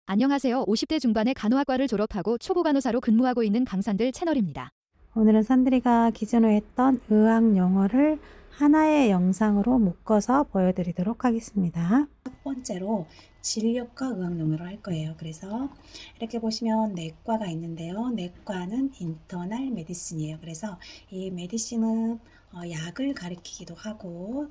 안녕하세요. 50대 중반의 간호학과를 졸업하고 초보 간호사로 근무하고 있는 강산들 채널입니다. 오늘은 산들이가 기존에 했던 의학 용어를 하나의 영상으로 묶어서 보여드리도록 하겠습니다. 첫 번째로 진료과 의학 용어를 할 거예요. 그래서 이렇게 보시면 내과가 있는데요. 내과는 인터널 메디슨이에요. 그래서 이 메디슨은 약을 가리키기도 하고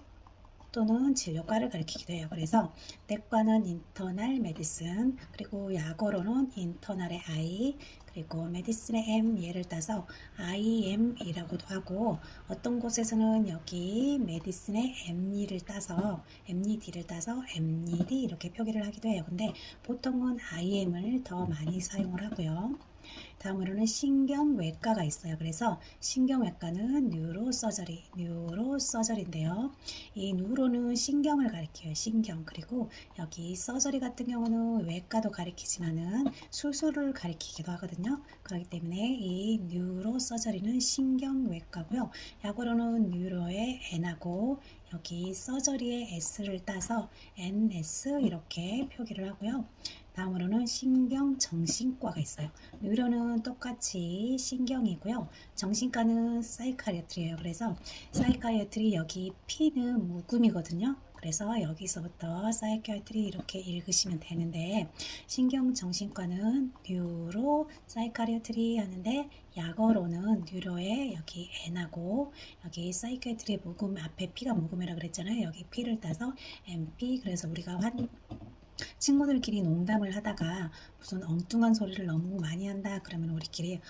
또는 진료과를 가리키기도 해요. 그래서 내과는 인터널 메디슨, 그리고 약어로는 인터널의 I, 그리고 메디슨의 M, 얘를 따서 IM이라고도 하고, 어떤 곳에서는 여기 메디슨의 MED를 따서 MED 이렇게 표기를 하기도 해요. 근데 보통은 IM을 더 많이 사용을 하고요. 다음으로는 신경외과가 있어요. 그래서 신경외과는 뉴로서저리인데요. 이 뉴로는 신경을 가리켜요. 신경. 그리고 여기 서저리 같은 경우는 외과도 가리키지만은 수술을 가리키기도 하거든요. 그렇기 때문에 이 뉴로서저리는 신경외과고요. 약어로는 뉴로의 N하고 여기 서저리의 S를 따서 NS 이렇게 표기를 하고요. 다음으로는 신경정신과가 있어요. 뉴로는 똑같이 신경이고요. 정신과는 사이카리아트리예요. 그래서 사이카리아트리 여기 P는 묵음이거든요. 그래서 여기서부터 사이키아트리 이렇게 읽으시면 되는데, 신경정신과는 뉴로 사이카리아트리 하는데 약어로는 뉴로에 여기 N하고 여기 사이키아트리 묵음 앞에 P가 묵음이라 그랬잖아요. 여기 P를 따서 MP. 그래서 우리가 친구들끼리 농담을 하다가 무슨 엉뚱한 소리를 너무 많이 한다 그러면 우리끼리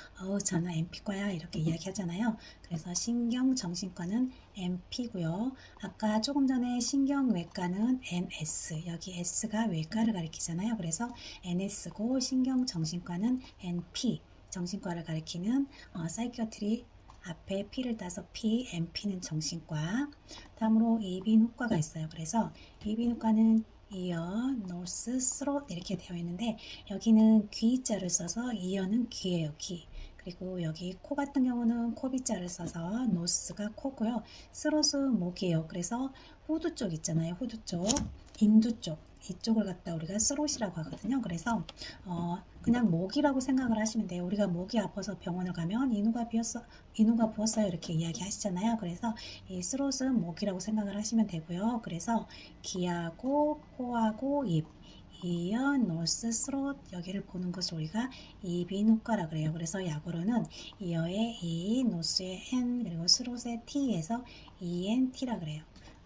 저는 MP과야 이렇게 이야기하잖아요. 그래서 신경정신과는 MP고요. 아까 조금 전에 신경외과는 NS, 여기 S가 외과를 가리키잖아요. 그래서 NS고 신경정신과는 NP, 정신과를 가리키는 사이키어트리 앞에 P를 따서 P, MP는 정신과. 다음으로 이비인후과가 있어요. 그래서 이비인후과는 이어, 노스, 스롯 이렇게 되어 있는데 여기는 귀자를 써서 이어는 귀예요. 귀. 그리고 여기 코 같은 경우는 코비자를 써서 노스가 코고요. 스롯은 목이에요. 그래서 후두 쪽 있잖아요. 후두 쪽, 인두 쪽 이쪽을 갖다 우리가 스롯이라고 하거든요. 그래서 그냥 목이라고 생각을 하시면 돼요. 우리가 목이 아파서 병원을 가면 인후가 부었어요 이렇게 이야기하시잖아요. 그래서 이 스롯은 목이라고 생각을 하시면 되고요. 그래서 귀하고 코하고 입, 이어, 노스, 스롯 여기를 보는 것을 우리가 이비인후과라 그래요. 그래서 약어로는 이어의 E, 노스의 N, 그리고 스롯의 T에서 ENT라 그래요.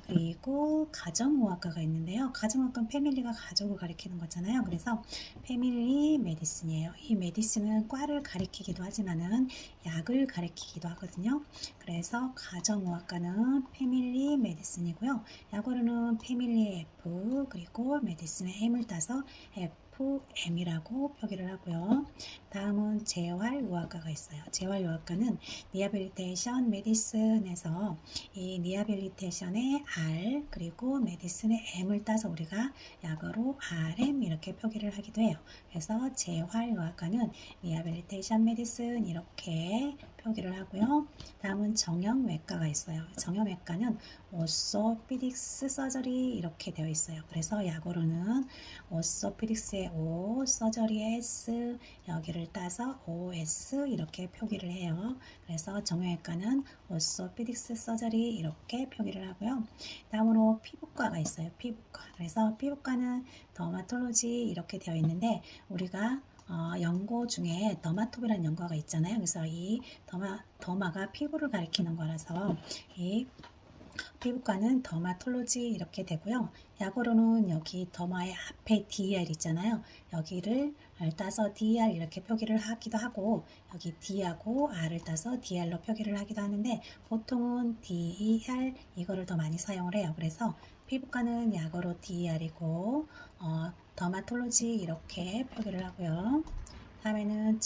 그리고 가정의학과가 있는데요. 가정의학과는 패밀리가 가족을 가리키는 거잖아요. 그래서 패밀리 메디슨이에요. 이 메디슨은 과를 가리키기도 하지만은 약을 가리키기도 하거든요. 그래서 가정의학과는 패밀리 메디슨이고요. 약어로는 패밀리 F 그리고 메디슨의 M을 따서 FM이라고 표기를 하고요. 다음은 재활의학과가 있어요. 재활의학과는 리하빌리테이션 메디슨에서 이 리하빌리테이션의 R 그리고 메디슨의 M을 따서 우리가 약어로 RM 이렇게 표기를 하기도 해요. 그래서 재활의학과는 리하빌리테이션 메디슨 이렇게 표기를 하고요. 다음은 정형외과가 있어요. 정형외과는 오소피딕스 서저리 이렇게 되어 있어요. 그래서 약어로는 오소피딕스의 O, 서저리의 S, 여기를 따서 OS 이렇게 표기를 해요. 그래서 정형외과는 오소피딕스 서저리 이렇게 표기를 하고요. 다음으로 피부과가 있어요. 피부과. 그래서 피부과는 더마톨로지 이렇게 되어 있는데 우리가 연고 중에 더마톱이라는 연고가 있잖아요. 그래서 이 더마가 피부를 가리키는 거라서 이 피부과는 더마톨로지 이렇게 되고요. 약어로는 여기 더마의 앞에 DER 있잖아요. 여기를 따서 DER 이렇게 표기를 하기도 하고 여기 D하고 R을 따서 DR로 표기를 하기도 하는데 보통은 DER 이거를 더 많이 사용을 해요. 그래서 피부과는 약어로 DER이고 더마톨로지 이렇게 표기를 하고요. 다음에는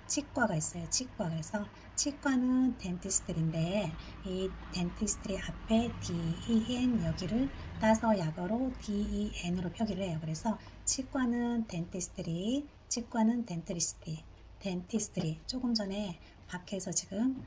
치과가 있어요. 치과. 그래서 치과는 덴티스트인데 이 덴티스트의 앞에 DEN 여기를 따서 약어로 DEN으로 표기를 해요. 그래서 치과는 덴티스트리, 치과는 덴티스트리 조금 전에 밖에서 지금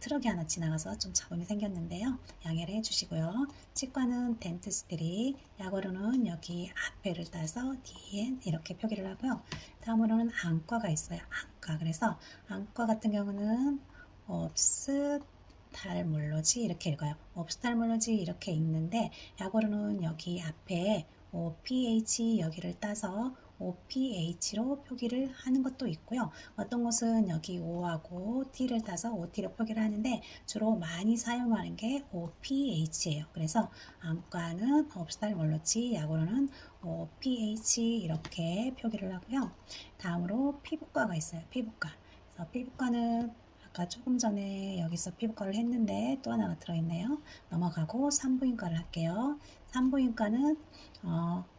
트럭이 하나 지나가서 좀 잡음이 생겼는데요. 양해를 해주시고요. 치과는 덴티스트리, 약으로는 여기 앞에를 따서 DN 이렇게 표기를 하고요. 다음으로는 안과가 있어요. 안과. 그래서 안과 같은 경우는 옵스탈몰로지 이렇게 읽어요. 옵스탈몰로지 이렇게 읽는데 약으로는 여기 앞에 OPH 여기를 따서 OPH로 표기를 하는 것도 있고요. 어떤 곳은 여기 O하고 T를 따서 OT로 표기를 하는데 주로 많이 사용하는 게 OPH예요. 그래서 안과는 옵스탈몰로지, 약으로는 OPH 이렇게 표기를 하고요. 다음으로 피부과가 있어요. 피부과. 그래서 피부과는 아까 조금 전에 여기서 피부과를 했는데 또 하나가 들어있네요. 넘어가고 산부인과를 할게요. 산부인과는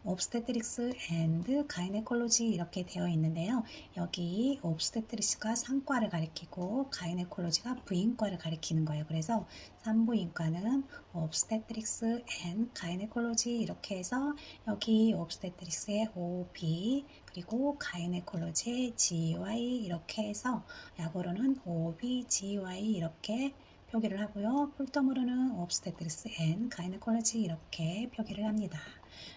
옵스테트릭스 앤드 가이네콜로지 이렇게 되어 있는데요. 여기 옵스테트릭스가 산과를 가리키고 가이네콜로지가 부인과를 가리키는 거예요. 그래서 산부인과는 옵스테트릭스 앤 가이네콜로지 이렇게 해서 여기 옵스테트릭스의 OB 그리고 가이네콜로지의 GY 이렇게 해서 약어로는 OB/GY 이렇게 표기를 하고요. 풀텀으로는 옵스테트리스 앤 가이네콜로지 이렇게 표기를 합니다.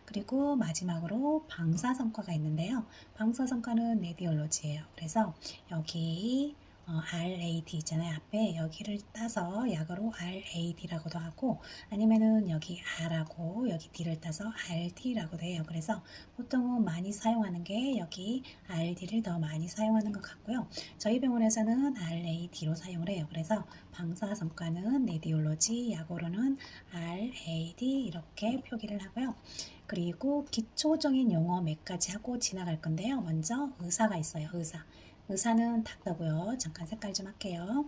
그리고 마지막으로 방사선과가 있는데요. 방사선과는 레디올로지예요. 그래서 여기 RAD 있잖아요. 앞에 여기를 따서 약어로 RAD라고도 하고 아니면은 여기 R하고 여기 D를 따서 RD라고도 해요. 그래서 보통은 많이 사용하는 게 여기 RD를 더 많이 사용하는 것 같고요. 저희 병원에서는 RAD로 사용을 해요. 그래서 방사선과는 레디올로지, 약어로는 RAD 이렇게 표기를 하고요. 그리고 기초적인 용어 몇 가지 하고 지나갈 건데요. 먼저 의사가 있어요. 의사는 닥터고요. 잠깐 색깔 좀 할게요.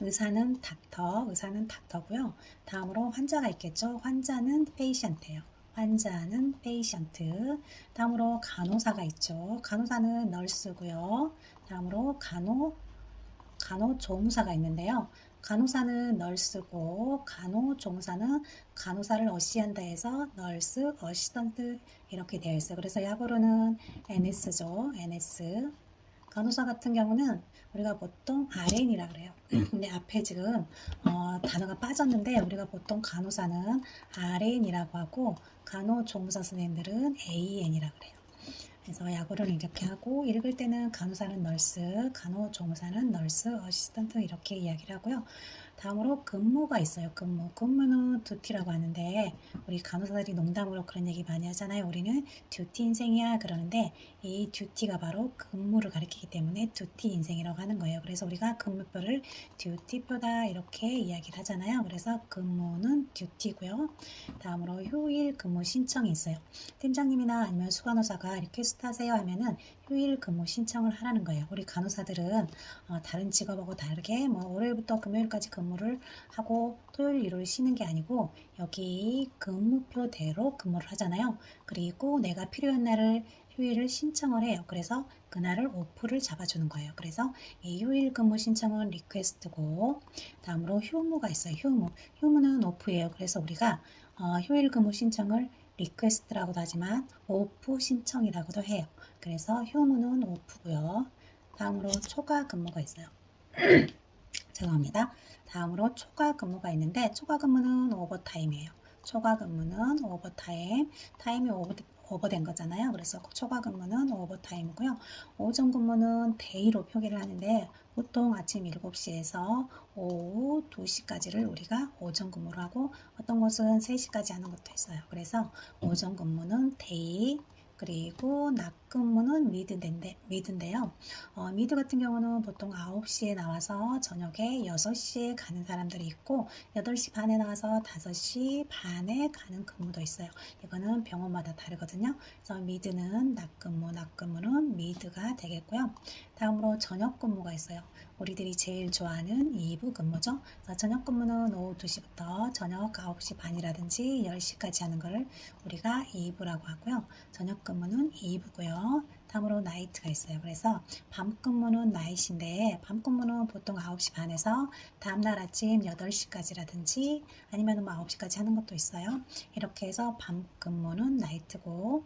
의사는 닥터고요. 다음으로 환자가 있겠죠. 환자는 페이션트예요. 환자는 페이션트. 다음으로 간호사가 있죠. 간호사는 널스고요. 다음으로 간호조무사가 있는데요. 간호사는 널스고 간호조무사는 간호사를 어시한다 해서 널스, 어시스턴트 이렇게 되어 있어요. 그래서 약어로는 NS죠. NS. 간호사 같은 경우는 우리가 보통 RN이라 그래요. 근데 앞에 지금 단어가 빠졌는데 우리가 보통 간호사는 RN이라고 하고 간호조무사 선생님들은 AN이라 그래요. 그래서 약어를 이렇게 하고 읽을 때는 간호사는 널스, 간호조무사는 널스, 어시스턴트 이렇게 이야기를 하고요. 다음으로 근무가 있어요. 근무는 듀티라고 하는데 우리 간호사들이 농담으로 그런 얘기 많이 하잖아요. 우리는 듀티 인생이야 그러는데 이 듀티가 바로 근무를 가리키기 때문에 듀티 인생이라고 하는 거예요. 그래서 우리가 근무표를 듀티표다 이렇게 이야기를 하잖아요. 그래서 근무는 듀티고요. 다음으로 휴일 근무 신청이 있어요. 팀장님이나 아니면 수간호사가 리퀘스트 하세요 하면은 휴일 근무 신청을 하라는 거예요. 우리 간호사들은 다른 직업하고 다르게 월요일부터 금요일까지 근무를 하고 토요일 일요일 쉬는 게 아니고 여기 근무표대로 근무를 하잖아요. 그리고 내가 필요한 날을 휴일을 신청을 해요. 그래서 그날을 오프를 잡아주는 거예요. 그래서 이 휴일 근무 신청은 리퀘스트고 다음으로 휴무가 있어요. 휴무는 오프예요. 그래서 우리가 휴일 근무 신청을 리퀘스트라고도 하지만 오프 신청이라고도 해요. 그래서 휴무는 오프고요. 다음으로 초과 근무가 있어요. 죄송합니다. 다음으로 초과 근무가 있는데 초과 근무는 오버타임이에요. 초과 근무는 오버타임, 타임이 오버된 거잖아요. 그래서 초과 근무는 오버타임이고요. 오전 근무는 데이로 표기를 하는데 보통 아침 7시에서 오후 2시까지를 우리가 오전 근무를 하고 어떤 곳은 3시까지 하는 것도 있어요. 그래서 오전 근무는 데이, 그리고 낮 근무는 미드인데요. 미드 같은 경우는 보통 9시에 나와서 저녁에 6시에 가는 사람들이 있고 8시 반에 나와서 5시 반에 가는 근무도 있어요. 이거는 병원마다 다르거든요. 그래서 미드는 낮 근무는 미드가 되겠고요. 다음으로 저녁 근무가 있어요. 우리들이 제일 좋아하는 2부 근무죠. 그래서 저녁 근무는 오후 2시부터 저녁 9시 반이라든지 10시까지 하는 것을 우리가 2부라고 하고요. 저녁 근무는 2부고요. 다음으로 나이트가 있어요. 그래서 밤 근무는 나이트인데 밤 근무는 보통 9시 반에서 다음날 아침 8시까지라든지 아니면 9시까지 하는 것도 있어요. 이렇게 해서 밤 근무는 나이트고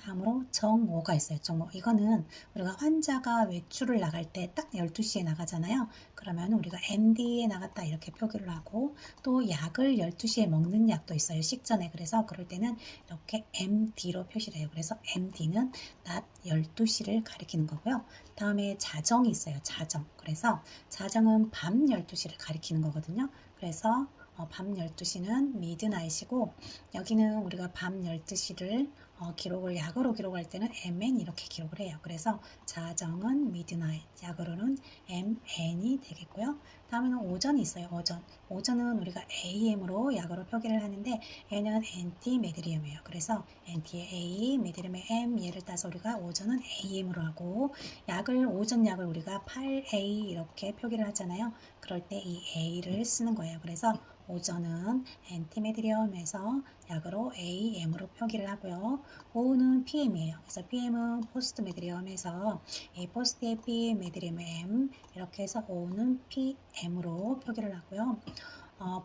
다음으로 정오가 있어요. 정오. 이거는 우리가 환자가 외출을 나갈 때 딱 12시에 나가잖아요. 그러면 우리가 MD에 나갔다 이렇게 표기를 하고 또 약을 12시에 먹는 약도 있어요. 식전에. 그래서 그럴 때는 이렇게 MD로 표시를 해요. 그래서 MD는 낮 12시를 가리키는 거고요. 다음에 자정이 있어요. 자정. 그래서 자정은 밤 12시를 가리키는 거거든요. 그래서 밤 12시는 midnight이고 여기는 우리가 밤 12시를 기록을 약으로 기록할 때는 MN 이렇게 기록을 해요. 그래서 자정은 midnight, 약으로는 MN이 되겠고요. 다음에는 오전이 있어요. 오전. 오전은 우리가 AM으로 약으로 표기를 하는데 얘는 엔티메드리움이에요. 그래서 엔티의 A, 메드리움의 M 얘를 따서 우리가 오전은 AM으로 하고 약을 오전 약을 우리가 8A 이렇게 표기를 하잖아요. 그럴 때 이 A를 쓰는 거예요. 그래서 오전은 엔티메드리움에서 약으로 AM으로 표기를 하고요. 오후는 PM이에요. 그래서 PM은 포스트메드리움에서 이 포스트의 P, 메드리움의 M 이렇게 해서 오후는 PM으로 표기를 하고요.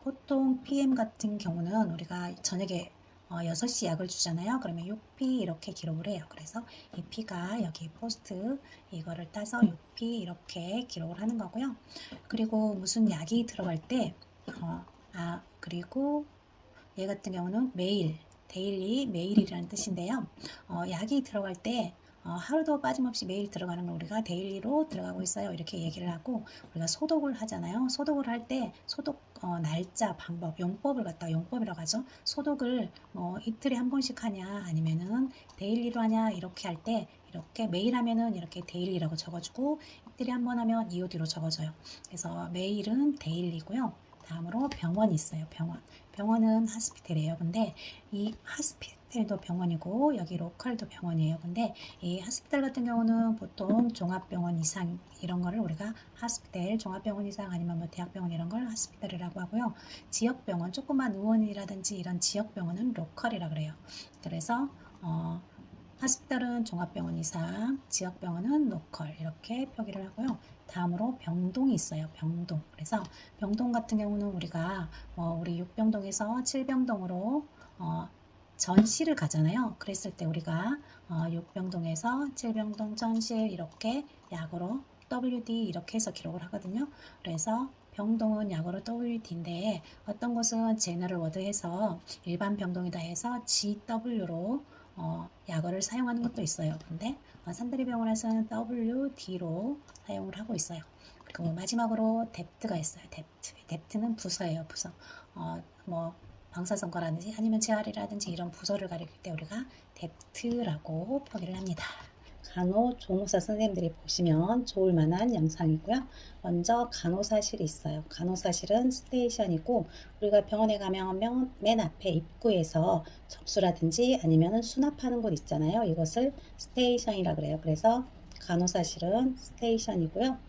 보통 PM 같은 경우는 우리가 저녁에 6시 약을 주잖아요. 그러면 6P 이렇게 기록을 해요. 그래서 이 P가 여기 포스트 이거를 따서 6P 이렇게 기록을 하는 거고요. 그리고 무슨 약이 들어갈 때 그리고 얘 같은 경우는 매일, 데일리, 매일이라는 뜻인데요. 약이 들어갈 때 하루도 빠짐없이 매일 들어가는 걸 우리가 데일리로 들어가고 있어요. 이렇게 얘기를 하고 우리가 소독을 하잖아요. 소독을 할 때 소독 날짜, 방법, 용법을 갖다 용법이라고 하죠. 소독을 이틀에 한 번씩 하냐 아니면은 데일리로 하냐 이렇게 할 때 이렇게 매일 하면은 이렇게 데일리라고 적어주고 이틀에 한 번 하면 EOD로 적어줘요. 그래서 매일은 데일리고요. 다음으로 병원이 있어요. 병원은 하스피텔이에요. 근데 이 하스피텔도 병원이고 여기 로컬도 병원이에요. 근데 이 하스피텔 같은 경우는 보통 종합병원 이상 이런 거를 우리가 하스피텔, 종합병원 이상 아니면 뭐 대학병원 이런 걸 하스피텔이라고 하고요. 지역병원, 조그만 의원이라든지 이런 지역병원은 로컬이라 그래요. 그래서 하스피탈은 종합병원 이상, 지역병원은 로컬 이렇게 표기를 하고요. 다음으로 병동이 있어요. 병동. 그래서 병동 같은 경우는 우리가 우리 6병동에서 7병동으로 전시를 가잖아요. 그랬을 때 우리가 6병동에서 7병동 전실 이렇게 약으로 WD 이렇게 해서 기록을 하거든요. 그래서 병동은 약으로 WD인데 어떤 곳은 제너럴 워드해서 일반 병동이다 해서 GW로 약어를 사용하는 것도 있어요. 근데 산드리 병원에서는 WD로 사용을 하고 있어요. 그리고 마지막으로 뎁트가 있어요. 뎁트는 부서예요. 부서. 뭐 방사선거라든지 아니면 재활이라든지 이런 부서를 가리킬 때 우리가 뎁트라고 표기를 합니다. 간호조무사 선생님들이 보시면 좋을 만한 영상이고요. 먼저 간호사실이 있어요. 간호사실은 스테이션이고 우리가 병원에 가면 맨 앞에 입구에서 접수라든지 아니면 수납하는 곳 있잖아요. 이것을 스테이션이라 그래요. 그래서 간호사실은 스테이션이고요.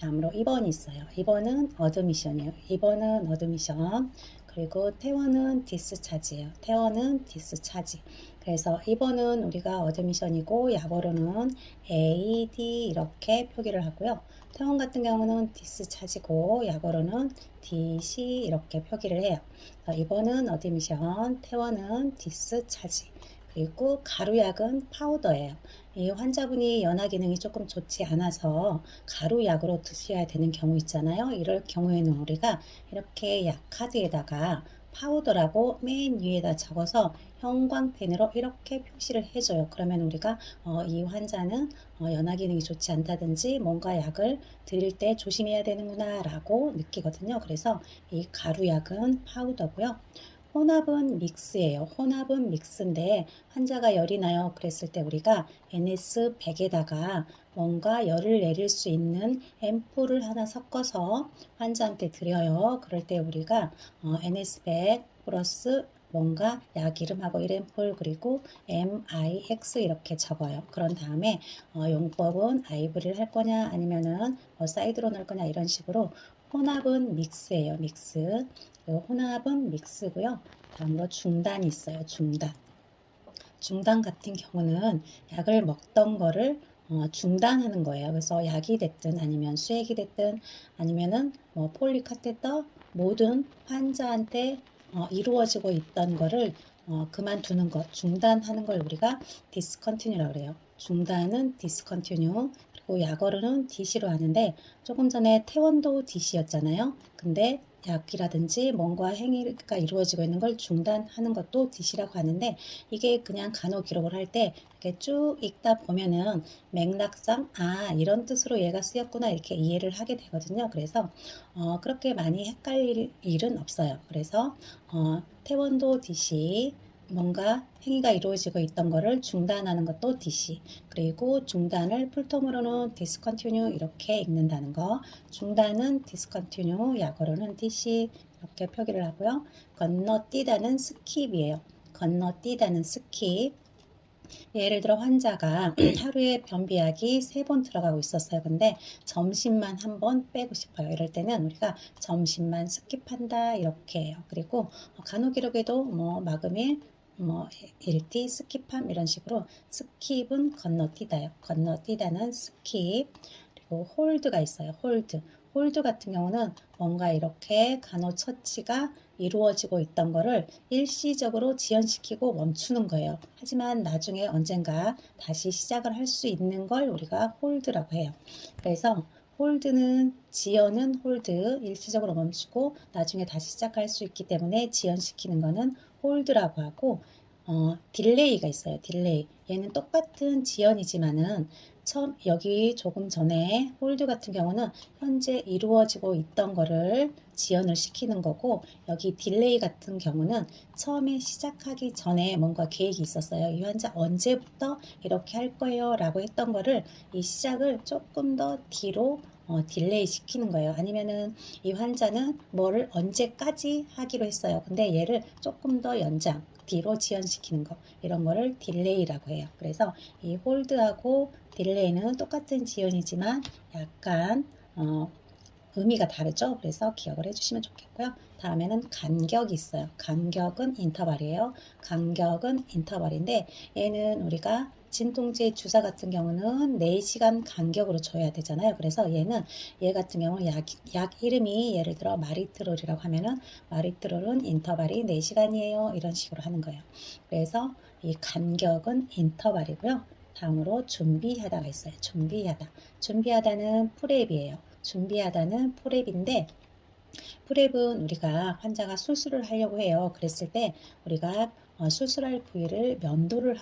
다음으로 입원이 있어요. 입원은 어드미션이에요. 입원은 어드미션. 그리고 퇴원은 디스차지예요. 퇴원은 디스차지. 그래서 입원은 우리가 어드미션이고 약어로는 AD 이렇게 표기를 하고요. 퇴원 같은 경우는 디스차지고 약어로는 DC 이렇게 표기를 해요. 입원은 어드미션, 퇴원은 디스차지. 그리고 가루약은 파우더예요. 이 환자분이 연화 기능이 조금 좋지 않아서 가루약으로 드셔야 되는 경우 있잖아요. 이럴 경우에는 우리가 이렇게 약 카드에다가 파우더라고 맨 위에다 적어서 형광펜으로 이렇게 표시를 해줘요. 그러면 우리가 이 환자는 연화 기능이 좋지 않다든지 뭔가 약을 드릴 때 조심해야 되는구나 라고 느끼거든요. 그래서 이 가루약은 파우더고요. 혼합은 믹스예요. 혼합은 믹스인데 환자가 열이 나요. 그랬을 때 우리가 NS100에다가 뭔가 열을 내릴 수 있는 앰플을 하나 섞어서 환자한테 드려요. 그럴 때 우리가 NS100 플러스 뭔가 약 이름하고 1앰플 그리고 MIX 이렇게 적어요. 그런 다음에 용법은 아이브리를 할 거냐 아니면은 사이드로 넣을 거냐 이런 식으로 혼합은 믹스예요. 믹스. 혼합은 믹스고요. 다음으로 중단이 있어요. 중단 같은 경우는 약을 먹던 거를 중단하는 거예요. 그래서 약이 됐든 아니면 수액이 됐든 아니면은 폴리카테터 모든 환자한테 이루어지고 있던 거를 그만두는 것, 중단하는 걸 우리가 discontinue라고 그래요. 중단은 discontinue, 그리고 약어로는 DC로 하는데 조금 전에 태원도 DC였잖아요. 근데 약이라든지 뭔가 행위가 이루어지고 있는 걸 중단하는 것도 DC라고 하는데 이게 그냥 간호 기록을 할 때 이렇게 쭉 읽다 보면은 맥락상 이런 뜻으로 얘가 쓰였구나 이렇게 이해를 하게 되거든요. 그래서 그렇게 많이 헷갈릴 일은 없어요. 그래서 태원도 DC, 뭔가 행위가 이루어지고 있던 거를 중단하는 것도 DC, 그리고 중단을 풀텀으로는 discontinue 이렇게 읽는다는 거, 중단은 discontinue, 약어로는 DC 이렇게 표기를 하고요. 건너뛰다는 skip이에요. 건너뛰다는 skip. 예를 들어 환자가 하루에 변비약이 3번 들어가고 있었어요. 근데 점심만 한 번 빼고 싶어요. 이럴 때는 우리가 점심만 스킵한다 이렇게 해요. 그리고 간호기록에도 뭐 마금일, 뭐 일티, 스킵함 이런 식으로 스킵은 건너뛰다요. 건너뛰다는 스킵. 그리고 홀드가 있어요. 홀드. 홀드 같은 경우는 뭔가 이렇게 간호처치가 이루어지고 있던 거를 일시적으로 지연시키고 멈추는 거예요. 하지만 나중에 언젠가 다시 시작을 할 수 있는 걸 우리가 홀드라고 해요. 그래서 홀드는 지연은 홀드, 일시적으로 멈추고 나중에 다시 시작할 수 있기 때문에 지연시키는 거는 홀드라고 하고 딜레이가 있어요. 딜레이. 얘는 똑같은 지연이지만은 처음 여기 조금 전에 홀드 같은 경우는 현재 이루어지고 있던 거를 지연을 시키는 거고 여기 딜레이 같은 경우는 처음에 시작하기 전에 뭔가 계획이 있었어요. 이 환자 언제부터 이렇게 할 거예요 라고 했던 거를 이 시작을 조금 더 뒤로 딜레이 시키는 거예요. 아니면은 이 환자는 뭐를 언제까지 하기로 했어요. 근데 얘를 조금 더 연장 뒤로 지연시키는 거 이런 거를 딜레이라고 해요. 그래서 이 홀드하고 딜레이는 똑같은 지연이지만 약간 의미가 다르죠. 그래서 기억을 해주시면 좋겠고요. 다음에는 간격이 있어요. 간격은 인터벌이에요. 간격은 인터벌인데 얘는 우리가 진통제 주사 같은 경우는 4시간 간격으로 줘야 되잖아요. 그래서 얘 같은 경우는 약 이름이 예를 들어 마리트롤이라고 하면은 마리트롤은 인터벌이 4시간이에요. 이런 식으로 하는 거예요. 그래서 이 간격은 인터벌이고요. 다음으로 준비하다가 있어요. 준비하다. 준비하다는 프랩이에요. 준비하다는 프랩인데 프랩은 우리가 환자가 수술을 하려고 해요. 그랬을 때 우리가 수술할 부위를 면도를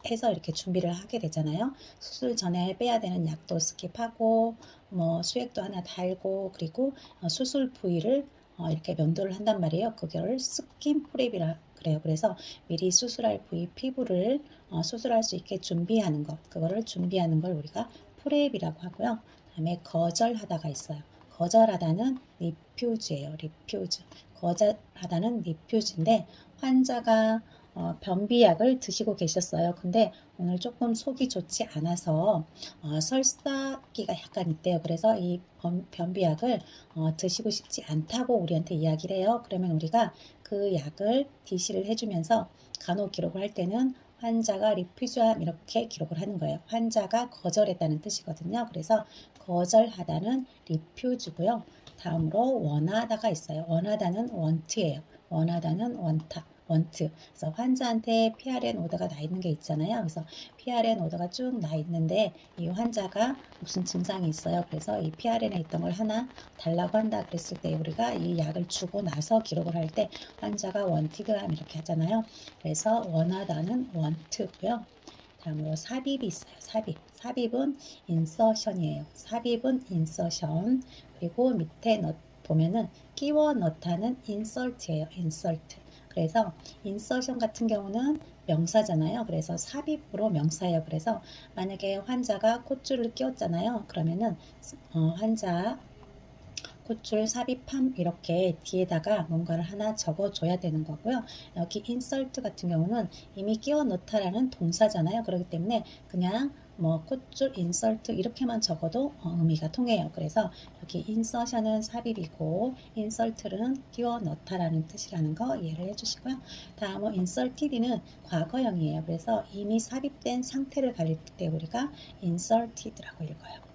해서 이렇게 준비를 하게 되잖아요. 수술 전에 빼야 되는 약도 스킵하고 뭐 수액도 하나 달고 그리고 수술 부위를 이렇게 면도를 한단 말이에요. 그걸 스킨 프랩이라 그래요. 그래서 미리 수술할 부위 피부를 수술할 수 있게 준비하는 것, 그거를 준비하는 걸 우리가 프랩이라고 하고요. 다음에 거절하다가 있어요. 거절하다는 리퓨즈예요. 리퓨즈. 거절하다는 리퓨즈인데 환자가 변비약을 드시고 계셨어요. 근데 오늘 조금 속이 좋지 않아서 설사기가 약간 있대요. 그래서 이 변비약을 드시고 싶지 않다고 우리한테 이야기를 해요. 그러면 우리가 그 약을 DC를 해주면서 간호 기록을 할 때는 환자가 리퓨즈함 이렇게 기록을 하는 거예요. 환자가 거절했다는 뜻이거든요. 그래서 거절하다는 리퓨즈고요. 다음으로 원하다가 있어요. 원하다는 want예요. 원하다는 want. 그래서 환자한테 PRN 오더가 나 있는 게 있잖아요. 그래서 PRN 오더가 쭉 나 있는데 이 환자가 무슨 증상이 있어요. 그래서 이 PRN에 있던 걸 하나 달라고 한다 그랬을 때 우리가 이 약을 주고 나서 기록을 할 때 환자가 wanted함 이렇게 하잖아요. 그래서 원하다는 want고요. 다음으로 삽입이 있어요. 삽입은 insertion이에요. 삽입은 insertion. 그리고 밑에 보면은 끼워 넣다는 insert예요. insert. 그래서 insertion 같은 경우는 명사잖아요. 그래서 삽입으로 명사예요. 그래서 만약에 환자가 콧줄을 끼웠잖아요. 그러면은 환자 콧줄 삽입함 이렇게 뒤에다가 뭔가를 하나 적어줘야 되는 거고요. 여기 insert 같은 경우는 이미 끼워 넣다라는 동사잖아요. 그렇기 때문에 그냥 뭐 콧줄 insert 이렇게만 적어도 의미가 통해요. 그래서 여기 insertion은 삽입이고 insert는 끼워 넣다라는 뜻이라는 거 이해를 해주시고요. 다음은 inserted는 과거형이에요. 그래서 이미 삽입된 상태를 가릴 때 우리가 inserted라고 읽어요.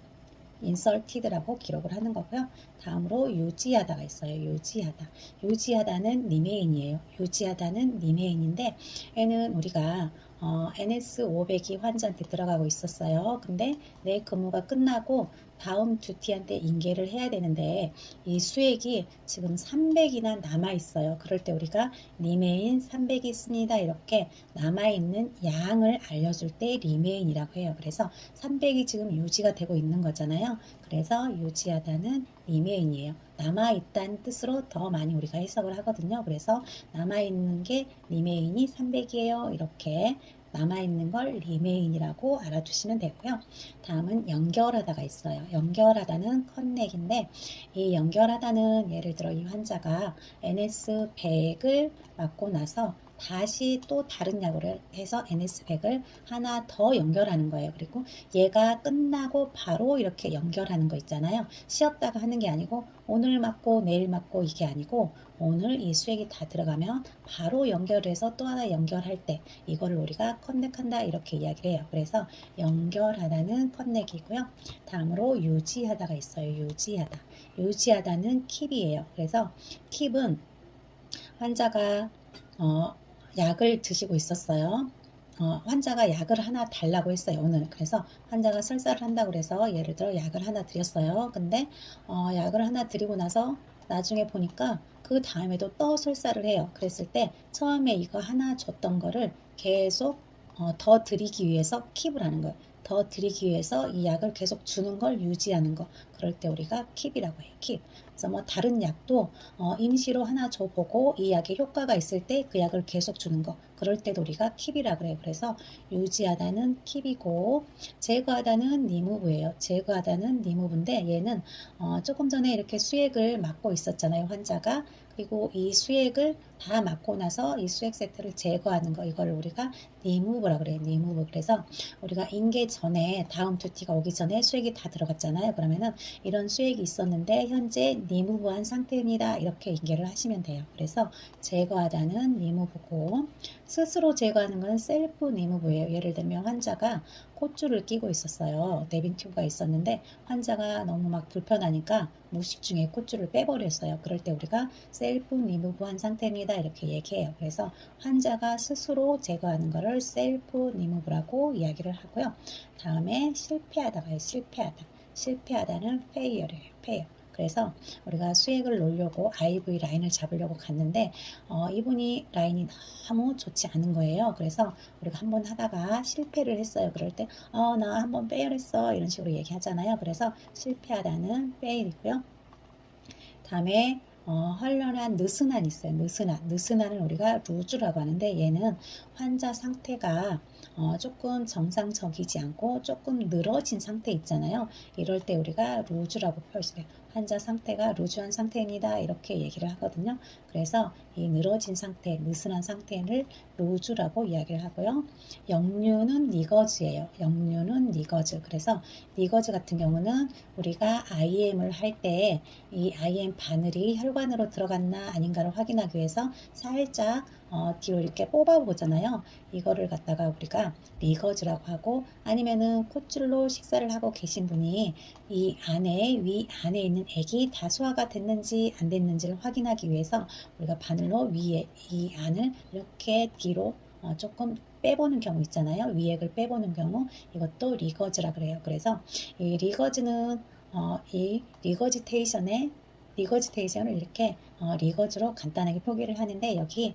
inserted라고 기록을 하는 거고요. 다음으로 유지하다가 있어요. 유지하다. 유지하다는 리메인이에요. 유지하다는 리메인인데 얘는 우리가 NS500이 환자한테 들어가고 있었어요. 근데 내 근무가 끝나고 다음 듀티한테 인계를 해야 되는데 이 수액이 지금 300이나 남아 있어요. 그럴 때 우리가 리메인 300이 있습니다. 이렇게 남아 있는 양을 알려줄 때 리메인이라고 해요. 그래서 300이 지금 유지가 되고 있는 거잖아요. 그래서 유지하다는 리메인이에요. 남아 있다는 뜻으로 더 많이 우리가 해석을 하거든요. 그래서 남아 있는 게 리메인이 300이에요. 이렇게 남아있는 걸 리메인이라고 알아두시면 되고요. 다음은 연결하다가 있어요. 연결하다는 커넥인데 이 연결하다는 예를 들어 이 환자가 NS100을 맞고 나서 다시 또 다른 약을 해서 NS100을 하나 더 연결하는 거예요. 그리고 얘가 끝나고 바로 이렇게 연결하는 거 있잖아요. 쉬었다가 하는 게 아니고 오늘 맞고 내일 맞고 이게 아니고 오늘 이 수액이 다 들어가면 바로 연결해서 또 하나 연결할 때 이거를 우리가 커넥한다 이렇게 이야기를 해요. 그래서 연결하다는 커넥이고요. 다음으로 유지하다가 있어요. 유지하다. 유지하다는 킵이에요. 그래서 킵은 환자가 약을 드시고 있었어요. 환자가 약을 하나 달라고 했어요. 오늘. 그래서 환자가 설사를 한다고 그래서 예를 들어 약을 하나 드렸어요. 근데 약을 하나 드리고 나서 나중에 보니까 그 다음에도 또 설사를 해요. 그랬을 때 처음에 이거 하나 줬던 거를 계속 더 드리기 위해서 킵을 하는 거예요. 더 드리기 위해서 이 약을 계속 주는 걸 유지하는 거. 그럴 때 우리가 킵이라고 해요. 킵. 그래서 뭐 다른 약도 임시로 하나 줘보고 이 약에 효과가 있을 때 그 약을 계속 주는 거. 그럴 때도 우리가 킵이라 그래요. 그래서 유지하다는 킵이고 제거하다는 리무브예요. 제거하다는 리무브인데 얘는 조금 전에 이렇게 수액을 맞고 있었잖아요. 환자가. 그리고 이 수액을 다 맞고 나서 이 수액 세트를 제거하는 거 이걸 우리가 리무브라 그래요. 리무브. 그래서 우리가 인계 전에 다음 듀티가 오기 전에 수액이 다 들어갔잖아요. 그러면은 이런 수액이 있었는데 현재 리무브한 상태입니다. 이렇게 인계를 하시면 돼요. 그래서 제거하다는 리무브고 스스로 제거하는 건 셀프 리무브예요. 예를 들면 환자가 콧줄을 끼고 있었어요. 내빈 튜브가 있었는데 환자가 너무 막 불편하니까 무식 중에 콧줄을 빼버렸어요. 그럴 때 우리가 셀프 리무브한 상태입니다. 이렇게 얘기해요. 그래서 환자가 스스로 제거하는 거를 셀프 리무브라고 이야기를 하고요. 다음에 실패하다가 실패하다. 실패하다는 fail이에요. fail. 그래서 우리가 수액을 놓으려고 IV 라인을 잡으려고 갔는데 이분이 라인이 너무 좋지 않은 거예요. 그래서 우리가 한번 하다가 실패를 했어요. 그럴 때 나 한번 fail했어 이런 식으로 얘기하잖아요. 그래서 실패하다는 fail이고요. 다음에 헐렁한 느슨한 있어요. 느슨한을 우리가 루즈라고 하는데 얘는 환자 상태가 조금 정상적이지 않고 조금 늘어진 상태 있잖아요. 이럴 때 우리가 루즈라고 표시해요. 환자 상태가 루즈한 상태입니다. 이렇게 얘기를 하거든요. 그래서 이 늘어진 상태, 느슨한 상태를 루즈라고 이야기를 하고요. 역류는 니거즈예요. 역류는 니거즈. 그래서 니거즈 같은 경우는 우리가 IM을 할 때 이 IM 바늘이 혈관으로 들어갔나 아닌가를 확인하기 위해서 살짝 뒤로 이렇게 뽑아 보잖아요. 이거를 갖다가 우리가 리거즈라고 하고 아니면은 콧줄로 식사를 하고 계신 분이 위 안에 있는 액이 다 소화가 됐는지 안 됐는지를 확인하기 위해서 우리가 바늘로 위에 이 안을 이렇게 뒤로 조금 빼보는 경우 있잖아요. 위액을 빼보는 경우 이것도 리거즈라 그래요. 그래서 이 리거즈는 이 리거지테이션을 이렇게 리거즈로 간단하게 표기를 하는데 여기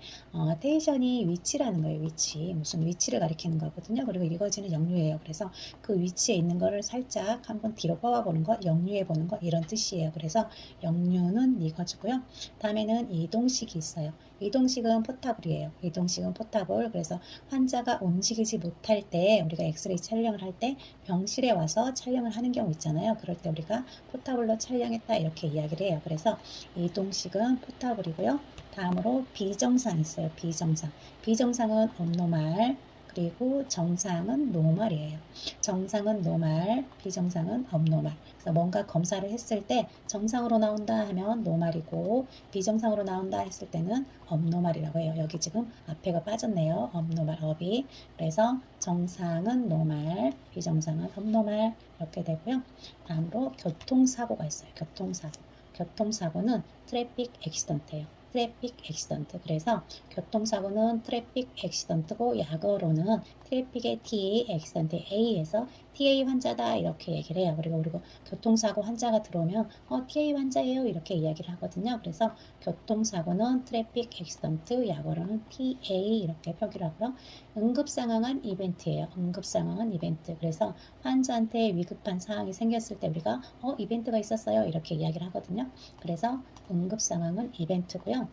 테이션이 위치라는 거예요. 위치. 무슨 위치를 가리키는 거거든요. 그리고 리거지는 역류예요. 그래서 그 위치에 있는 거를 살짝 한번 뒤로 뽑아보는 거, 역류해 보는 거 이런 뜻이에요. 그래서 역류는 리거즈고요. 다음에는 이동식이 있어요. 이동식은 포타블이에요. 이동식은 포타블. 그래서 환자가 움직이지 못할 때 우리가 엑스레이 촬영을 할 때 병실에 와서 촬영을 하는 경우 있잖아요. 그럴 때 우리가 포타블로 촬영했다 이렇게 이야기를 해요. 그래서 이동식은 포타블이고요. 다음으로 비정상 있어요. 비정상. 비정상은 업노말. 그 그리고 정상은 노멀이에요. 정상은 노멀, 비정상은 업노멀. 그래서 뭔가 검사를 했을 때 정상으로 나온다 하면 노멀이고 비정상으로 나온다 했을 때는 업노멀이라고 해요. 여기 지금 앞에가 빠졌네요. 업노멀, 업이. 그래서 정상은 노멀, 비정상은 업노멀 이렇게 되고요. 다음으로 교통사고가 있어요. 교통사고. 교통사고는 트래픽 액시던트예요. 트래픽 액시던트. 그래서 교통사고는 트래픽 액시던트고 약어로는 트래픽의 T, 액시던트의 A에서 TA 환자다 이렇게 얘기를 해요. 그리고 교통사고 환자가 들어오면 TA 환자예요 이렇게 이야기를 하거든요. 그래서 교통사고는 트래픽 액시던트, 약어로는 TA 이렇게 표기를 하고요. 응급상황은 이벤트예요. 응급상황은 이벤트. 그래서 환자한테 위급한 상황이 생겼을 때 우리가 이벤트가 있었어요 이렇게 이야기를 하거든요. 그래서 응급상황은 이벤트고요.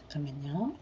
잠깐만요.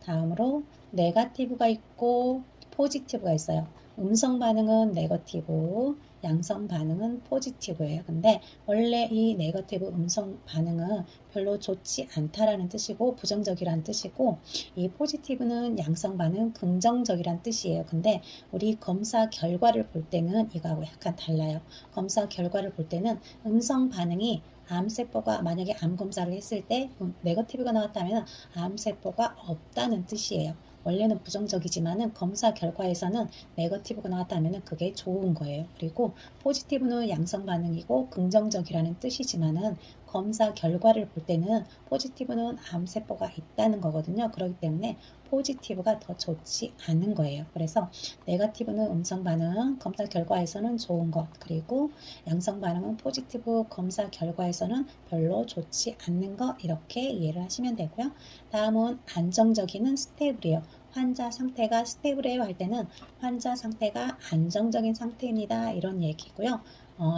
다음으로 네거티브가 있고 포지티브가 있어요. 음성 반응은 네거티브, 양성 반응은 포지티브예요. 근데 원래 이 네거티브 음성 반응은 별로 좋지 않다라는 뜻이고 부정적이라는 뜻이고 이 포지티브는 양성 반응 긍정적이라는 뜻이에요. 근데 우리 검사 결과를 볼 때는 이거하고 약간 달라요. 검사 결과를 볼 때는 음성 반응이 암세포가 만약에 암 검사를 했을 때 네거티브가 나왔다면 암세포가 없다는 뜻이에요. 원래는 부정적이지만은 검사 결과에서는 네거티브가 나왔다면 그게 좋은 거예요. 그리고 포지티브는 양성 반응이고 긍정적이라는 뜻이지만은 검사 결과를 볼 때는 포지티브는 암세포가 있다는 거거든요. 그렇기 때문에 포지티브가 더 좋지 않은 거예요. 그래서 네거티브는 음성 반응, 검사 결과에서는 좋은 것, 그리고 양성 반응은 포지티브 검사 결과에서는 별로 좋지 않는 것 이렇게 이해를 하시면 되고요. 다음은 안정적이는 스테이블이에요. 환자 상태가 스테이블해요 할 때는 환자 상태가 안정적인 상태입니다. 이런 얘기고요.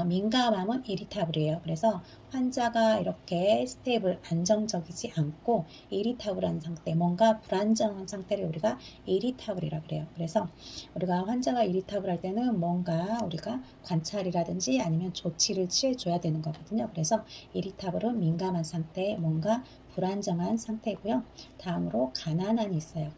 민감함은 이리타블이에요. 그래서 환자가 이렇게 스테이블, 안정적이지 않고 이리타블한 상태, 뭔가 불안정한 상태를 우리가 이리타블이라고 그래요. 그래서 우리가 환자가 이리타블 할 때는 뭔가 우리가 관찰이라든지 아니면 조치를 취해줘야 되는 거거든요. 그래서 이리타블은 민감한 상태, 뭔가 불안정한 상태고요. 다음으로 가난한이 있어요.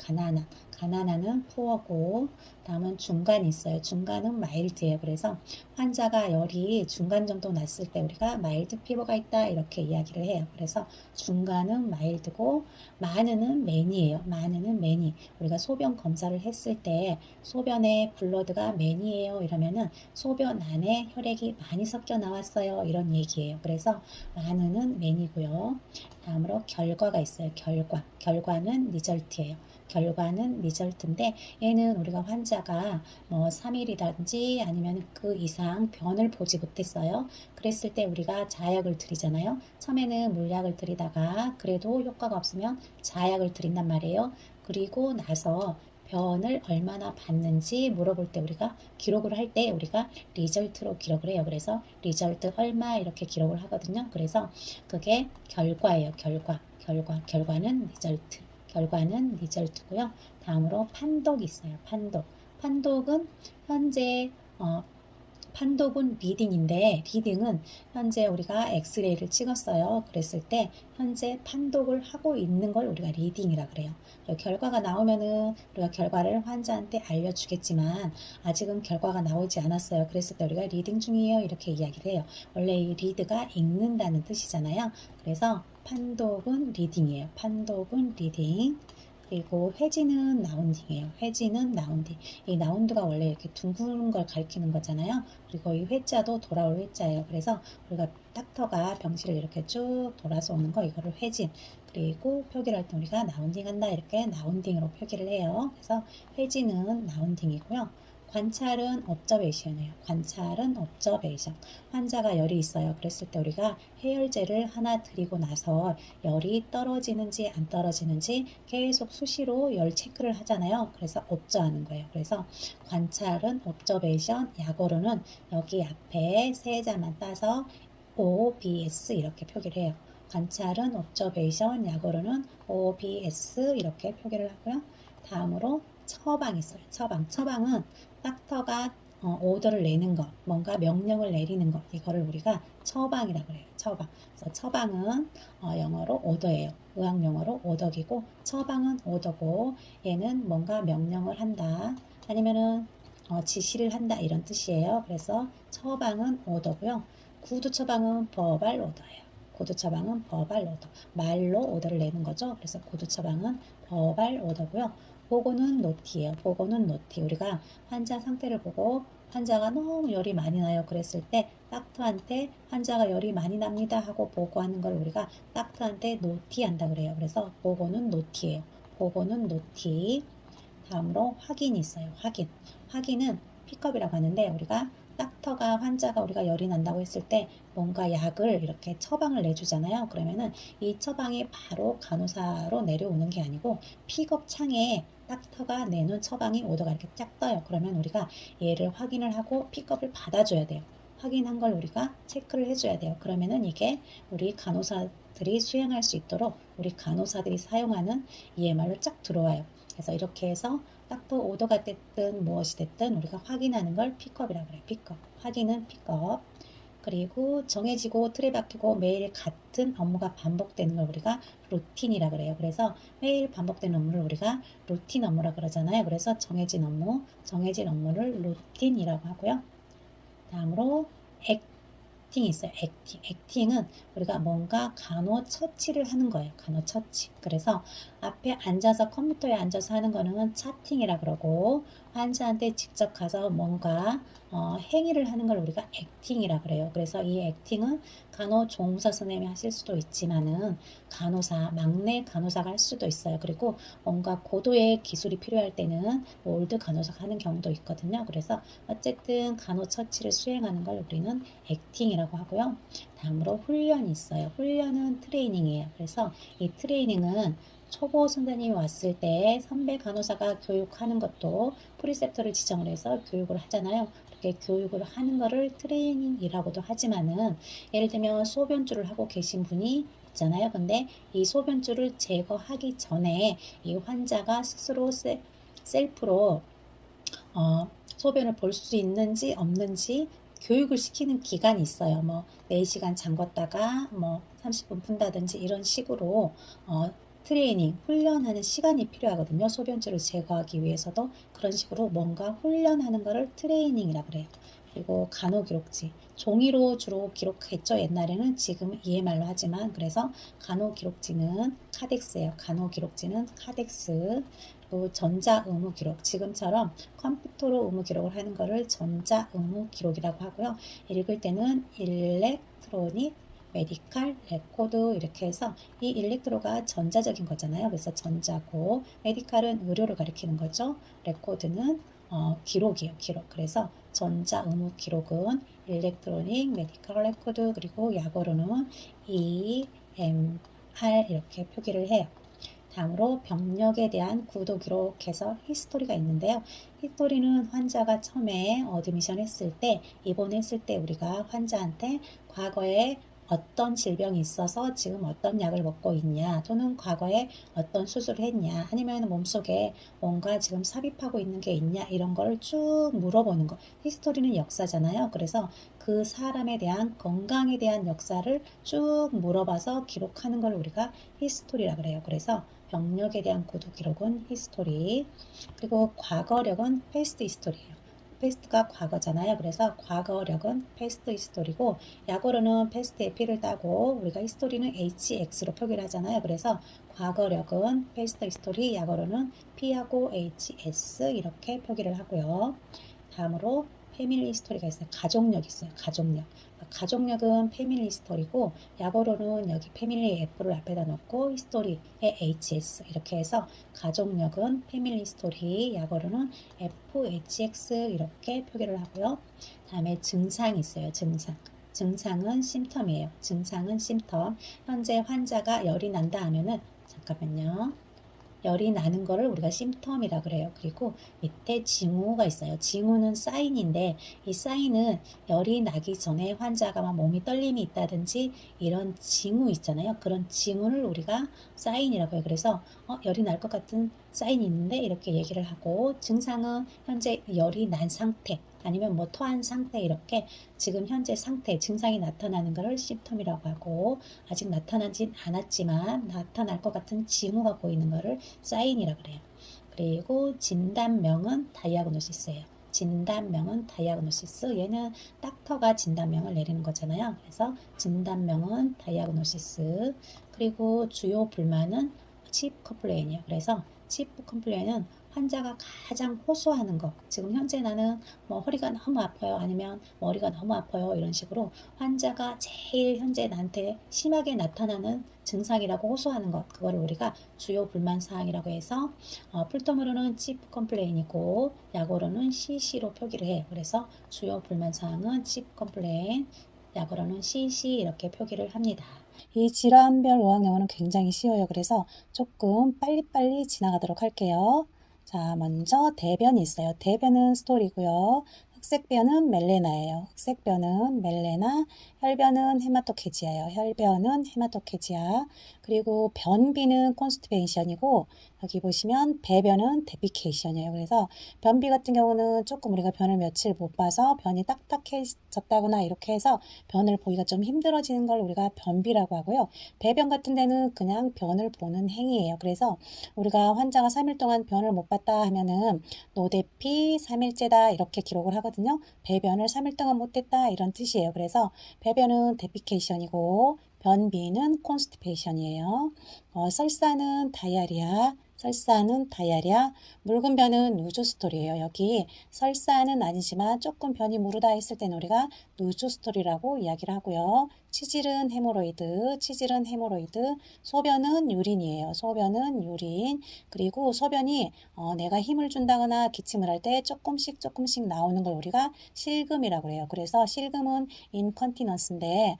가난한은 푸어고 다음은 중간이 있어요. 중간은 마일드예요. 그래서 환자가 열이 중간 정도 났을 때 우리가 마일드 피부가 있다 이렇게 이야기를 해요. 그래서 중간은 마일드고 많은은 매니예요. 많은은 매니. 우리가 소변 검사를 했을 때 소변에 블러드가 매니예요. 이러면은 소변 안에 혈액이 많이 섞여 나왔어요. 이런 얘기예요. 그래서 많은은 매니고요. 다음으로 결과가 있어요. 결과는 리절트예요. 결과는 리절트인데 얘는 우리가 환자가 뭐 3일이라든지 아니면 그 이상 변을 보지 못했어요. 그랬을 때 우리가 자약을 드리잖아요. 처음에는 물약을 드리다가 그래도 효과가 없으면 자약을 드린단 말이에요. 그리고 나서 변을 얼마나 봤는지 물어볼 때 우리가 기록을 할 때 우리가 리절트로 기록을 해요. 그래서 리절트 얼마 이렇게 기록을 하거든요. 그래서 그게 결과예요. 결과는 리절트. 결과는 리절트고요. 다음으로 판독이 있어요. 판독은 현재 판독은 리딩인데 리딩은 현재 우리가 엑스레이를 찍었어요. 그랬을 때 현재 판독을 하고 있는 걸 우리가 리딩이라 그래요. 결과가 나오면은 우리가 결과를 환자한테 알려주겠지만 아직은 결과가 나오지 않았어요. 그랬을 때 우리가 리딩 중이에요. 이렇게 이야기를 해요. 원래 이 리드가 읽는다는 뜻이잖아요. 그래서 판독은 리딩이에요. 판독은 리딩. 그리고 회지는 라운딩이에요. 회지는 라운딩. 이 라운드가 원래 이렇게 둥근 걸 가리키는 거잖아요. 그리고 이 회자도 돌아올 회자예요. 그래서 우리가 닥터가 병실을 이렇게 쭉 돌아서 오는 거 이거를 회진. 그리고 표기를 할 때 우리가 라운딩 한다 이렇게 라운딩으로 표기를 해요. 그래서 회지는 라운딩이고요. 관찰은 observation이에요. 관찰은 observation. 환자가 열이 있어요. 그랬을 때 우리가 해열제를 하나 드리고 나서 열이 떨어지는지 안 떨어지는지 계속 수시로 열 체크를 하잖아요. 그래서 observe하는 거예요. 그래서 관찰은 observation, 약어로는 여기 앞에 세 자만 따서 OBS 이렇게 표기를 해요. 관찰은 observation, 약어로는 OBS 이렇게 표기를 하고요. 다음으로 처방이 있어요. 처방은 닥터가 오더를 내는 것, 뭔가 명령을 내리는 것, 이거를 우리가 처방이라고 그래요. 처방. 그래서 처방은 영어로 오더예요. 의학용어로 오더기고 처방은 오더고 얘는 뭔가 명령을 한다. 아니면은 지시를 한다 이런 뜻이에요. 그래서 처방은 오더고요. 구두 처방은 버발 오더예요. 구두 처방은 버발 오더. 말로 오더를 내는 거죠. 그래서 구두 처방은 버발 오더고요. 보고는 노티예요. 보고는 노티. 우리가 환자 상태를 보고 환자가 너무 열이 많이 나요. 그랬을 때 닥터한테 환자가 열이 많이 납니다 하고 보고하는 걸 우리가 닥터한테 노티한다 그래요. 그래서 보고는 노티예요. 보고는 노티. 다음으로 확인이 있어요. 확인. 확인은 픽업이라고 하는데 우리가 닥터가 환자가 우리가 열이 난다고 했을 때 뭔가 약을 이렇게 처방을 내주잖아요. 그러면은 이 처방이 바로 간호사로 내려오는 게 아니고 픽업 창에 닥터가 내놓은 처방이 오더가 이렇게 쫙 떠요. 그러면 우리가 얘를 확인을 하고 픽업을 받아줘야 돼요. 확인한 걸 우리가 체크를 해줘야 돼요. 그러면은 이게 우리 간호사들이 수행할 수 있도록 우리 간호사들이 사용하는 EMR로 쫙 들어와요. 그래서 이렇게 해서 닥터 오더가 됐든 무엇이 됐든 우리가 확인하는 걸 픽업이라고 그래요. 픽업. 확인은 픽업. 그리고 정해지고 틀에 박히고 매일 같은 업무가 반복되는 걸 우리가 루틴이라 그래요. 그래서 매일 반복되는 업무를 우리가 루틴 업무라 그러잖아요. 그래서 정해진 업무, 정해진 업무를 루틴이라고 하고요. 다음으로 액팅이 있어요. 액팅. 액팅은 우리가 뭔가 간호처치를 하는 거예요. 간호처치. 그래서 앞에 앉아서 컴퓨터에 앉아서 하는 거는 차팅이라 그러고 환자한테 직접 가서 뭔가 행위를 하는 걸 우리가 액팅이라 그래요. 그래서 이 액팅은 간호조무사 선생님이 하실 수도 있지만은 간호사, 막내 간호사가 할 수도 있어요. 그리고 뭔가 고도의 기술이 필요할 때는 올드 간호사가 하는 경우도 있거든요. 그래서 어쨌든 간호처치를 수행하는 걸 우리는 액팅이라고 하고요. 다음으로 훈련이 있어요. 훈련은 트레이닝이에요. 그래서 이 트레이닝은 초보 선생님이 왔을 때 선배 간호사가 교육하는 것도 프리셉터를 지정을 해서 교육을 하잖아요. 이렇게 교육을 하는 거를 트레이닝이라고도 하지만은 예를 들면 소변줄을 하고 계신 분이 있잖아요. 근데 이 소변줄을 제거하기 전에 이 환자가 스스로 셀프로 소변을 볼 수 있는지 없는지 교육을 시키는 기간이 있어요. 뭐 4시간 잠궜다가 뭐 30분 푼다든지 이런 식으로 트레이닝, 훈련하는 시간이 필요하거든요. 소변줄을 제거하기 위해서도 그런 식으로 뭔가 훈련하는 거를 트레이닝이라 그래요. 그리고 간호기록지. 종이로 주로 기록했죠. 옛날에는 지금 EMR로 하지만 그래서 간호기록지는 카덱스예요. 간호기록지는 카덱스. 그리고 전자의무기록. 지금처럼 컴퓨터로 의무기록을 하는 거를 전자의무기록이라고 하고요. 읽을 때는 일렉트로닉 메디칼, 레코드 이렇게 해서 이 일렉트로가 전자적인 거잖아요. 그래서 전자고 메디칼은 의료를 가리키는 거죠. 레코드는 기록이에요. 기록. 그래서 전자 의무 기록은 일렉트로닉 메디칼 레코드 그리고 약어로는 EMR 이렇게 표기를 해요. 다음으로 병력에 대한 구도 기록해서 히스토리가 있는데요. 히스토리는 환자가 처음에 어드미션 했을 때 입원했을 때 우리가 환자한테 과거에 어떤 질병이 있어서 지금 어떤 약을 먹고 있냐 또는 과거에 어떤 수술을 했냐 아니면 몸속에 뭔가 지금 삽입하고 있는 게 있냐 이런 걸 쭉 물어보는 거. 히스토리는 역사잖아요. 그래서 그 사람에 대한 건강에 대한 역사를 쭉 물어봐서 기록하는 걸 우리가 히스토리라 그래요. 그래서 병력에 대한 구두 기록은 히스토리. 그리고 과거력은 패스트 히스토리예요. 패스트가 과거잖아요. 그래서 과거력은 패스트 히스토리고 약어로는 패스트 에피를 따고 우리가 히스토리는 HX로 표기를 하잖아요. 그래서 과거력은 패스트 히스토리, 약어로는 P하고 HS 이렇게 표기를 하고요. 다음으로 패밀리 히스토리가 있어요. 가족력 있어요. 가족력. 가족력은 패밀리 히스토리고 약어로는 여기 패밀리 F를 앞에다 넣고 히스토리에 HS 이렇게 해서 가족력은 패밀리 히스토리 약어로는 FHX 이렇게 표기를 하고요. 다음에 증상이 있어요. 증상. 증상은 심텀이에요. 증상은 심텀. 현재 환자가 열이 난다 하면은 잠깐만요. 열이 나는 거를 우리가 심텀이라 그래요. 그리고 밑에 징후가 있어요. 징후는 사인인데 이 사인은 열이 나기 전에 환자가 막 몸이 떨림이 있다든지 이런 징후 있잖아요. 그런 징후를 우리가 사인이라고 해요. 그래서 열이 날 것 같은 사인이 있는데 이렇게 얘기를 하고 증상은 현재 열이 난 상태 아니면 뭐 토한 상태 이렇게 지금 현재 상태 증상이 나타나는 것을 심텀이라고 하고 아직 나타나진 않았지만 나타날 것 같은 징후가 보이는 것을 사인이라고 그래요. 그리고 진단명은 다이아그노시스예요. 진단명은 다이아그노시스. 얘는 닥터가 진단명을 내리는 거잖아요. 그래서 진단명은 다이아그노시스. 그리고 주요 불만은 치프 컴플레인이에요. 그래서 치프 컴플레인은 환자가 가장 호소하는 것. 지금 현재 나는 뭐 허리가 너무 아파요. 아니면 머리가 너무 아파요. 이런 식으로 환자가 제일 현재 나한테 심하게 나타나는 증상이라고 호소하는 것. 그거를 우리가 주요 불만 사항이라고 해서 풀텀으로는 치프 컴플레인이고 약어로는 CC로 표기를 해요. 그래서 주요 불만 사항은 치프 컴플레인, 약어로는 CC 이렇게 표기를 합니다. 이 질환별 어학 영어는 굉장히 쉬워요. 그래서 조금 빨리빨리 지나가도록 할게요. 자, 먼저 대변이 있어요. 대변은 스토리고요. 흑색변은 멜레나예요. 흑색변은 멜레나, 혈변은 헤마토케지아예요. 혈변은 헤마토케지아. 그리고 변비는 콘스티페이션이고 여기 보시면 배변은 데피케이션이에요. 그래서 변비 같은 경우는 조금 우리가 변을 며칠 못 봐서 변이 딱딱해졌다거나 이렇게 해서 변을 보기가 좀 힘들어지는 걸 우리가 변비라고 하고요. 배변 같은 데는 그냥 변을 보는 행위예요. 그래서 우리가 환자가 3일 동안 변을 못 봤다 하면은 노대피 3일째다 이렇게 기록을 하거든요. 배변을 3일 동안 못했다 이런 뜻이에요. 그래서 배변은 데피케이션이고 변비는 콘스티페이션이에요. 설사는 다이아리아, 설사는 다이아리아, 묽은 변은 누조스토리예요. 여기 설사는 아니지만 조금 변이 무르다 있을 때는 우리가 누조스토리라고 이야기를 하고요. 치질은 헤모로이드, 치질은 헤모로이드, 소변은 유린이에요. 소변은 유린. 그리고 소변이 내가 힘을 준다거나 기침을 할 때 조금씩 나오는 걸 우리가 실금이라고 해요. 그래서 실금은 인컨티넌스인데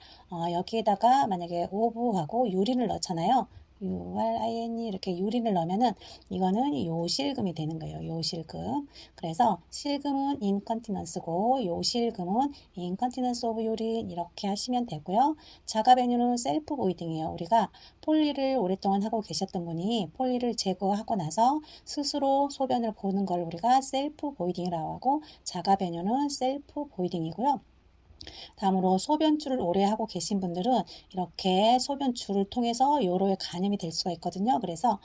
여기에다가 만약에 오브하고 유린을 넣잖아요. URINE 이렇게 유린을 넣으면은 이거는 요실금이 되는 거예요. 요실금. 그래서 실금은 인컨티넌스고 요실금은 인컨티넌스 오브 유린 이렇게 하시면 되고요. 자가변유는 셀프 보이딩이에요. 우리가 폴리를 오랫동안 하고 계셨던 분이 폴리를 제거하고 나서 스스로 소변을 보는 걸 우리가 셀프 보이딩이라고 하고 자가변유는 셀프 보이딩이고요. 다음으로 소변줄을 오래 하고 계신 분들은 이렇게 소변줄을 통해서 요로에 감염이 될 수가 있거든요. 그래서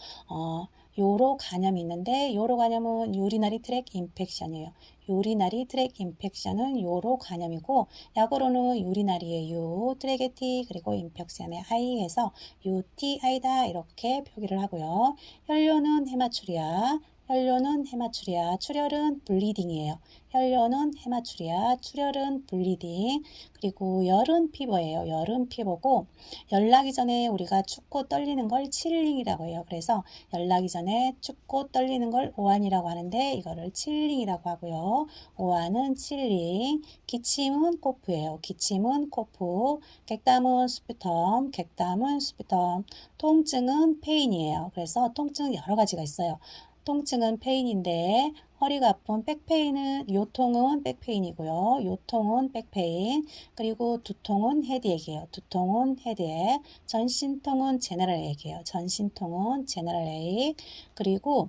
요로 감염이 있는데 요로 감염은 유리나리 트랙 인펙션이에요. 유리나리 트랙 인펙션은 요로 감염이고 약으로는 유리나리의 유, 트랙의 T 그리고 인펙션의 I 해서 UTI다 이렇게 표기를 하고요. 혈뇨는 헤마추리아, 혈뇨는 헤마추리아, 출혈은 블리딩이에요. 혈뇨는 헤마추리아, 출혈은 블리딩. 그리고 열은 피버예요. 열은 피버고 열나기 전에 우리가 춥고 떨리는 걸 칠링이라고 해요. 그래서 열나기 전에 춥고 떨리는 걸 오한이라고 하는데 이거를 칠링이라고 하고요. 오한은 칠링. 기침은 코프예요. 기침은 코프. 객담은 스푸텀, 객담은 스푸텀. 통증은 페인이에요. 그래서 통증은 여러 가지가 있어요. 통증은 페인인데 허리가 아픈 백페인은 요통은 백페인이고요. 요통은 백페인. 그리고 두통은 헤드액이에요. 두통은 헤드액. 전신통은 제너럴 액이에요. 전신통은 제너럴 액. 그리고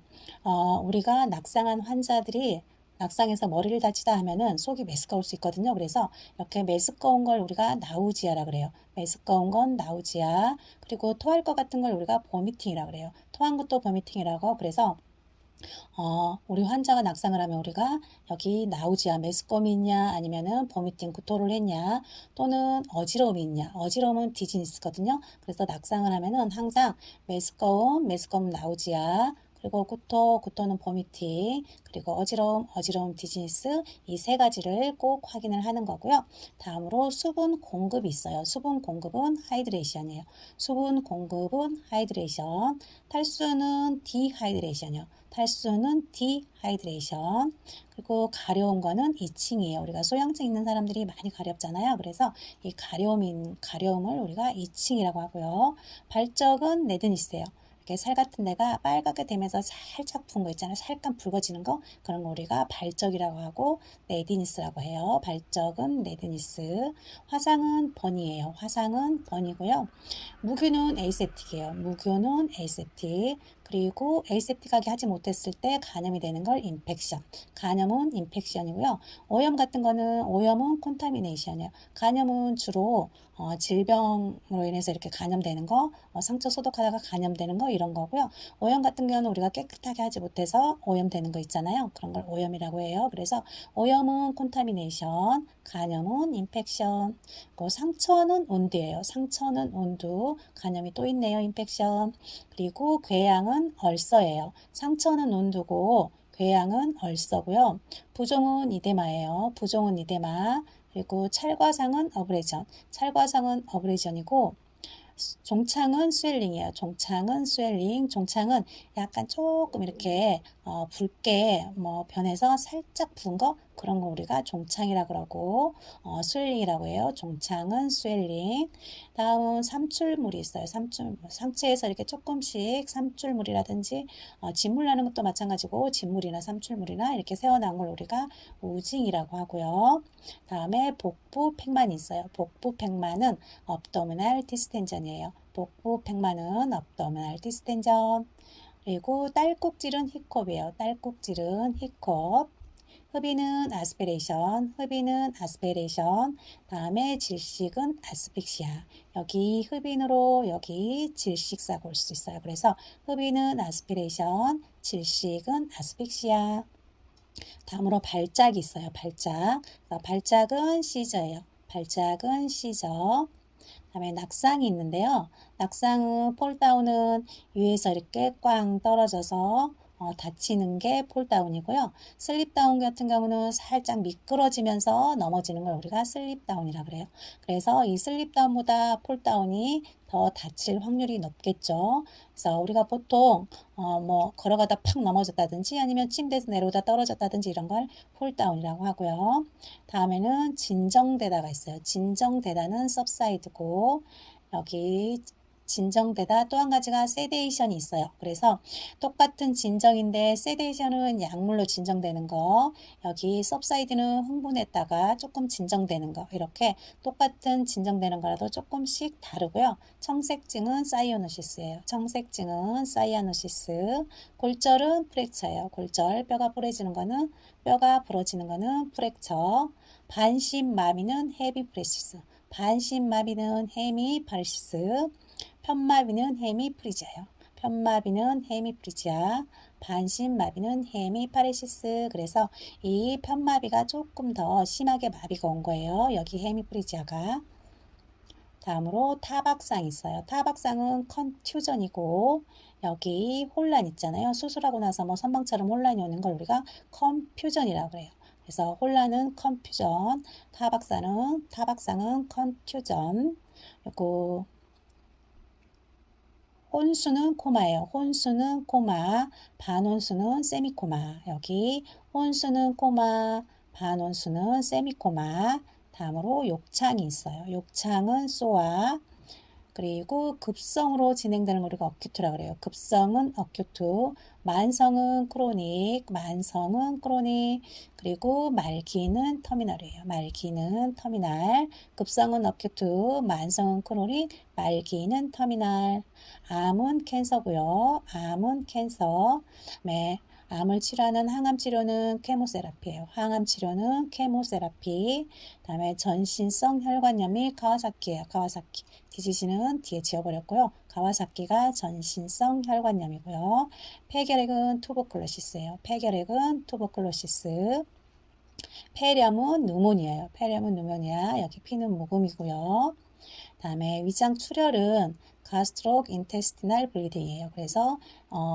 우리가 낙상한 환자들이 낙상해서 머리를 다치다 하면은 속이 메스꺼울 수 있거든요. 그래서 이렇게 메스꺼운 걸 우리가 나우지아라 그래요. 메스꺼운 건 나우지아. 그리고 토할 것 같은 걸 우리가 보미팅이라 그래요. 토한 것도 보미팅이라고. 그래서 우리 환자가 낙상을 하면 우리가 여기 나우지아 메스꺼움이 있냐 아니면은 보미팅 구토를 했냐 또는 어지러움이 있냐 어지러움은 디지니스거든요. 그래서 낙상을 하면은 항상 메스꺼움 나우지아 그리고 구토는 보미팅 그리고 어지러움 디지니스 이 세 가지를 꼭 확인을 하는 거고요. 다음으로 수분 공급이 있어요. 수분 공급은 하이드레이션이에요. 수분 공급은 하이드레이션. 탈수는 디하이드레이션이요. 탈수는 디하이드레이션. 그리고 가려운 거는 이칭이에요. 우리가 소양증 있는 사람들이 많이 가렵잖아요. 그래서 이 가려움을 우리가 이칭이라고 하고요. 발적은 레드니스예요. 이렇게 살 같은 데가 빨갛게 되면서 살짝 분 거 있잖아요. 살짝 붉어지는 거 그런 거 우리가 발적이라고 하고 레디니스라고 해요. 발적은 레디니스. 화상은 번이에요. 화상은 번이고요. 무교는 에이셉틱이에요. 무교는 에이셉틱. 그리고 에이셉틱하게 하지 못했을 때 간염이 되는 걸 인펙션. 간염은 인펙션이고요. 오염은 콘타미네이션이에요. 간염은 주로 질병으로 인해서 이렇게 감염되는 거, 상처 소독하다가 감염되는 거 이런 거고요. 오염 같은 경우는 우리가 깨끗하게 하지 못해서 오염되는 거 있잖아요. 그런 걸 오염이라고 해요. 그래서 오염은 콘타미네이션, 간염은 인펙션, 상처는 온두예요. 상처는 온두, 간염이 또 있네요. 인펙션. 그리고 궤양은 얼서예요. 상처는 온두고 궤양은 얼서고요. 부종은 이데마예요. 부종은 이데마. 그리고 찰과상은 어브레전. 찰과상은 어브레전이고 종창은 스웰링이에요. 종창은 스웰링. 종창은 약간 조금 이렇게 붉게 변해서 살짝 부은 거 그런 거 우리가 종창이라 그러고 스웰링이라고 해요. 종창은 스웰링. 다음은 삼출물이 있어요. 상체에서 이렇게 조금씩 삼출물이라든지 진물 나는 것도 마찬가지고 진물이나 삼출물이나 이렇게 새어나온 걸 우리가 우징이라고 하고요. 다음에 복부 팽만이 있어요. 복부 팽만은 업도미널 디스텐전이에요. 복부 팽만은 업도미널 디스텐전. 그리고 딸꾹질은 히콥이에요. 딸꾹질은 히콥. 흡인은 아스피레이션. 흡인은 아스피레이션. 다음에 질식은 아스픽시아. 여기 흡인으로 여기 질식 싸고 올 수 있어요. 그래서 흡인은 아스피레이션, 질식은 아스픽시아. 다음으로 발작이 있어요. 발작. 발작은 시저예요. 발작은 시저. 다음에 낙상이 있는데요. 낙상은 폴다운은 위에서 이렇게 꽝 떨어져서 다치는 게 폴다운이고요. 슬립다운 같은 경우는 살짝 미끄러지면서 넘어지는 걸 우리가 슬립다운이라 그래요. 그래서 이 슬립다운보다 폴다운이 더 다칠 확률이 높겠죠. 그래서 우리가 보통 걸어가다 팍 넘어졌다든지 아니면 침대에서 내려오다 떨어졌다든지 이런 걸 폴다운이라고 하고요. 다음에는 진정되다가 있어요. 진정되다는 subside고 여기 진정되다 또 한 가지가 세데이션이 있어요. 그래서 똑같은 진정인데 세데이션은 약물로 진정되는 거, 여기 subside는 흥분했다가 조금 진정되는 거 이렇게 똑같은 진정되는 거라도 조금씩 다르고요. 청색증은 사이아노시스예요. 청색증은 사이아노시스. 골절은 프랙처예요. 골절 뼈가 부러지는 거는 프랙처. 반신마비는 헤미프레시스. 반신마비는 헤미파레시스. 편마비는 헤미프리지아예요. 편마비는 헤미프리지아. 반신마비는 헤미파레시스. 그래서 이 편마비가 조금 더 심하게 마비가 온 거예요. 여기 헤미프리지아가. 다음으로 타박상 있어요. 타박상은 컨튜전이고 여기 혼란 있잖아요. 수술하고 나서 선방처럼 혼란이 오는 걸 우리가 컨퓨전이라고 그래요. 그래서 혼란은 컨퓨전, 타박상은 컨튜전. 그리고 혼수는 코마예요. 혼수는 코마, 반혼수는 세미코마. 여기 혼수는 코마, 반혼수는 세미코마. 다음으로 욕창이 있어요. 욕창은 소아. 그리고 급성으로 진행되는 걸 우리가 어큐트라 그래요. 급성은 어큐트, 만성은 크로닉, 그리고 말기는 터미널이에요. 말기는 터미널, 급성은 어큐트, 만성은 크로닉, 말기는 터미널. 암은 캔서고요. 암은 캔서. 네. 암을 치료하는 항암 치료는 케모세라피예요. 항암 치료는 케모세라피. 다음에 전신성 혈관염이 가와사키예요. 가와사키. 디지즈는 뒤에 지워버렸고요. 가와사키가 전신성 혈관염이고요. 폐결핵은 투버클로시스예요. 폐결핵은 투버클로시스. 폐렴은 누모니아예요. 폐렴은 누모니아. 여기 피는 묵음이고요. 다음에 위장 출혈은 가스트록 인테스티널 블리딩이에요. 그래서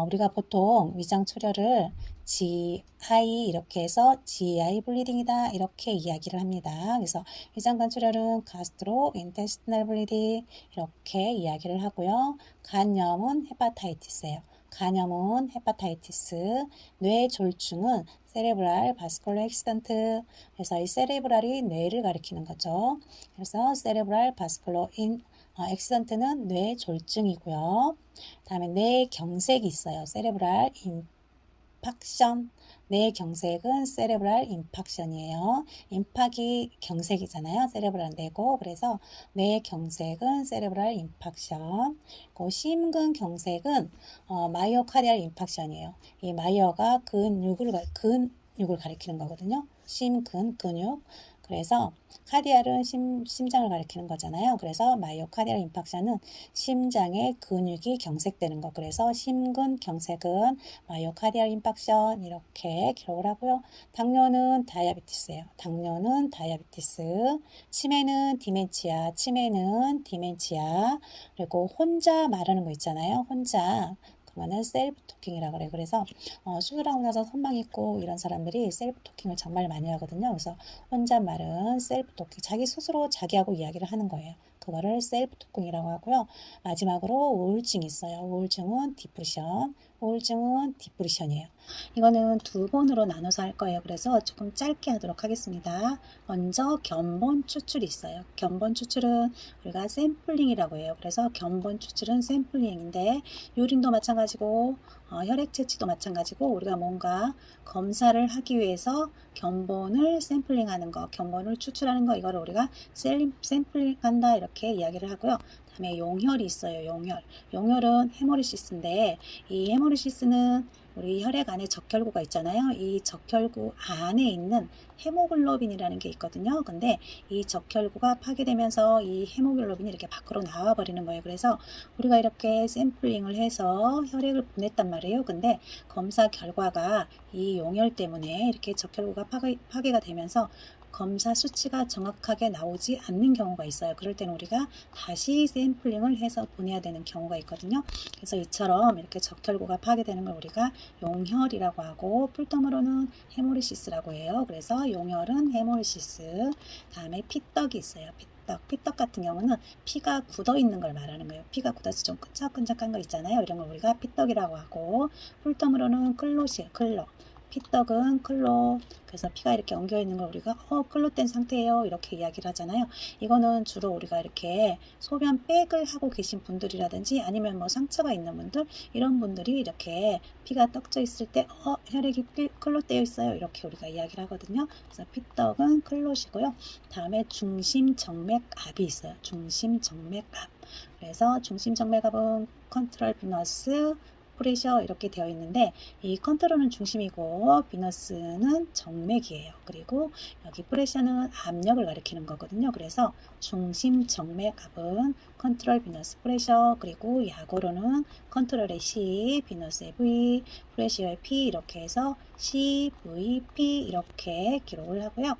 우리가 보통 위장 출혈을 GI 이렇게 해서 GI 블리딩이다 이렇게 이야기를 합니다. 그래서 위장관 출혈은 가스트록 인테스티널 블리딩 이렇게 이야기를 하고요. 간염은 헤파타이티스예요. 간염은 헤파타이티스. 뇌졸중은 세레브랄 바스쿨러 액시던트. 그래서 이 세레브랄이 뇌를 가리키는 거죠. 그래서 세레브랄 바스쿨러 액시던트는 뇌졸중이고요. 다음에 뇌경색이 있어요. 세레브랄 임팍션. 뇌경색은 세레브랄 임팍션이에요. 임팍이 경색이잖아요. 세레브랄 뇌고 그래서 뇌경색은 세레브랄 임팍션. 심근경색은 마이오카디알 임팍션이에요. 이 마이어가 근육을 가리키는 거거든요. 심근 근육. 그래서 카디알은 심장을 가리키는 거잖아요. 그래서 마이오카디알 임팍션은 심장의 근육이 경색되는 거. 그래서 심근경색은 마이오카디알 임팍션 이렇게 기록을 하고요. 당뇨는 다이아비티스예요. 당뇨는 다이아비티스. 치매는 디멘치아. 치매는 디멘치아. 그리고 혼자 말하는 거 있잖아요. 혼자. 그거는 셀프 토킹이라고 그래요. 그래서 수술하고 나서 선망 있고 이런 사람들이 셀프 토킹을 정말 많이 하거든요. 그래서 혼잣말은 셀프 토킹, 자기 스스로 자기하고 이야기를 하는 거예요. 그거를 셀프 토킹이라고 하고요. 마지막으로 우울증이 있어요. 우울증은 디프레션. 우울증은 디프레션이에요. 이거는 두 번으로 나눠서 할 거예요. 그래서 조금 짧게 하도록 하겠습니다. 먼저 견본 추출이 있어요. 견본 추출은 우리가 샘플링이라고 해요. 그래서 견본 추출은 샘플링인데 유린도 마찬가지고 혈액 채취도 마찬가지고 우리가 뭔가 검사를 하기 위해서 견본을 샘플링하는 거, 견본을 추출하는 거 이거를 우리가 샘플링한다 이렇게 이야기를 하고요. 다음에 용혈이 있어요. 용혈은 헤모리시스인데 이 헤모리시스는 우리 혈액 안에 적혈구가 있잖아요. 이 적혈구 안에 있는 헤모글로빈이라는 게 있거든요. 근데 이 적혈구가 파괴되면서 이 헤모글로빈이 이렇게 밖으로 나와 버리는 거예요. 그래서 우리가 이렇게 샘플링을 해서 혈액을 보냈단 말이에요. 근데 검사 결과가 이 용혈 때문에 이렇게 적혈구가 파괴가 되면서 검사 수치가 정확하게 나오지 않는 경우가 있어요. 그럴 때는 우리가 다시 샘플링을 해서 보내야 되는 경우가 있거든요. 그래서 이처럼 이렇게 적혈구가 파괴되는 걸 우리가 용혈이라고 하고 풀텀으로는 헤모리시스라고 해요. 그래서 용혈은 헤모리시스. 다음에 피떡이 있어요. 피떡 같은 경우는 피가 굳어 있는 걸 말하는 거예요. 피가 굳어서 좀 끈적끈적한 거 있잖아요. 이런 걸 우리가 피떡이라고 하고 풀텀으로는 클로. 피떡은 클로. 그래서 피가 이렇게 엉겨 있는 걸 우리가 클로된 상태예요. 이렇게 이야기를 하잖아요. 이거는 주로 우리가 이렇게 소변 백을 하고 계신 분들이라든지 아니면 뭐 상처가 있는 분들 이런 분들이 이렇게 피가 떡져 있을 때 혈액이 클로되어 있어요. 이렇게 우리가 이야기를 하거든요. 그래서 피떡은 클로시고요. 다음에 중심정맥압이 있어요. 중심정맥압. 그래서 중심정맥압은 컨트롤 비너스 프레셔 이렇게 되어 있는데 이 컨트롤은 중심이고 비너스는 정맥이에요. 그리고 여기 프레셔는 압력을 가리키는 거거든요. 그래서 중심 정맥압은 컨트롤 비너스 프레셔 그리고 약으로는 컨트롤의 C, 비너스의 V, 프레셔의 P 이렇게 해서 CVP 이렇게 기록을 하고요.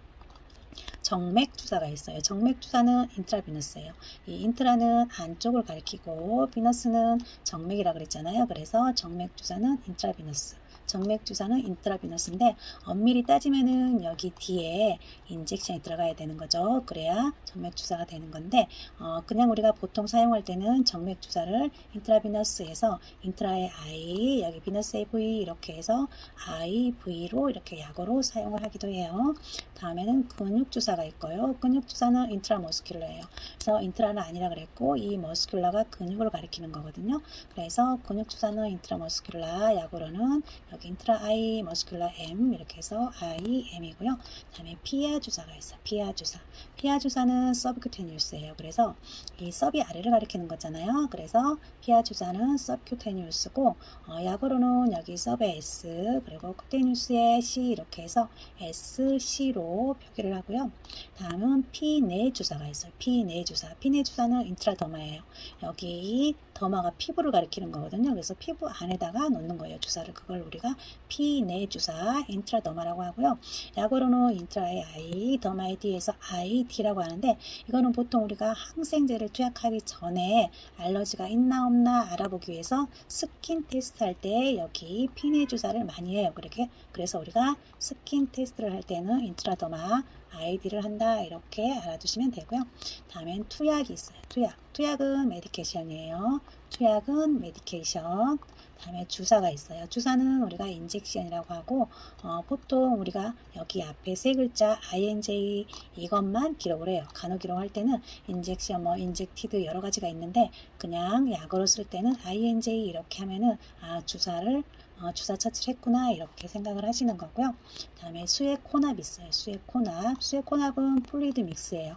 정맥 주사가 있어요. 정맥 주사는 인트라비너스예요. 이 인트라는 안쪽을 가리키고 비너스는 정맥이라 그랬잖아요. 그래서 정맥 주사는 인트라비너스. 정맥 주사는 인트라비너스인데 엄밀히 따지면은 여기 뒤에 인젝션이 들어가야 되는 거죠. 그래야 정맥 주사가 되는 건데 그냥 우리가 보통 사용할 때는 정맥 주사를 인트라비너스에서 인트라의 I 여기 비너스의 V 이렇게 해서 IV로 이렇게 약으로 사용을 하기도 해요. 다음에는 근육 주사가 있고요. 근육 주사는 인트라머스큘러예요. 그래서 인트라는 아니라 그랬고 이 머스큘러가 근육을 가리키는 거거든요. 그래서 근육 주사는 인트라머스큘러 약으로는 여기 인트라 I 머스큘러 M 이렇게 해서 IM이고요. 다음에 피아 주사가 있어요. 피아 주사. 피아 주사는 서브큐테니우스예요. 그래서 이 서비 아래를 가리키는 거잖아요. 그래서 피아 주사는 서브큐테니우스고 약으로는 여기 서브의 S 그리고 쿠테니우스의 C 이렇게 해서 SC로 표기를 하고요. 다음은 피내 주사가 있어요. 피내 주사. 피내 주사는 인트라더마예요. 여기 더마가 피부를 가리키는 거거든요. 그래서 피부 안에다가 넣는 거예요. 주사를. 그걸 우리가 피내 주사 인트라더마라고 하고요. 약으로는 인트라의 I, 더마의 D에서 ID라고 하는데 이거는 보통 우리가 항생제를 투약하기 전에 알러지가 있나 없나 알아보기 위해서 스킨 테스트 할 때 여기 피내 주사를 많이 해요. 그래서 우리가 스킨 테스트를 할 때는 인트라더마 ID를 한다 이렇게 알아두시면 되고요. 다음엔 투약이 있어요. 투약은 메디케이션이에요. 투약은 메디케이션. 다음에 주사가 있어요. 주사는 우리가 인젝션이라고 하고 보통 우리가 여기 앞에 세 글자 INJ 이것만 기록을 해요. 간호 기록할 때는 인젝션, 인젝티드 여러 가지가 있는데 그냥 약으로 쓸 때는 INJ 이렇게 하면은 주사를 주사 처치를 했구나 이렇게 생각을 하시는 거고요. 다음에 수액 혼합 있어요. 수액 혼합. 수액 혼합은 플루이드 믹스예요.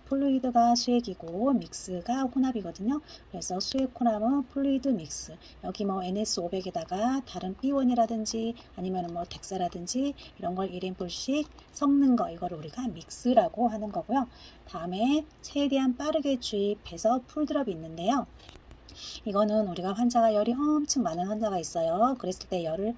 플루이드가 수액이고 믹스가 혼합이거든요. 그래서 수액 혼합은 플루이드 믹스. 여기 뭐 NS500에다가 다른 B1이라든지 아니면 뭐 덱사라든지 이런 걸 1인분씩 섞는 거, 이거를 우리가 믹스라고 하는 거고요. 다음에 최대한 빠르게 주입해서 풀드롭이 있는데요. 이거는 우리가 환자가 열이 엄청 많은 환자가 있어요. 그랬을 때 열을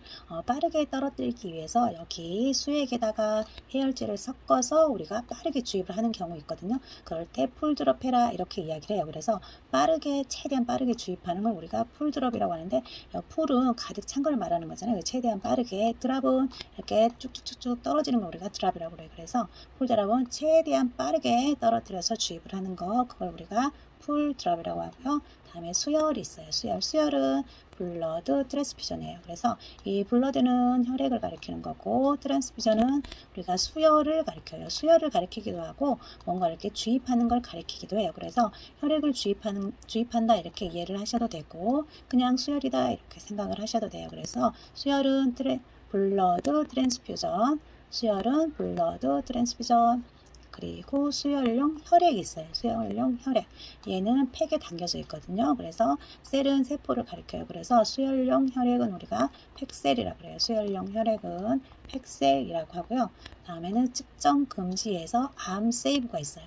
빠르게 떨어뜨리기 위해서 여기 수액에다가 해열제를 섞어서 우리가 빠르게 주입을 하는 경우 있거든요. 그럴 때 풀드롭 해라 이렇게 이야기를 해요. 그래서 빠르게 최대한 빠르게 주입하는 걸 우리가 풀드롭이라고 하는데, 풀은 가득 찬 걸 말하는 거잖아요. 최대한 빠르게, 드랍은 이렇게 쭉쭉쭉쭉 떨어지는 걸 우리가 드랍이라고 그래요. 그래서 풀드랍은 최대한 빠르게 떨어뜨려서 주입을 하는 거, 그걸 우리가 풀드랍이라고 하고요. 다음에 수열이 있어요. 수열은 블러드 트랜스퓨전이에요. 그래서 이 블러드는 혈액을 가리키는 거고, 트랜스퓨전은 우리가 수열을 가리켜요. 수열을 가리키기도 하고 뭔가 이렇게 주입하는 걸 가리키기도 해요. 그래서 혈액을 주입한다 이렇게 이해를 하셔도 되고, 그냥 수열이다 이렇게 생각을 하셔도 돼요. 그래서 수열은 블러드 트랜스퓨전, 수열은 블러드 트랜스퓨전. 그리고 수혈용 혈액이 있어요. 수혈용 혈액. 얘는 팩에 담겨져 있거든요. 그래서 셀은 세포를 가리켜요. 그래서 수혈용 혈액은 우리가 팩셀이라고 그래요. 수혈용 혈액은 팩셀이라고 하고요. 다음에는 측정 금지에서 암 세이브가 있어요.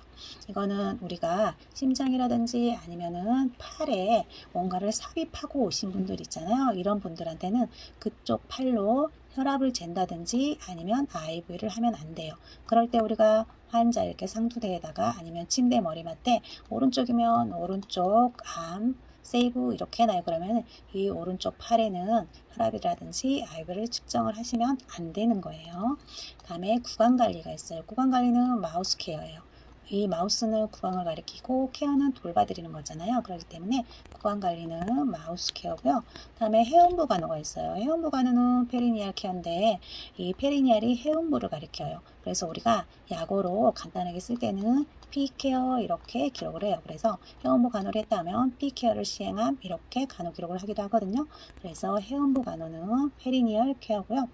이거는 우리가 심장이라든지 아니면은 팔에 뭔가를 삽입하고 오신 분들 있잖아요. 이런 분들한테는 그쪽 팔로 혈압을 잰다든지 아니면 IV를 하면 안 돼요. 그럴 때 우리가 환자 이렇게 상투대에다가 아니면 침대 머리맡에 오른쪽이면 오른쪽 암 세이브 이렇게 해놔요. 그러면 이 오른쪽 팔에는 혈압이라든지 IV를 측정을 하시면 안 되는 거예요. 다음에 구강관리가 있어요. 구강관리는 마우스 케어예요. 이 마우스는 구강을 가리키고 케어는 돌봐드리는 거잖아요. 그렇기 때문에 구강관리는 마우스 케어고요. 다음에 해운부 간호가 있어요. 해운부 간호는 페리니얼 케어인데 이 페리니얼이 해운부를 가리켜요. 그래서 우리가 약어로 간단하게 쓸 때는 P케어 이렇게 기록을 해요. 그래서 해운부 간호를 했다면 P케어를 시행함 이렇게 간호 기록을 하기도 하거든요. 그래서 해운부 간호는 페리니얼 케어고요.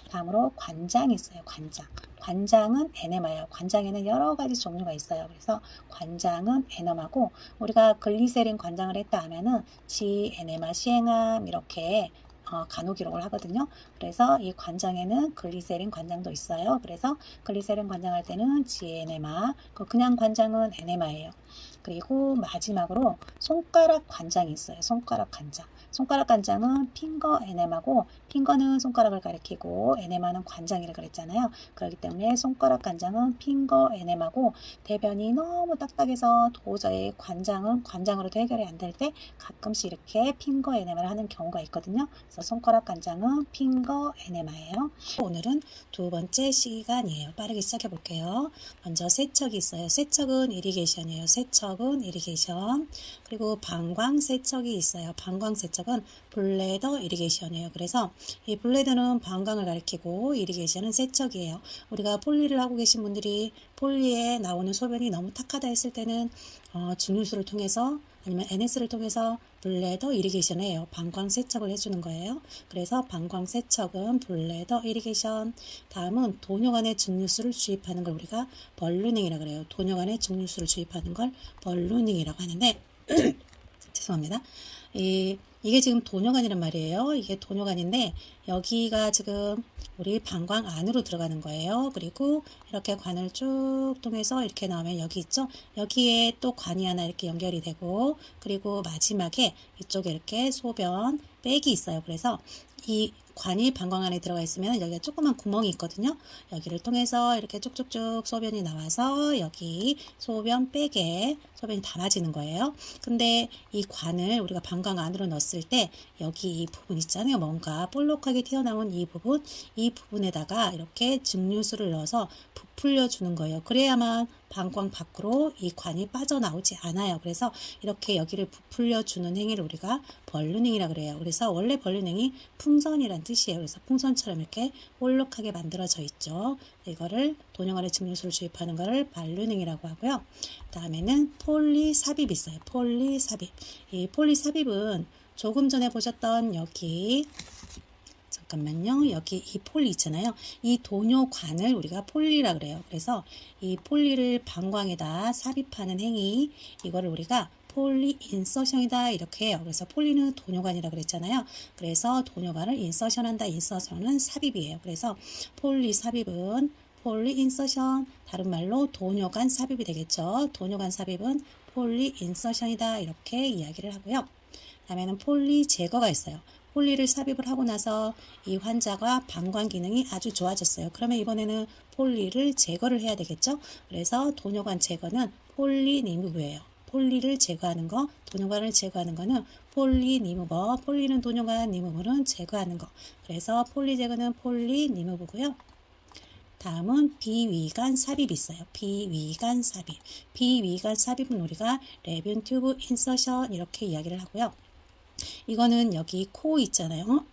다음으로 관장이 있어요. 관장은 에네마예요. 관장에는 여러 가지 종류가 있어요. 그래서 관장은 에너마고, 우리가 글리세린 관장을 했다 하면은 지 에네마 시행함 이렇게 간호 기록을 하거든요. 그래서 이 관장에는 글리세린 관장도 있어요. 그래서 글리세린 관장할 때는 지에네마, 그냥 관장은 에네마예요. 그리고 마지막으로 손가락 관장이 있어요. 손가락 관장. 손가락 관장은 핑거 에네마고, 핑거는 손가락을 가리키고 에네마는 관장이라 그랬잖아요. 그렇기 때문에 손가락 관장은 핑거 에네마고, 대변이 너무 딱딱해서 도저히 관장은 관장으로도 해결이 안 될 때 가끔씩 이렇게 핑거 에네마를 하는 경우가 있거든요. 그래서 손가락 관장은 핑거 에네마예요. 오늘은 두 번째 시간이에요. 빠르게 시작해 볼게요. 먼저 세척이 있어요. 세척은 이리게이션이에요. 세척은 이리게이션. 그리고 방광 세척이 있어요. 방광 세척은 블레더 이리게이션이에요. 그래서 이 블레더는 방광을 가리키고 이리게이션은 세척이에요. 우리가 폴리를 하고 계신 분들이 폴리에 나오는 소변이 너무 탁하다 했을 때는 증류수를 통해서 아니면 NS를 통해서 블레더 이리게이션을 해요. 방광 세척을 해주는 거예요. 그래서 방광 세척은 블레더 이리게이션. 다음은 돈요관에 증류수를 주입하는 걸 우리가 벌루닝이라고 그래요. 돈요관에 증류수를 주입하는 걸 벌루닝이라고 하는데 죄송합니다. 이게 지금 돈요관이란 말이에요. 이게 돈요관인데 여기가 지금 우리 방광 안으로 들어가는 거예요. 그리고 이렇게 관을 쭉 통해서 이렇게 나오면 여기 있죠. 여기에 또 관이 하나 이렇게 연결이 되고, 그리고 마지막에 이쪽에 이렇게 소변 백이 있어요. 그래서 이 관이 방광 안에 들어가 있으면 여기가 조그만 구멍이 있거든요. 여기를 통해서 이렇게 쭉쭉쭉 소변이 나와서 여기 소변 백에 소변이 담아지는 거예요. 근데 이 관을 우리가 방광 안으로 넣었을 때 여기 이 부분 있잖아요. 뭔가 볼록하게 튀어나온 이 부분에다가 이렇게 증류수를 넣어서 부풀려 주는 거예요. 그래야만 방광 밖으로 이 관이 빠져나오지 않아요. 그래서 이렇게 여기를 부풀려 주는 행위를 우리가 벌루닝이라고 그래요. 그래서 원래 벌루닝이 풍선이란 뜻이에요. 그래서 풍선처럼 이렇게 볼록하게 만들어져 있죠. 이거를 돈요관에 증류수를 주입하는 거를 발루닝이라고 하고요. 다음에는 폴리삽입이 있어요. 폴리삽입. 이 폴리삽입은 조금 전에 보셨던 여기 잠깐만요. 여기 이 폴리 있잖아요. 이 도뇨관을 우리가 폴리라 그래요. 그래서 이 폴리를 방광에다 삽입하는 행위, 이거를 우리가 폴리 인서션이다 이렇게 해요. 그래서 폴리는 도뇨관이라 그랬잖아요. 그래서 도뇨관을 인서션한다. 인서션은 삽입이에요. 그래서 폴리 삽입은 폴리 인서션, 다른 말로 도뇨관 삽입이 되겠죠. 도뇨관 삽입은 폴리 인서션이다 이렇게 이야기를 하고요. 다음에는 폴리 제거가 있어요. 폴리를 삽입을 하고 나서 이 환자가 방광 기능이 아주 좋아졌어요. 그러면 이번에는 폴리를 제거를 해야 되겠죠. 그래서 도뇨관 제거는 폴리 리무브예요. 폴리를 제거하는 거, 도뇨관을 제거하는 거는 폴리 리무버, 폴리는 도뇨관, 리무브는 제거하는 거. 그래서 폴리 제거는 폴리 리무브고요. 다음은 비위관 삽입이 있어요. 비위관 삽입. 비위관 삽입은 우리가 레뷴 튜브 인서션 이렇게 이야기를 하고요. 이거는 여기 코 있잖아요.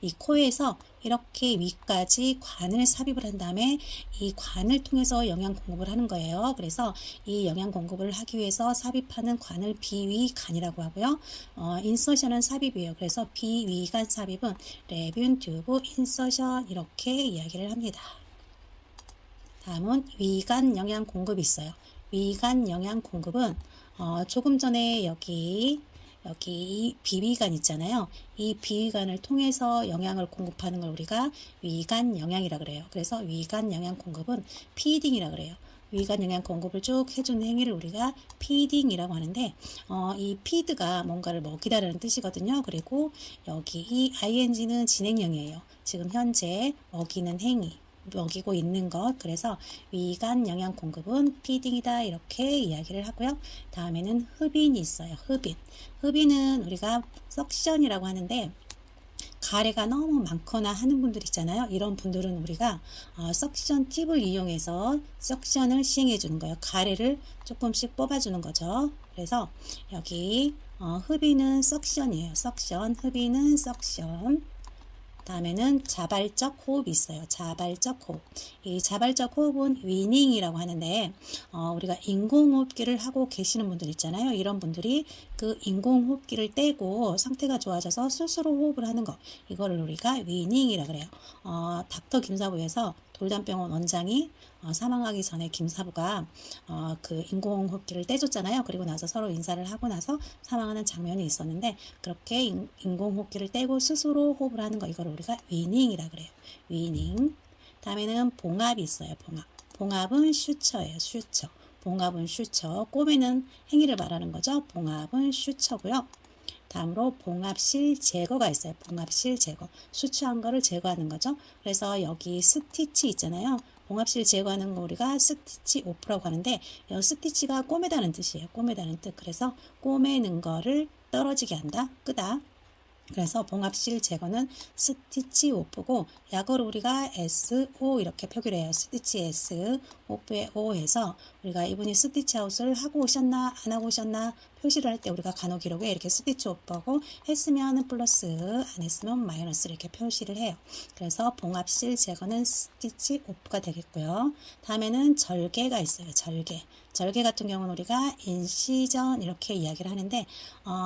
이 코에서 이렇게 위까지 관을 삽입을 한 다음에 이 관을 통해서 영양 공급을 하는 거예요. 그래서 이 영양 공급을 하기 위해서 삽입하는 관을 비위관이라고 하고요. 인서션은 삽입이에요. 그래서 비위관 삽입은 레뷴 튜브 인서션 이렇게 이야기를 합니다. 다음은 위관 영양 공급이 있어요. 위관 영양 공급은 조금 전에 여기 비위관 있잖아요. 이 비위관을 통해서 영양을 공급하는 걸 우리가 위관 영양이라 그래요. 그래서 위관 영양 공급은 피딩이라 그래요. 위관 영양 공급을 쭉 해주는 행위를 우리가 피딩이라고 하는데 이 피드가 뭔가를 먹이다라는 뜻이거든요. 그리고 여기 이 ing는 진행형이에요. 지금 현재 먹이는 행위. 먹이고 있는 것. 그래서 위관 영양 공급은 피딩이다 이렇게 이야기를 하고요. 다음에는 흡인이 있어요. 흡인은 우리가 석션이라고 하는데 가래가 너무 많거나 하는 분들 있잖아요. 이런 분들은 우리가 석션 팁을 이용해서 석션을 시행해 주는 거예요. 가래를 조금씩 뽑아 주는 거죠. 그래서 여기 흡인은 석션이에요. 석션, 흡인은 석션. 다음에는 자발적 호흡이 있어요. 자발적 호흡. 이 자발적 호흡은 위닝이라고 하는데 우리가 인공호흡기를 하고 계시는 분들 있잖아요. 이런 분들이 그 인공호흡기를 떼고 상태가 좋아져서 스스로 호흡을 하는 거. 이거를 우리가 위닝이라고 그래요. 닥터 김사부에서 돌담병원 원장이 사망하기 전에 김사부가 그 인공호흡기를 떼줬잖아요. 그리고 나서 서로 인사를 하고 나서 사망하는 장면이 있었는데 그렇게 인공호흡기를 떼고 스스로 호흡을 하는 거 이걸 우리가 위닝이라 그래요. 위닝. 다음에는 봉합이 있어요. 봉합은 슈처예요. 슈처. 봉합은 슈처. 꼬매는 행위를 말하는 거죠. 봉합은 슈처고요. 다음으로 봉합실 제거가 있어요. 봉합실 제거. 수치한 거를 제거하는 거죠. 그래서 여기 스티치 있잖아요. 봉합실 제거하는 거 우리가 스티치 오프라고 하는데 이 스티치가 꼬매다는 뜻이에요. 꼬매다는 뜻. 그래서 꼬매는 거를 떨어지게 한다. 끄다. 그래서 봉합실 제거는 스티치 오프고 약어로 우리가 SO 이렇게 표기를 해요. 스티치 S, 오프의 O 해서 우리가 이분이 스티치 아웃을 하고 오셨나 안 하고 오셨나 표시를 할 때 우리가 간호 기록에 이렇게 스티치 오프하고 했으면 플러스 안 했으면 마이너스 이렇게 표시를 해요. 그래서 봉합실 제거는 스티치 오프가 되겠고요. 다음에는 절개가 있어요. 절개 같은 경우는 우리가 인시전 이렇게 이야기를 하는데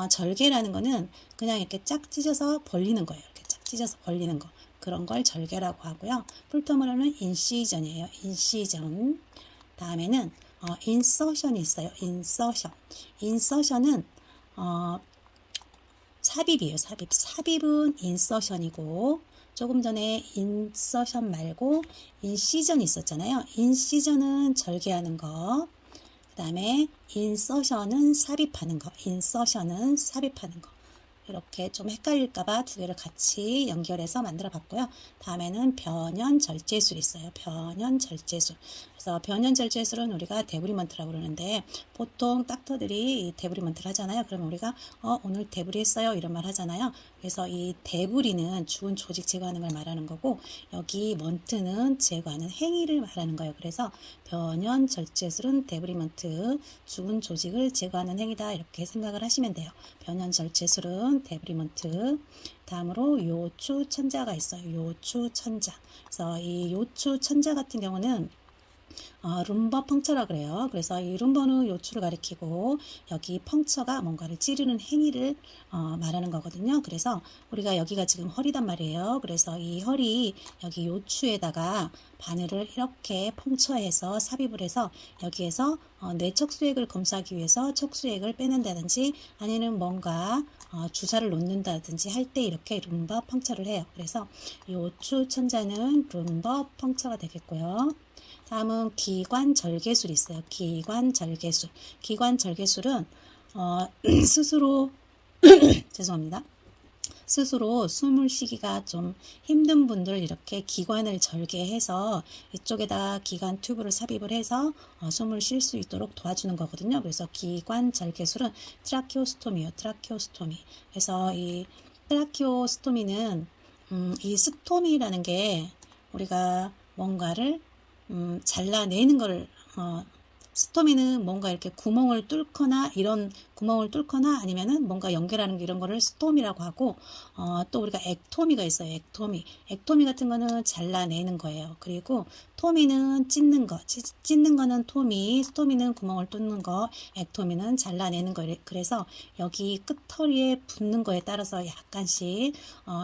절개라는 거는 그냥 이렇게 짝 찢어서 벌리는 거예요. 이렇게 짝 찢어서 벌리는 거. 그런 걸 절개라고 하고요. 풀터머로는 인시전이에요. 인시전. 다음에는 인서션이 있어요. 인서션은 삽입이에요. 삽입은 인서션이고 조금 전에 인서션 말고 인시전이 있었잖아요. 인시전은 절개하는 거. 그 다음에 인서션은 삽입하는 거. 이렇게 좀 헷갈릴까봐 두 개를 같이 연결해서 만들어 봤고요. 다음에는 변연절제술이 있어요. 변연절제술. 그래서 변연절제술은 우리가 데브리먼트라고 그러는데 보통 닥터들이 데브리먼트를 하잖아요. 그러면 우리가 오늘 데브리 했어요. 이런 말 하잖아요. 그래서 이 데브리는 죽은 조직 제거하는 걸 말하는 거고 여기 먼트는 제거하는 행위를 말하는 거예요. 그래서 변연절제술은 데브리먼트, 죽은 조직을 제거하는 행위다. 이렇게 생각을 하시면 돼요. 변연절제술은 데브리먼트. 다음으로 요추천자가 있어요. 요추천자. 그래서 이 요추천자 같은 경우는 룸버 펑처라 그래요. 그래서 이 룸버는 요추를 가리키고 여기 펑처가 뭔가를 찌르는 행위를 말하는 거거든요. 그래서 우리가 여기가 지금 허리단 말이에요. 그래서 이 허리 여기 요추에다가 바늘을 이렇게 펑처해서 삽입을 해서 여기에서 내 척수액을 검사하기 위해서 척수액을 빼낸다든지 아니면 뭔가 주사를 놓는다든지 할 때 이렇게 룸버 펑처를 해요. 그래서 요추 천자는 룸버 펑처가 되겠고요. 다음은 기관절개술이 있어요. 기관절개술. 기관절개술은 스스로 죄송합니다. 스스로 숨을 쉬기가 좀 힘든 분들 이렇게 기관을 절개해서 이쪽에다 기관 튜브를 삽입을 해서 숨을 쉴 수 있도록 도와주는 거거든요. 그래서 기관 절개술은 트라키오스토미요. 트라키오스토미. 그래서 이 트라키오스토미는 이 스토미라는 게 우리가 뭔가를 잘라내는 걸 스토미는 뭔가 이렇게 구멍을 뚫거나 이런 구멍을 뚫거나 아니면은 뭔가 연결하는 이런 거를 스토미라고 하고 또 우리가 액토미가 있어요. 액토미. 액토미 같은 거는 잘라내는 거예요. 그리고 토미는 찢는 거. 찢는 거는 토미, 스토미는 구멍을 뚫는 거, 액토미는 잘라내는 거. 그래서 여기 끝허리에 붙는 거에 따라서 약간씩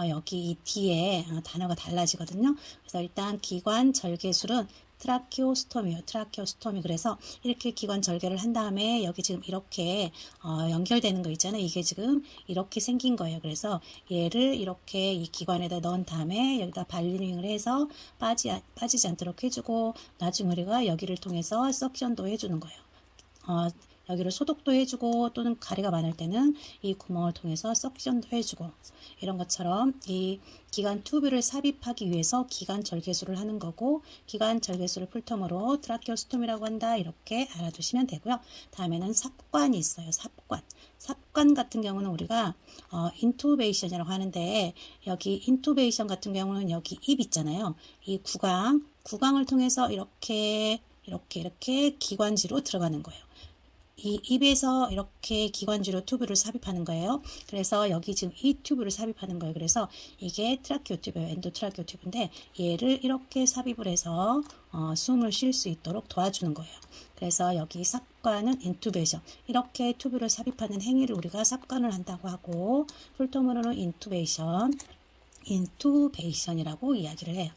여기 이 뒤에 단어가 달라지거든요. 그래서 일단 기관 절개술은 트라키오스토미요. 트라키오스토미. 그래서 이렇게 기관 절개를 한 다음에 여기 지금 이렇게 연결되는 거 있잖아요. 이게 지금 이렇게 생긴 거예요. 그래서 얘를 이렇게 이 기관에다 넣은 다음에 여기다 발리닝을 해서 빠지지 않도록 해주고 나중에 우리가 여기를 통해서 석션도 해주는 거예요. 여기를 소독도 해주고 또는 가래가 많을 때는 이 구멍을 통해서 석션도 해주고 이런 것처럼 이 기관 튜브를 삽입하기 위해서 기관 절개술을 하는 거고 기관 절개술을 풀텀으로 트라키오스톰이라고 한다 이렇게 알아두시면 되고요. 다음에는 삽관이 있어요. 삽관. 삽관 같은 경우는 우리가 인투베이션이라고 하는데 여기 인투베이션 같은 경우는 여기 입 있잖아요. 이 구강을 통해서 이렇게 기관지로 들어가는 거예요. 이 입에서 이렇게 기관지로 튜브를 삽입하는 거예요. 그래서 여기 지금 이 튜브를 삽입하는 거예요. 그래서 이게 트라키오 튜브예요. 엔도트라키오 튜브인데 얘를 이렇게 삽입을 해서 숨을 쉴 수 있도록 도와주는 거예요. 그래서 여기 삽관은 인투베이션. 이렇게 튜브를 삽입하는 행위를 우리가 삽관을 한다고 하고 풀텀으로는 인투베이션이라고 이야기를 해요.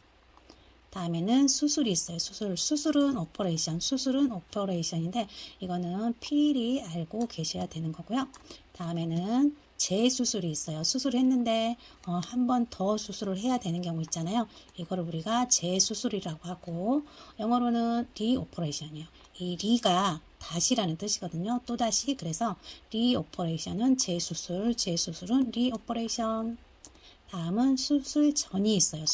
다음에는 수술이 있어요. 수술은 오퍼레이션인데 이거는 필히 알고 계셔야 되는 거고요. 다음에는 재수술이 있어요. 수술을 했는데 한 번 더 수술을 해야 되는 경우 있잖아요. 이거를 우리가 재수술이라고 하고 영어로는 리오퍼레이션이에요. 이 리가 다시라는 뜻이거든요. 또다시. 그래서 리오퍼레이션은 재수술은 리오퍼레이션. 다음은 수술전이 있어요.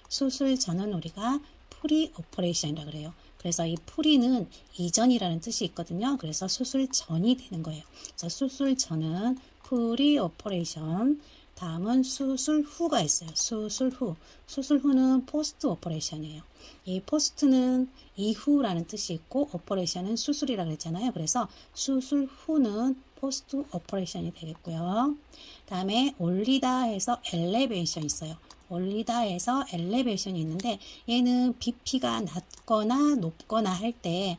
수술전은 우리가 프리 오퍼레이션이라고 그래요. 그래서 이 프리는 이전이라는 뜻이 있거든요. 그래서 수술 전이 되는 거예요. 그래서 수술 전은 프리 오퍼레이션. 다음은 수술 후가 있어요. 수술 후는 포스트 오퍼레이션이에요. 이 포스트는 이후라는 뜻이 있고 오퍼레이션은 수술이라고 그랬잖아요. 그래서 수술 후는 포스트 오퍼레이션이 되겠고요. 다음에 올리다 해서 엘리베이션 있어요. 올리다 해서 엘리베이션이 있는데 얘는 BP가 낮거나 높거나 할 때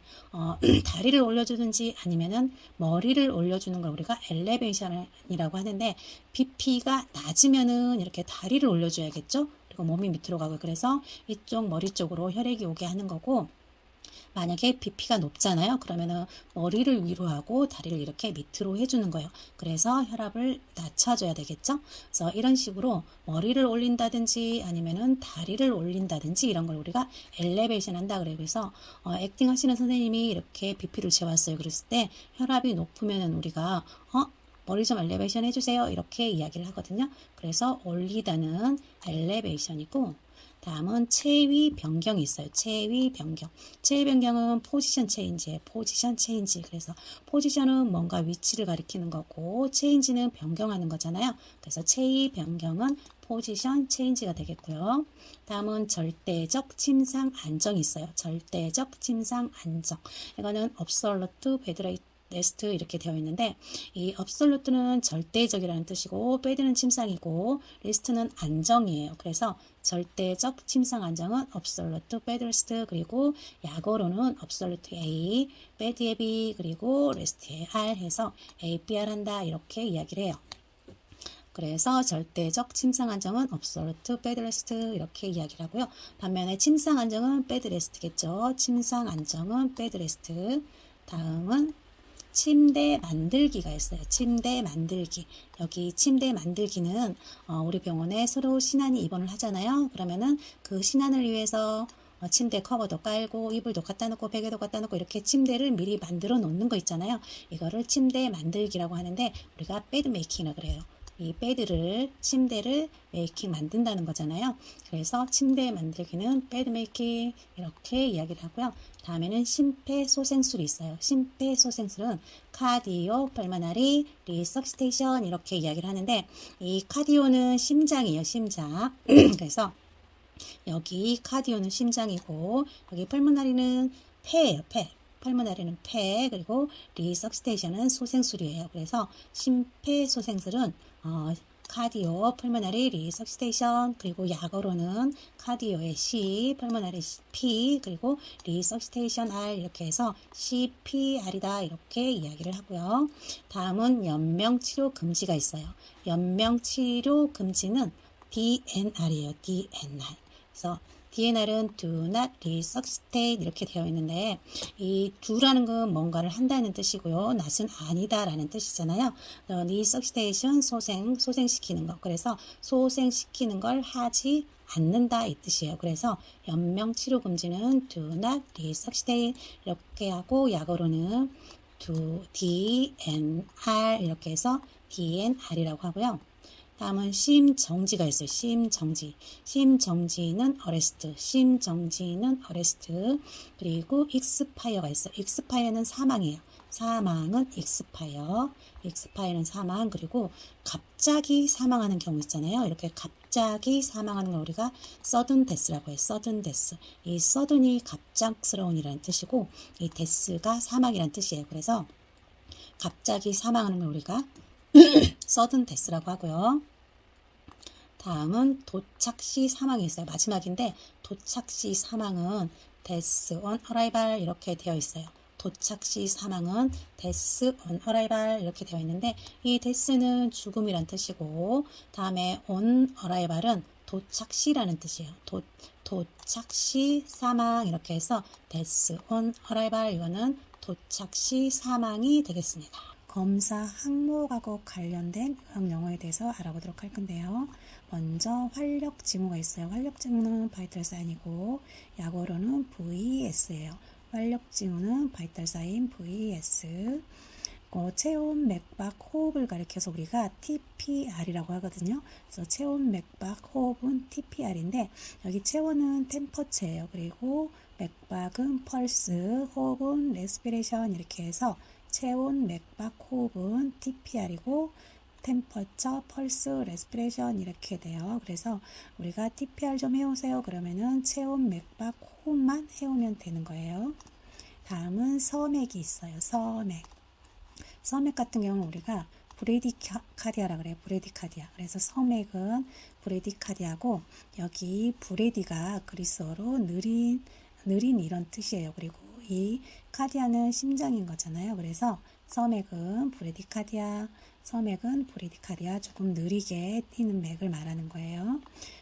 다리를 올려주든지 아니면은 머리를 올려주는 걸 우리가 엘리베이션이라고 하는데 BP가 낮으면은 이렇게 다리를 올려줘야겠죠. 그리고 몸이 밑으로 가고 그래서 이쪽 머리 쪽으로 혈액이 오게 하는 거고 만약에 BP가 높잖아요. 그러면은 머리를 위로 하고 다리를 이렇게 밑으로 해주는 거예요. 그래서 혈압을 낮춰줘야 되겠죠. 그래서 이런 식으로 머리를 올린다든지 아니면은 다리를 올린다든지 이런 걸 우리가 엘리베이션 한다 그래요. 그래서 액팅 하시는 선생님이 이렇게 BP를 재왔어요. 그랬을 때 혈압이 높으면은 우리가 머리 좀 엘리베이션 해주세요. 이렇게 이야기를 하거든요. 그래서 올리다는 엘리베이션이고 다음은 체위 변경이 있어요. 체위 변경은 포지션 체인지예요. 그래서 포지션은 뭔가 위치를 가리키는 거고 체인지는 변경하는 거잖아요. 그래서 체위 변경은 포지션 체인지가 되겠고요. 다음은 절대적 침상 안정이 있어요. 절대적 침상 안정. 이거는 absolute 레스트 이렇게 되어 있는데 이 absolute는 절대적이라는 뜻이고 bed는 침상이고 rest는 안정이에요. 그래서 절대적 침상 안정은 absolute bed rest 그리고 약어로는 absolute A, bed에 B 그리고 rest에 R 해서 A, B, R 한다 이렇게 이야기를 해요. 그래서 절대적 침상 안정은 absolute bed rest 이렇게 이야기를 하고요. 반면에 침상 안정은 bed rest겠죠. 침상 안정은 bed rest. 다음은 침대 만들기가 있어요. 침대 만들기. 여기 침대 만들기는 우리 병원에 서로 신안이 입원을 하잖아요. 그러면은 그 신안을 위해서 침대 커버도 깔고 이불도 갖다 놓고 베개도 갖다 놓고 이렇게 침대를 미리 만들어 놓는 거 있잖아요. 이거를 침대 만들기라고 하는데 우리가 베드 메이킹이라고 그래요. 이 베드를 침대를 메이킹 만든다는 거잖아요. 그래서 침대 만들기는 베드 메이킹 이렇게 이야기를 하고요. 다음에는 심폐소생술이 있어요. 심폐소생술은 카디오 팔마나리 리서시테이션 이렇게 이야기를 하는데 이 카디오는 심장이에요. 심장. 그래서 여기 카디오는 심장이고 여기 팔모나리는 폐예요. 폐. 팔모나리는 폐 그리고 리석스테이션은 소생술이에요. 그래서 심폐소생술은 카디오, 펄모나리 리석스테이션 그리고 약어로는 카디오의 C, 펄모나리 P 그리고 리석스테이션 R 이렇게 해서 CPR이다 이렇게 이야기를 하고요. 다음은 연명치료 금지가 있어요. 연명치료 금지는 DNR이에요. DNR. 그래서 DNR은 do not resuscitate 이렇게 되어 있는데 이 do라는 건 뭔가를 한다는 뜻이고요. not은 아니다라는 뜻이잖아요. resuscitation 소생시키는 거. 그래서 소생시키는 걸 하지 않는다 이 뜻이에요. 그래서 연명치료금지는 do not resuscitate 이렇게 하고 약어로는 DNR 이렇게 해서 DNR이라고 하고요. 다음은 심정지가 있어요. 심정지. 심정지는 어레스트. 심정지는 어레스트. 그리고 익스파이어가 있어요. 익스파이어는 사망이에요. 사망은 익스파이어. 익스파이어는 사망. 그리고 갑자기 사망하는 경우 있잖아요. 이렇게 갑자기 사망하는 걸 우리가 sudden death라고 해요. sudden death. 이 sudden이 갑작스러운이라는 뜻이고 이 death가 사망이라는 뜻이에요. 그래서 갑자기 사망하는 걸 우리가 sudden death라고 하고요. 다음은 도착 시 사망이 있어요. 마지막인데 도착 시 사망은 death on arrival 이렇게 되어 있어요. 도착 시 사망은 death on arrival 이렇게 되어 있는데 이 death는 죽음이란 뜻이고 다음에 on arrival은 도착 시라는 뜻이에요. 도착 시 사망 이렇게 해서 death on arrival 이거는 도착 시 사망이 되겠습니다. 검사 항목하고 관련된 영어에 대해서 알아보도록 할 건데요. 먼저 활력 징후가 있어요. 활력 징후는 바이탈 사인이고 약어로는 VS예요. 활력 징후는 바이탈 사인 VS. 체온, 맥박, 호흡을 가리켜서 우리가 TPR이라고 하거든요. 그래서 체온, 맥박, 호흡은 TPR인데 여기 체온은 템퍼처예요. 그리고 맥박은 펄스, 호흡은 레스피레이션 이렇게 해서 체온, 맥박, 호흡은 TPR이고 템퍼처, 펄스, 레스피레이션 이렇게 돼요. 그래서 우리가 TPR 좀 해오세요. 그러면은 체온, 맥박, 호흡만 해오면 되는 거예요. 다음은 서맥이 있어요. 서맥. 서맥 같은 경우는 우리가 브레디카디아라 그래요. 브레디카디아. 그래서 서맥은 브레디카디아고 여기 브레디가 그리스어로 느린 이런 뜻이에요. 그리고 이 카디아는 심장인 거잖아요. 그래서 서맥은 브레디카디아, 서맥은 브레디카디아 조금 느리게 뛰는 맥을 말하는 거예요.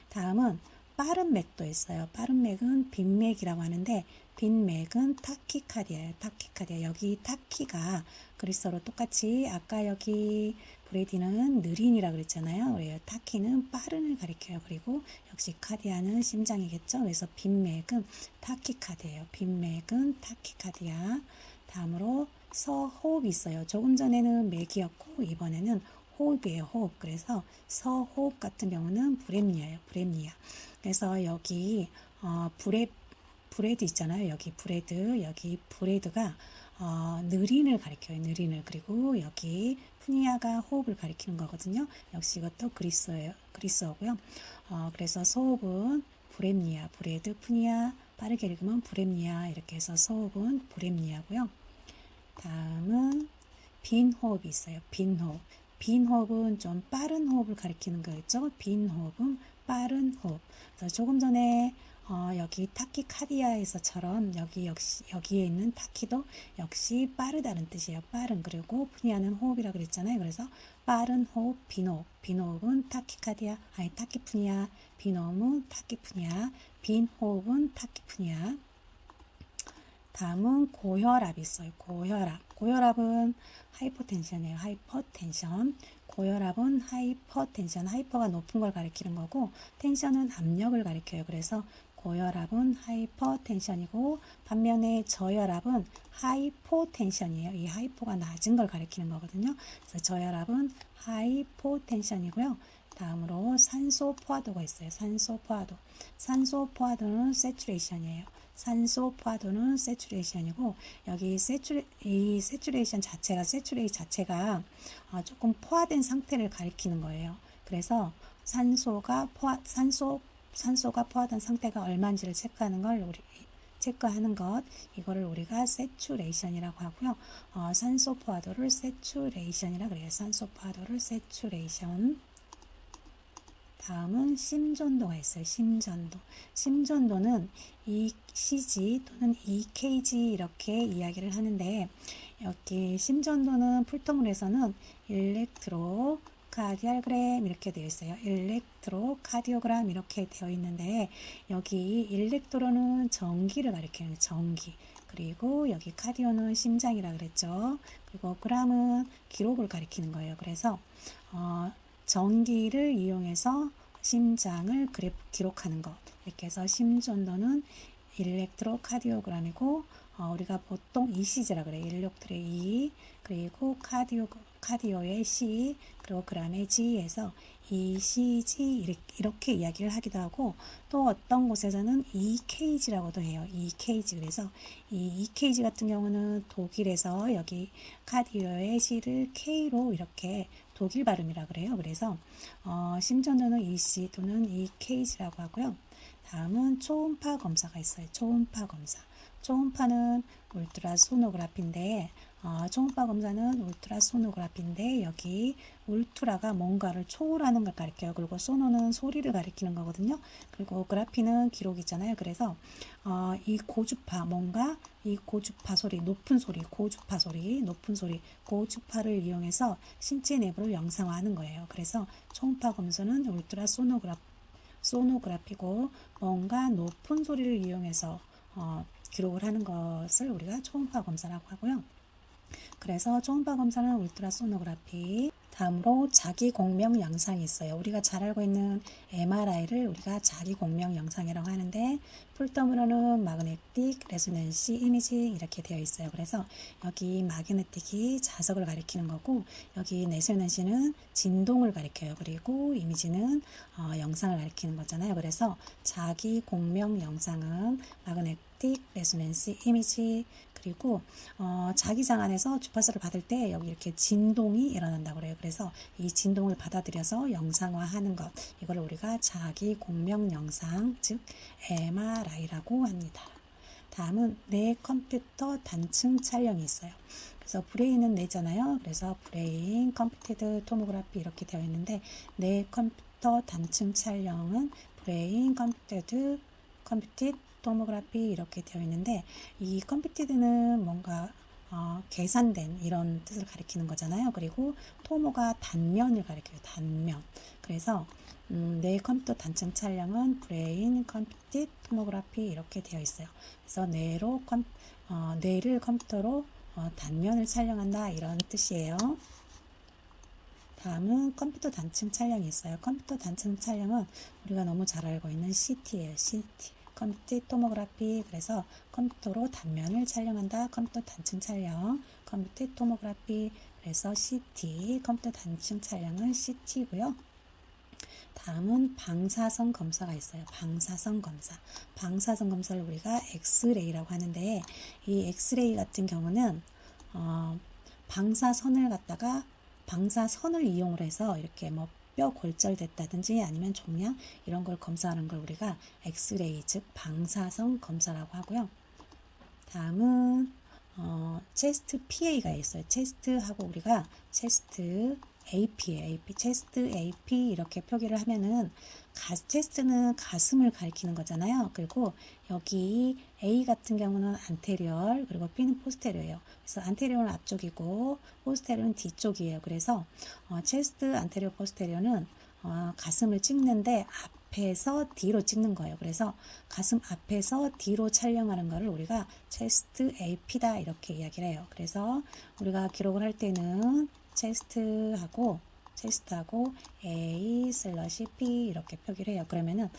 다음은 빠른 맥도 있어요. 빠른 맥은 빈맥이라고 하는데 빈맥은 타키카디아예요. 타키카디아. 여기 타키가 그리스어로 똑같이 아까 여기 브레디는 느린이라고 그랬잖아요. 그래요. 타키는 빠른을 가리켜요. 그리고 역시 카디아는 심장이겠죠. 그래서 빈맥은 타키카디아예요. 빈맥은 타키카디아. 다음으로 서호흡이 있어요. 조금 전에는 맥이었고 이번에는 호흡이에요. 호흡. 그래서 서호흡 같은 경우는 브랩니아예요. 브랩니아. 그래서 여기 브레드 있잖아요. 여기 브레드. 여기 브레드가 느린을 가리켜요. 느린을. 그리고 여기 푸니아가 호흡을 가리키는 거거든요. 역시 이것도 그리스어예요. 그리스어고요. 그래서 소호흡은 브랩니아, 브레드, 푸니아, 빠르게 읽으면 브랩니아 이렇게 해서 소호흡은 브랩니아고요. 다음은 빈 호흡이 있어요. 빈 호흡. 빈 호흡은 좀 빠른 호흡을 가리키는 거겠죠. 빈 호흡은 빠른 호흡. 그래서 조금 전에 여기 타키카디아에서처럼 여기에 있는 타키도 역시 빠르다는 뜻이에요. 빠른. 그리고 푸니아는 호흡이라고 그랬잖아요. 그래서 빠른 호흡, 빈 호흡. 빈 호흡은 타키푸니아. 빈 호흡은 타키푸니아. 빈 호흡은 타키푸니아. 다음은 고혈압이 있어요. 고혈압은 하이퍼텐션이에요. 하이퍼텐션. 고혈압은 하이퍼텐션. 하이퍼가 높은 걸 가리키는 거고 텐션은 압력을 가리켜요. 그래서 고혈압은 하이퍼텐션이고 반면에 저혈압은 하이포텐션이에요. 이 하이포가 낮은 걸 가리키는 거거든요. 그래서 저혈압은 하이포텐션이고요. 다음으로 산소 포화도가 있어요. 산소 포화도. 산소 포화도는 세츄레이션이에요. 산소 포화도는 세츄레이션이고 여기 이 세츄레이션 자체가 조금 포화된 상태를 가리키는 거예요. 그래서 산소가 포화된 상태가 얼마인지를 체크하는 것 이거를 우리가 세츄레이션이라고 하고요. 산소 포화도를 세츄레이션이라고 그래요. 산소 포화도를 세츄레이션. 다음은 심전도가 있어요. 심전도는 ECG 또는 EKG 이렇게 이야기를 하는데 여기 심전도는 풀토물에서는 일렉트로카디오그램 이렇게 되어 있어요. 일렉트로카디오그램 이렇게 되어 있는데 여기 일렉트로는 전기를 가리키는 전기. 그리고 여기 카디오는 심장이라 그랬죠. 그리고 그램은 기록을 가리키는 거예요. 그래서 전기를 이용해서 심장을 기록하는 것. 이렇게 해서 심전도는 일렉트로카디오그램이고 우리가 보통 ECG라 그래요. 일렉트로의 E 그리고 카디오의 C 그리고 그램의 G에서 ECG 이렇게 이야기를 하기도 하고 또 어떤 곳에서는 EKG라고도 해요. EKG. 그래서 이 EKG 같은 경우는 독일에서 여기 카디오의 C를 K로 이렇게 독일 발음이라 그래요. 그래서 심전도는 EC 또는 EKG라고 하고요. 다음은 초음파 검사가 있어요. 초음파 검사. 초음파는 울트라소노그라피인데 초음파 검사는 울트라소노그라피인데 여기 울트라가 뭔가를 초월하는 걸 가리켜요. 그리고 소노는 소리를 가리키는 거거든요. 그리고 그라피는 기록이잖아요. 그래서 이 고주파 소리, 높은 소리, 고주파를 이용해서 신체 내부를 영상화하는 거예요. 그래서 초음파 검사는 소노그라피고 뭔가 높은 소리를 이용해서 기록을 하는 것을 우리가 초음파 검사라고 하고요. 그래서 초음파 검사는 울트라소노그라피. 다음으로 자기 공명 영상이 있어요. 우리가 잘 알고 있는 MRI를 우리가 자기 공명 영상이라고 하는데 풀텀으로는 마그네틱 레소넌스 이미지 이렇게 되어 있어요. 그래서 여기 마그네틱이 자석을 가리키는 거고 여기 레소넌스는 진동을 가리켜요. 그리고 이미지는 영상을 가리키는 거잖아요. 그래서 자기 공명 영상은 마그네틱 레소넌스 이미지 그리고 자기장 안에서 주파수를 받을 때 여기 이렇게 진동이 일어난다고 그래요. 그래서 이 진동을 받아들여서 영상화하는 것 이걸 우리가 자기 공명 영상 즉 MRI라고 합니다. 다음은 뇌 컴퓨터 단층 촬영이 있어요. 그래서 브레인은 뇌잖아요. 그래서 브레인 컴퓨티드 토모그래피 이렇게 되어 있는데 뇌 컴퓨터 단층 촬영은 브레인 컴퓨티드 토모그래피 이렇게 되어 있는데 이 컴퓨티드는 뭔가 계산된 이런 뜻을 가리키는 거잖아요. 그리고 토모가 단면을 가리켜요. 단면. 그래서 뇌 컴퓨터 단층 촬영은 브레인 컴퓨티드 토모그래피 이렇게 되어 있어요. 그래서 뇌를 컴퓨터로 단면을 촬영한다 이런 뜻이에요. 다음은 컴퓨터 단층 촬영이 있어요. 컴퓨터 단층 촬영은 우리가 너무 잘 알고 있는 CT예요. CT. 컴퓨터 토모그래피. 그래서 컴퓨터로 단면을 촬영한다. 컴퓨터 단층 촬영. 컴퓨터 토모그래피. 그래서 CT. 컴퓨터 단층 촬영은 CT고요. 다음은 방사선 검사가 있어요. 방사선 검사. 방사선 검사를 우리가 엑스레이라고 하는데 이 엑스레이 같은 경우는 방사선을 이용을 해서 이렇게 뭐 뼈 골절됐다든지 아니면 종양 이런 걸 검사하는 걸 우리가 엑스레이 즉 방사선 검사라고 하고요. 다음은 체스트 PA가 있어요. 체스트하고 우리가 체스트 AP예요. AP, 체스트 AP 이렇게 표기를 하면은 체스트는 가슴을 가리키는 거잖아요. 그리고 여기 A 같은 경우는 안테리얼 그리고 P는 포스테리어예요. 그래서 안테리어는 앞쪽이고 포스테리어는 뒤쪽이에요. 그래서 체스트 안테리어 포스테리어는 가슴을 찍는데 앞에서 뒤로 찍는 거예요. 그래서 가슴 앞에서 뒤로 촬영하는 거를 우리가 체스트 AP다 이렇게 이야기를 해요. 그래서 우리가 기록을 할 때는 체스트하고 A 슬러시 P 이렇게 표기를 해요. 그러면은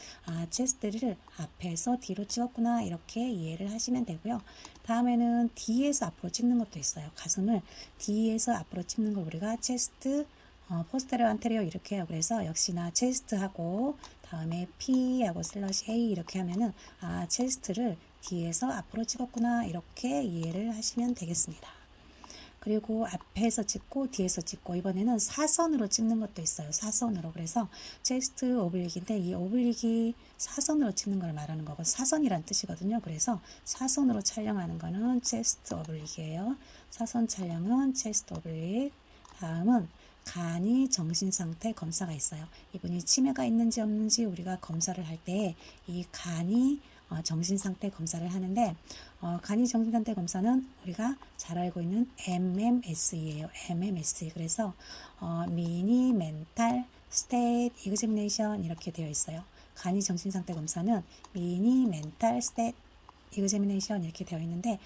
체스트를 앞에서 뒤로 찍었구나 이렇게 이해를 하시면 되고요. 다음에는 뒤에서 앞으로 찍는 것도 있어요. 가슴을 뒤에서 앞으로 찍는 걸 우리가 체스트 포스테리어 안테리어 이렇게 해요. 그래서 역시나 체스트하고 다음에 P하고 슬러시 A 이렇게 하면은 체스트를 뒤에서 앞으로 찍었구나 이렇게 이해를 하시면 되겠습니다. 그리고 앞에서 찍고 뒤에서 찍고 이번에는 사선으로 찍는 것도 있어요. 사선으로. 그래서 체스트 오블릭인데 이 오블릭이 사선으로 찍는 걸 말하는 거고 사선이란 뜻이거든요. 그래서 사선으로 촬영하는 거는 체스트 오블릭이에요. 사선 촬영은 체스트 오블릭. 다음은 간이 정신상태 검사가 있어요. 이분이 치매가 있는지 없는지 우리가 검사를 할 때 이 간이 정신상태 검사를 하는데 간이 정신상태 검사는 우리가 잘 알고 있는 MMSE예요. MMSE. 그래서 미니 멘탈 스테이트 이그제미네이션 이렇게 되어 있어요. 간이 정신상태 검사는 미니 멘탈 스테이트 이그제미네이션 이렇게 되어 있는데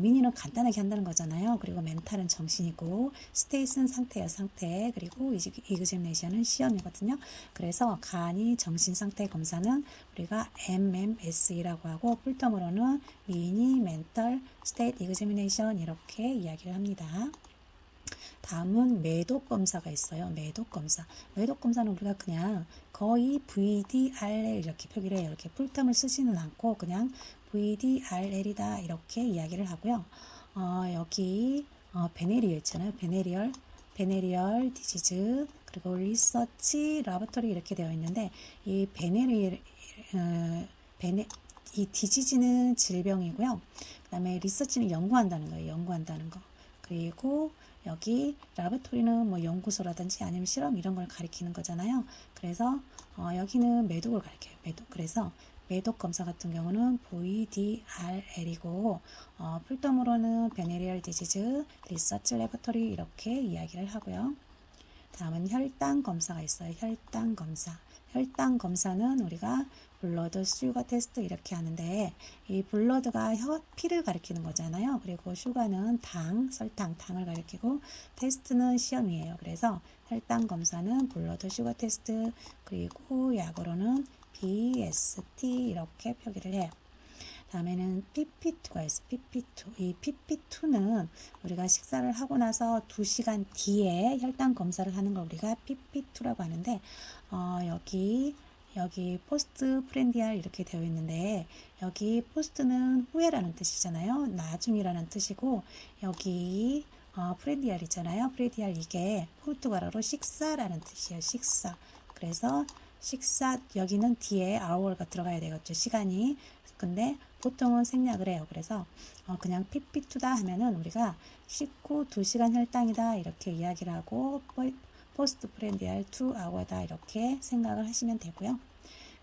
미니는 간단하게 한다는 거잖아요. 그리고 멘탈은 정신이고 스테이트는 상태예요. 상태. 그리고 이그제미네이션은 시험이거든요. 그래서 간이 정신상태 검사는 우리가 MMSE라고 하고 풀텀으로는 미니 멘탈 스테이트 이그제미네이션 이렇게 이야기를 합니다. 다음은 매독 검사가 있어요. 매독 검사. 매독 검사는 우리가 그냥 거의 VDRL 이렇게 표기를 해요. 이렇게 풀텀을 쓰지는 않고 그냥 VDRL이다 이렇게 이야기를 하고요. 여기 베네리얼 있잖아요. 베네리얼 디지즈 그리고 리서치 라보터리 이렇게 되어 있는데 이 이 디지즈는 질병이고요. 그 다음에 리서치는 연구한다는 거예요. 연구한다는 거. 그리고 여기 라보토리는 뭐 연구소라든지 아니면 실험 이런 걸 가리키는 거잖아요. 그래서 여기는 매독을 가리켜요. 매독. 그래서 매독 검사 같은 경우는 VDRL이고 풀덤으로는 베네리얼 디지즈 리서치 레버토리 이렇게 이야기를 하고요. 다음은 혈당 검사가 있어요. 혈당 검사. 혈당 검사는 우리가 블러드 슈거 테스트 이렇게 하는데 이 블러드가 피를 가리키는 거잖아요. 그리고 슈가는 당, 설탕, 당을 가리키고 테스트는 시험이에요. 그래서 혈당 검사는 블러드 슈거 테스트 그리고 약으로는 BST 이렇게 표기를 해요. 다음에는 PP2가 있어요. PP2. 이 PP2는 우리가 식사를 하고 나서 2시간 뒤에 혈당 검사를 하는 걸 우리가 PP2라고 하는데 여기 포스트 프렌디알 이렇게 되어 있는데 여기 포스트는 후에라는 뜻이잖아요. 나중이라는 뜻이고 여기 프렌디알 있잖아요. 프렌디알 이게 포르투갈어로 식사라는 뜻이에요. 식사. 그래서 식사 여기는 뒤에 hour가 들어가야 되겠죠. 시간이. 근데 보통은 생략을 해요. 그래서 그냥 PP2다 하면은 우리가 식후 2시간 혈당이다 이렇게 이야기를 하고 포스트 프렌디알 2hour다 이렇게 생각을 하시면 되고요.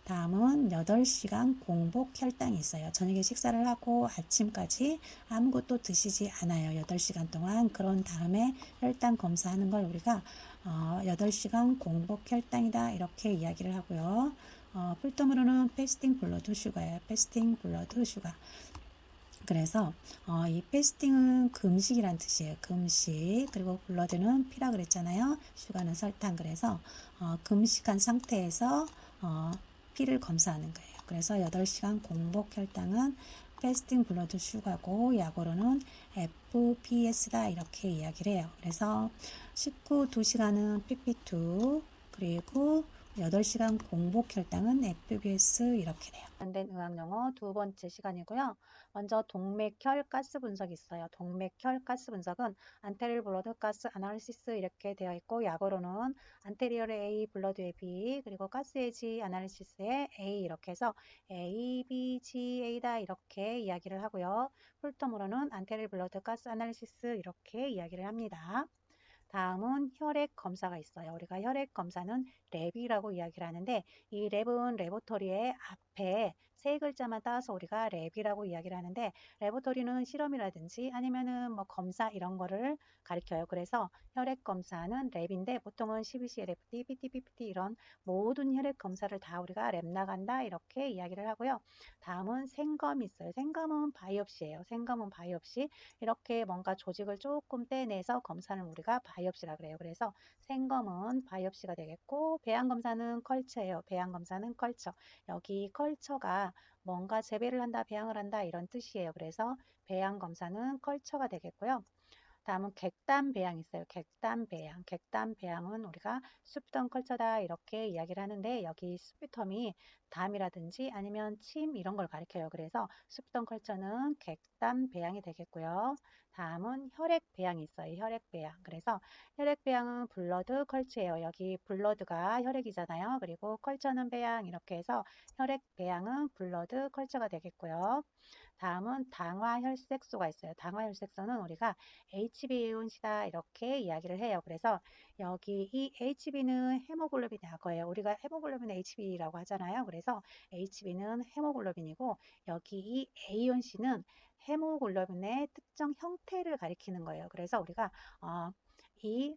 다음은 8시간 공복 혈당이 있어요. 저녁에 식사를 하고 아침까지 아무것도 드시지 않아요. 8시간 동안. 그런 다음에 혈당 검사하는 걸 우리가 8시간 공복 혈당이다 이렇게 이야기를 하고요. 풀텀으로는 패스팅 블러드 슈가예요. 패스팅 블러드 슈가. 그래서 이 패스팅은 금식이란 뜻이에요. 금식. 그리고 블러드는 피라 그랬잖아요. 슈가는 설탕. 그래서 금식한 상태에서 피를 검사하는 거예요. 그래서 8시간 공복 혈당은 패스팅 블러드 슈가고 약으로는 FPS다 이렇게 이야기를 해요. 그래서 식후 2시간은 PP2 그리고 8시간 공복 혈당은 FBS 이렇게 돼요. 관련된 의학용어 두 번째 시간이고요. 먼저 동맥혈 가스 분석이 있어요. 동맥혈 가스 분석은 안테리얼 블러드 가스 아날리시스 이렇게 되어 있고 약어로는 안테리얼 A, 블러드의 B, 그리고 가스 에지 아날리시스의 A 이렇게 해서 A, B, G, A다 이렇게 이야기를 하고요. 풀텀으로는 안테리얼 블러드 가스 아날리시스 이렇게 이야기를 합니다. 다음은 혈액 검사가 있어요. 우리가 혈액 검사는 랩이라고 이야기를 하는데 이 랩은 레보토리의 앞에 세 글자만 따서 우리가 랩이라고 이야기를 하는데 레보토리는 실험이라든지 아니면은 뭐 검사 이런 거를 가리켜요. 그래서 혈액 검사는 랩인데 보통은 CBC, LFT, PT, PPT 이런 모든 혈액 검사를 다 우리가 랩 나간다 이렇게 이야기를 하고요. 다음은 생검이 있어요. 생검은 바이옵시예요. 생검은 바이옵시. 이렇게 뭔가 조직을 조금 떼내서 검사는 우리가 바이옵시라 그래요. 그래서 생검은 바이옵시가 되겠고 배양검사는 컬처예요. 배양검사는 컬처. 여기 컬처가 뭔가 재배를 한다, 배양을 한다 이런 뜻이에요. 그래서 배양검사는 컬처가 되겠고요. 다음은 객단 배양 있어요. 객단 배양. 객단 배양은 우리가 숲덤 컬처다 이렇게 이야기를 하는데 여기 숲텀이 담이라든지 아니면 침 이런 걸 가리켜요. 그래서 숲덤 컬처는 객단 배양이 되겠고요. 다음은 혈액 배양이 있어요. 혈액 배양. 그래서 혈액 배양은 블러드 컬처예요. 여기 블러드가 혈액이잖아요. 그리고 컬처는 배양 이렇게 해서 혈액 배양은 블러드 컬처가 되겠고요. 다음은 당화혈색소가 있어요. 당화혈색소는 우리가 HbA1C다 이렇게 이야기를 해요. 그래서 여기 이 Hb는 헤모글로빈 약어예요. 우리가 헤모글로빈 Hb라고 하잖아요. 그래서 Hb는 헤모글로빈이고 여기 이 A1C는 헤모글로빈의 특정 형태를 가리키는 거예요. 그래서 우리가 이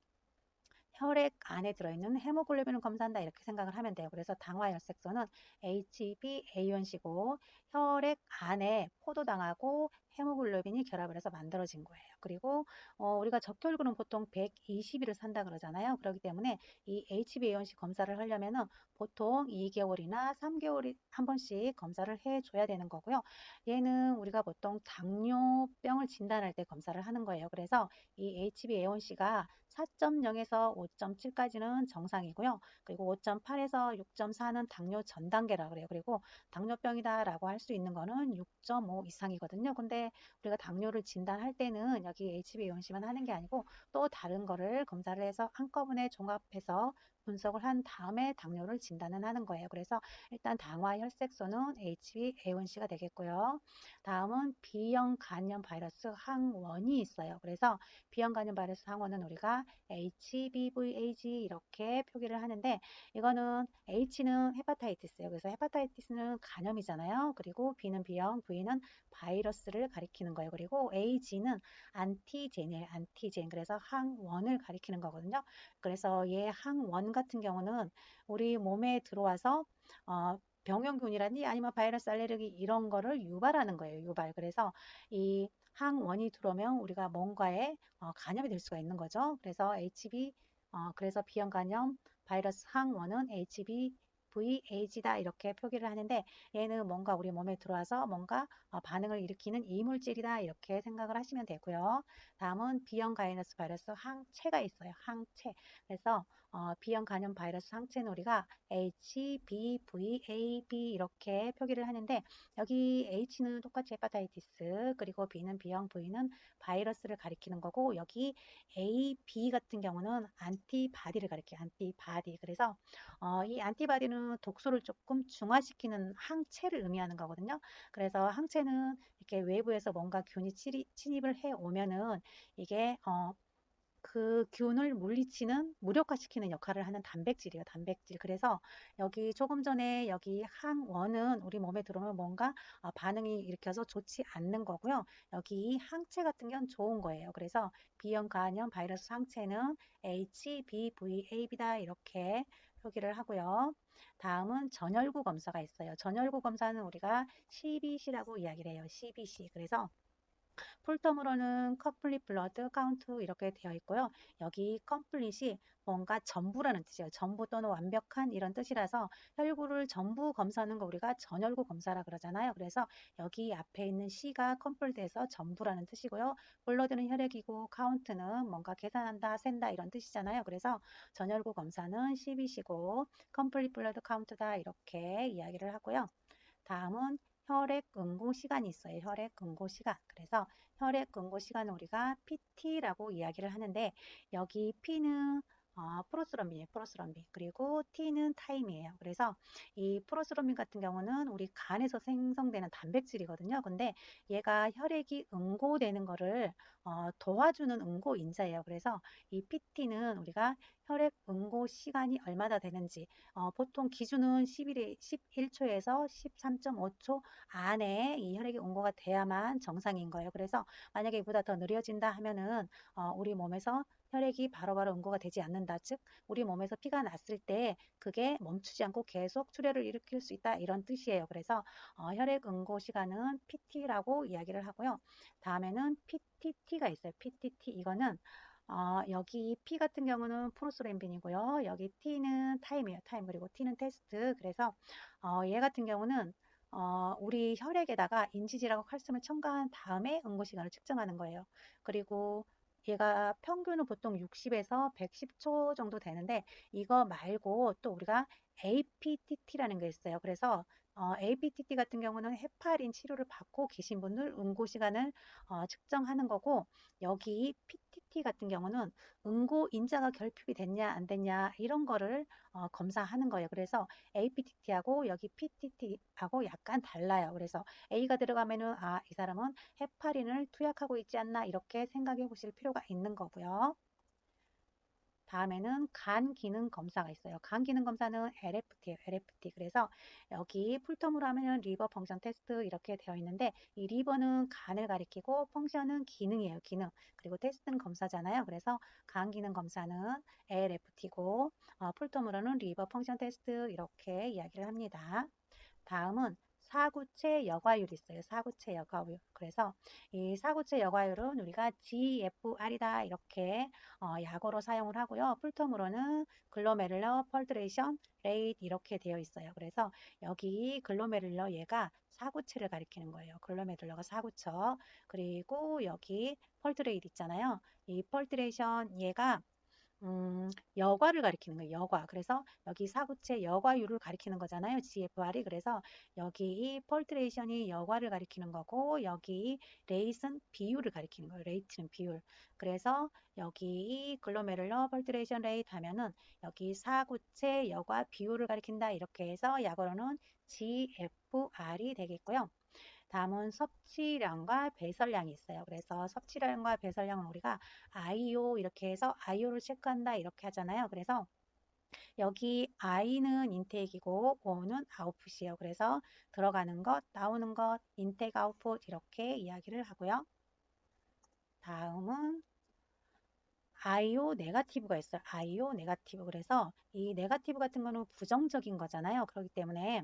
혈액 안에 들어있는 헤모글로빈을 검사한다 이렇게 생각을 하면 돼요. 그래서 당화혈색소는 HbA1C고 혈액 안에 포도당하고 헤모글로빈이 결합을 해서 만들어진 거예요. 그리고 우리가 적혈구는 보통 120일을 산다 그러잖아요. 그렇기 때문에 이 HbA1C 검사를 하려면은 보통 2개월이나 3개월에 한 번씩 검사를 해줘야 되는 거고요. 얘는 우리가 보통 당뇨병을 진단할 때 검사를 하는 거예요. 그래서 이 HbA1C가 4.0에서 5.7까지는 정상이고요. 그리고 5.8에서 6.4는 당뇨 전 단계라 그래요. 그리고 당뇨병이다라고 할 수 있는 거는 6.5 이상이거든요. 근데 우리가 당뇨를 진단할 때는 여기 HbA1C만 하는 게 아니고 또 다른 거를 검사를 해서 한꺼번에 종합해서 분석을 한 다음에 당뇨를 진단은 하는 거예요. 그래서 일단 당화혈색소는 HbA1C가 되겠고요. 다음은 B형 간염 바이러스 항원이 있어요. 그래서 B형 간염 바이러스 항원은 우리가 HBVAG 이렇게 표기를 하는데 이거는 H는 헤파타이티스예요. 그래서 헤파타이티스는 간염이잖아요. 그리고 B는 B형, V는 바이러스를 가리키는 거예요. 그리고 AG는 안티젠이에요. 안티젠. 그래서 항원을 가리키는 거거든요. 그래서 얘 항원 같은 경우는 우리 몸에 들어와서 병용균이라든지 아니면 바이러스 알레르기 이런 거를 유발하는 거예요. 유발. 그래서 이 항원이 들어오면 우리가 뭔가에 간염이 될 수가 있는 거죠. 그래서 그래서 B형 간염 바이러스 항원은 HBVAG다 이렇게 표기를 하는데 얘는 뭔가 우리 몸에 들어와서 뭔가 반응을 일으키는 이물질이다 이렇게 생각을 하시면 되고요. 다음은 B형 바이러스 항체가 있어요. 항체. 그래서 B형 간염 바이러스 항체는 우리가 HBVAB 이렇게 표기를 하는데 여기 H는 똑같이 헤파타이티스 그리고 B는 B형 V는 바이러스를 가리키는 거고 여기 A, B 같은 경우는 안티바디를 가리켜요. 안티바디. 그래서 이 안티바디는 독소를 조금 중화시키는 항체를 의미하는 거거든요. 그래서 항체는 이렇게 외부에서 뭔가 균이 침입을 해 오면은 이게 그 균을 물리치는 무력화시키는 역할을 하는 단백질이에요. 단백질. 그래서 여기 조금 전에 여기 항원은 우리 몸에 들어오면 뭔가 반응이 일으켜서 좋지 않는 거고요. 여기 항체 같은 경우는 좋은 거예요. 그래서 B형 간염 바이러스 항체는 HBVAB다 이렇게 표기를 하고요. 다음은 전열구 검사가 있어요. 전열구 검사는 우리가 CBC라고 이야기를 해요. CBC. 그래서 풀텀으로는 complete blood count 이렇게 되어 있고요. 여기 complete이 뭔가 전부라는 뜻이에요. 전부 또는 완벽한 이런 뜻이라서 혈구를 전부 검사하는 거 우리가 전혈구 검사라 그러잖아요. 그래서 여기 앞에 있는 C가 complete에서 전부라는 뜻이고요. blood는 혈액이고 count는 뭔가 계산한다, 센다 이런 뜻이잖아요. 그래서 전혈구 검사는 CBC고 complete blood count다 이렇게 이야기를 하고요. 다음은 혈액 응고 시간이 있어요. 혈액 응고 시간. 그래서 혈액 응고 시간은 우리가 PT라고 이야기를 하는데 여기 P는 프로스럼빈이에요. 프로스럼빈. 그리고 T는 타임이에요. 그래서 이 프로스럼빈 같은 경우는 우리 간에서 생성되는 단백질이거든요. 근데 얘가 혈액이 응고되는 거를 도와주는 응고인자예요. 그래서 이 PT는 우리가 혈액 응고 시간이 얼마나 되는지 보통 기준은 11초에서 13.5초 안에 이 혈액이 응고가 돼야만 정상인 거예요. 그래서 만약에 이보다 더 느려진다 하면은 우리 몸에서 혈액이 바로바로 응고가 되지 않는다. 즉 우리 몸에서 피가 났을 때 그게 멈추지 않고 계속 출혈을 일으킬 수 있다. 이런 뜻이에요. 그래서 혈액 응고 시간은 PT라고 이야기를 하고요. 다음에는 PTT가 있어요. PTT 이거는 여기 P 같은 경우는 프로스램빈이고요. 여기 T는 타임이에요. 타임. 그리고 T는 테스트. 그래서 얘 같은 경우는 우리 혈액에다가 인지질하고 칼슘을 첨가한 다음에 응고 시간을 측정하는 거예요. 그리고 얘가 평균은 보통 60에서 110초 정도 되는데 이거 말고 또 우리가 APTT라는 게 있어요. 그래서 APTT 같은 경우는 헤파린 치료를 받고 계신 분들 응고 시간을 측정하는 거고 여기 PTT 같은 경우는 응고 인자가 결핍이 됐냐 안 됐냐 이런 거를 검사하는 거예요. 그래서 APTT하고 여기 PTT하고 약간 달라요. 그래서 A가 들어가면은 이 사람은 헤파린을 투약하고 있지 않나 이렇게 생각해 보실 필요가 있는 거고요. 다음에는 간 기능 검사가 있어요. 간 기능 검사는 LFT예요. LFT. 그래서 여기 풀텀으로 하면 리버 펑션 테스트 이렇게 되어 있는데 이 리버는 간을 가리키고 펑션은 기능이에요. 기능. 그리고 테스트는 검사잖아요. 그래서 간 기능 검사는 LFT고 풀텀으로는 리버 펑션 테스트 이렇게 이야기를 합니다. 다음은 사구체 여과율이 있어요. 사구체 여과율. 그래서 이 사구체 여과율은 우리가 GFR이다 이렇게 약어로 사용을 하고요. 풀텀으로는 글로메룰러 펄트레이션 레이트 이렇게 되어 있어요. 그래서 여기 글로메룰러 얘가 사구체를 가리키는 거예요. 글로메룰러가 사구처. 그리고 여기 펄트레이트 있잖아요. 이 펄트레이션 얘가 여과를 가리키는 거예요. 여과. 그래서 여기 사구체 여과율을 가리키는 거잖아요. GFR이. 그래서 여기 이 펄트레이션이 여과를 가리키는 거고 여기 레이스는 비율을 가리키는 거예요. 레이트는 비율. 그래서 여기 이 글로메룰러 펄트레이션 레이트 하면은 여기 사구체 여과 비율을 가리킨다. 이렇게 해서 약어로는 GFR이 되겠고요. 다음은 섭취량과 배설량이 있어요. 그래서 섭취량과 배설량은 우리가 IO 이렇게 해서 IO를 체크한다 이렇게 하잖아요. 그래서 여기 I는 인테이크이고 O는 아웃풋이에요. 그래서 들어가는 것, 나오는 것, 인테이크 아웃풋 이렇게 이야기를 하고요. 다음은 IO 네가티브가 있어요. IO 네가티브. 그래서 이 네가티브 같은 거는 부정적인 거잖아요. 그렇기 때문에